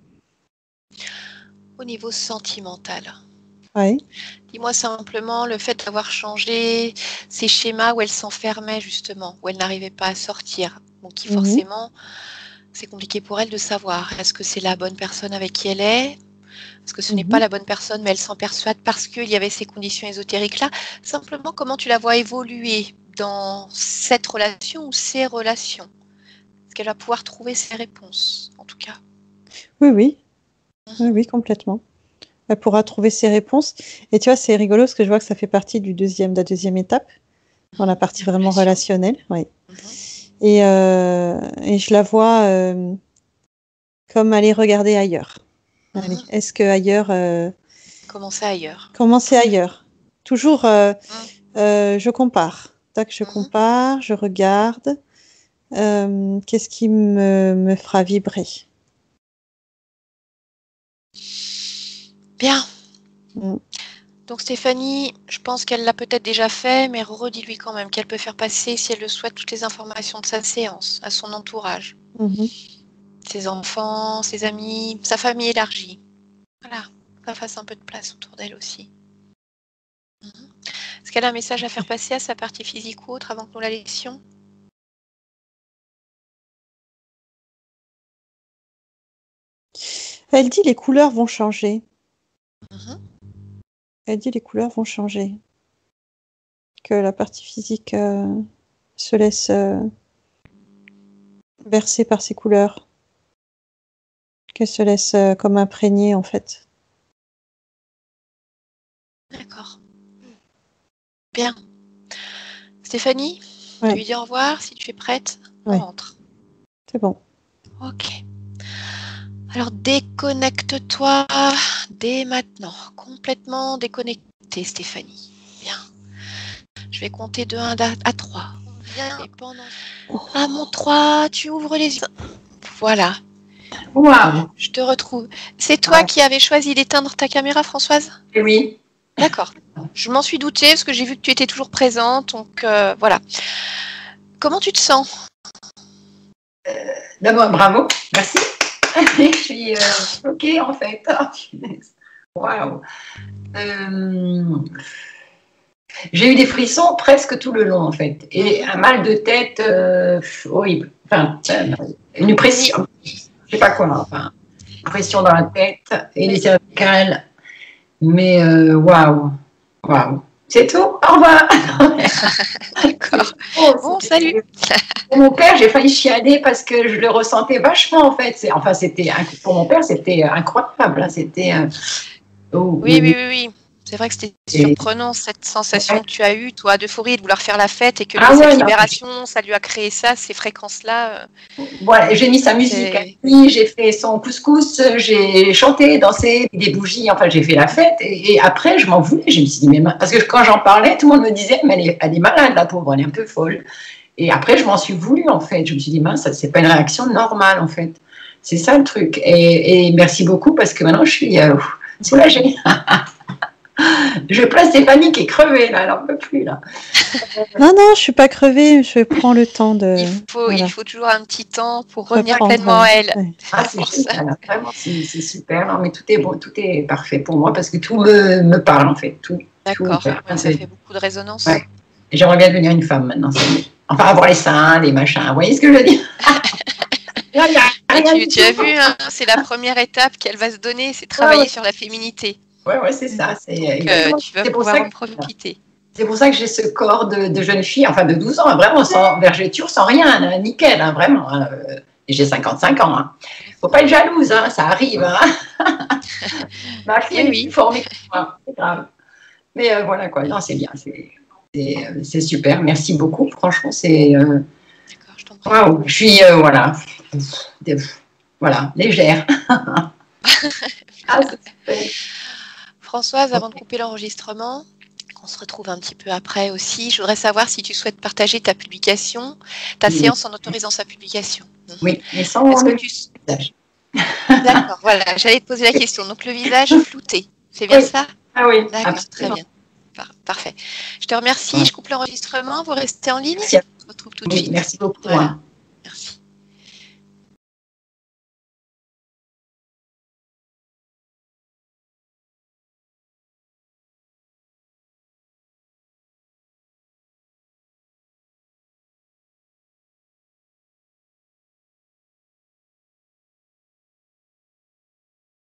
[SPEAKER 1] Au niveau sentimental.
[SPEAKER 3] Oui.
[SPEAKER 1] Dis-moi simplement le fait d'avoir changé ces schémas où elle s'enfermait justement, où elle n'arrivait pas à sortir. Donc qui forcément, c'est compliqué pour elle de savoir. Est-ce que c'est la bonne personne avec qui elle est? Est-ce que ce n'est pas la bonne personne, mais elle s'en persuade parce qu'il y avait ces conditions ésotériques-là? Simplement, comment tu la vois évoluer dans cette relation ou ces relations? Est-ce qu'elle va pouvoir trouver ses réponses, en tout cas?
[SPEAKER 3] Oui, complètement. Elle pourra trouver ses réponses. Et tu vois, c'est rigolo parce que je vois que ça fait partie de la deuxième étape, dans la partie vraiment relationnelle. Oui. Et je la vois comme aller regarder ailleurs. Allez, est-ce que ailleurs...
[SPEAKER 1] Commencer ailleurs.
[SPEAKER 3] Commencer ailleurs. Toujours, je compare. Tac, je compare, je regarde. Qu'est-ce qui me fera vibrer?
[SPEAKER 1] Bien.
[SPEAKER 3] Mm.
[SPEAKER 1] Donc Stéphanie, je pense qu'elle l'a peut-être déjà fait, mais redis-lui quand même qu'elle peut faire passer, si elle le souhaite, toutes les informations de sa séance à son entourage.
[SPEAKER 3] Mhm.
[SPEAKER 1] Ses enfants, ses amis, sa famille élargie. Voilà, que ça fasse un peu de place autour d'elle aussi. Est-ce qu'elle a un message à faire passer à sa partie physique ou autre avant que nous la laissions?
[SPEAKER 3] Elle dit les couleurs vont changer.
[SPEAKER 1] Mhm.
[SPEAKER 3] Elle dit les couleurs vont changer. Que la partie physique se laisse bercer par ces couleurs. Qu'elle se laisse comme imprégner en fait.
[SPEAKER 1] D'accord. Bien. Stéphanie,
[SPEAKER 3] Ouais.
[SPEAKER 1] tu lui dis au revoir, si tu es prête, on
[SPEAKER 3] Ouais.
[SPEAKER 1] rentre.
[SPEAKER 3] C'est bon.
[SPEAKER 1] Ok. Alors déconnecte-toi dès maintenant, complètement déconnectée Stéphanie. Bien. Je vais compter de 1 à 3. Bien. Et pendant... À mon 3, tu ouvres les yeux. Voilà.
[SPEAKER 2] Waouh.
[SPEAKER 1] Je te retrouve. C'est toi qui avais choisi d'éteindre ta caméra, Françoise?
[SPEAKER 2] Oui.
[SPEAKER 1] D'accord. Je m'en suis doutée parce que j'ai vu que tu étais toujours présente. Donc voilà. Comment tu te sens?
[SPEAKER 2] D'abord, bravo. Merci. Je suis choquée en fait. Waouh. J'ai eu des frissons presque tout le long en fait. Et un mal de tête horrible. Enfin, une pression. Je sais pas quoi. Enfin, une pression dans la tête et les cervicales. Mais waouh. Waouh. C'est tout. Au revoir.
[SPEAKER 1] D'accord. Bon, salut.
[SPEAKER 2] Pour mon père, j'ai failli chialer parce que je le ressentais vachement en fait. Enfin, pour mon père, c'était incroyable. Hein. C'était.
[SPEAKER 1] Oui. C'est vrai que c'était surprenant cette sensation que tu as eue, toi, d'euphorie, de vouloir faire la fête et que cette libération, ça lui a créé ça, ces fréquences-là.
[SPEAKER 2] Voilà, j'ai mis sa musique à lui, j'ai fait son couscous, j'ai chanté, dansé, des bougies, enfin j'ai fait la fête et après je m'en voulais, je me suis dit, mais parce que quand j'en parlais, tout le monde me disait, mais elle est malade la pauvre, elle est un peu folle. Et après je m'en suis voulu en fait, je me suis dit, mince, c'est pas une réaction normale en fait. C'est ça le truc. Et merci beaucoup parce que maintenant je suis soulagée. Je place Stéphanie qui est crevée là, elle n'en peut plus là.
[SPEAKER 3] Non, je suis pas crevée, je prends le temps de.
[SPEAKER 1] Il faut toujours un petit temps pour revenir pleinement à elle.
[SPEAKER 2] Ouais. Ah, c'est génial, vraiment, c'est super. Non, mais tout est bon, tout est parfait pour moi parce que tout me parle en fait.
[SPEAKER 1] D'accord, ça fait beaucoup de résonance.
[SPEAKER 2] Ouais. J'aimerais bien devenir une femme maintenant. Enfin, avoir les seins, les machins. Vous voyez ce que je veux dire?
[SPEAKER 1] Tu as vu, hein, c'est la première étape qu'elle va se donner, c'est travailler sur la féminité.
[SPEAKER 2] Ouais, c'est ça.
[SPEAKER 1] Tu vas pouvoir en profiter.
[SPEAKER 2] C'est pour ça que j'ai ce corps de jeune fille, enfin de 12 ans, vraiment sans vergeture, sans rien, hein, nickel, hein, vraiment. Hein, et j'ai 55 ans. Hein. Faut pas être jalouse, hein, ça arrive. Hein. Ma fille est formée comme moi, c'est grave. Mais voilà quoi, non, c'est bien, c'est super, merci beaucoup. Franchement, c'est.
[SPEAKER 1] D'accord, je t'en prie.
[SPEAKER 2] Waouh, je suis, voilà, légère.
[SPEAKER 1] Françoise, avant de couper l'enregistrement, on se retrouve un petit peu après aussi. Je voudrais savoir si tu souhaites partager ta publication, ta séance en autorisant sa publication.
[SPEAKER 2] Oui, mais sans le visage.
[SPEAKER 1] D'accord, voilà, j'allais te poser la question. Donc le visage flouté, c'est bien ça?
[SPEAKER 2] Ah oui,
[SPEAKER 1] d'accord, très bien. Parfait. Je te remercie, je coupe l'enregistrement, vous restez en ligne.
[SPEAKER 2] Merci.
[SPEAKER 1] On se retrouve tout de suite.
[SPEAKER 2] Merci beaucoup.
[SPEAKER 1] Voilà. Merci.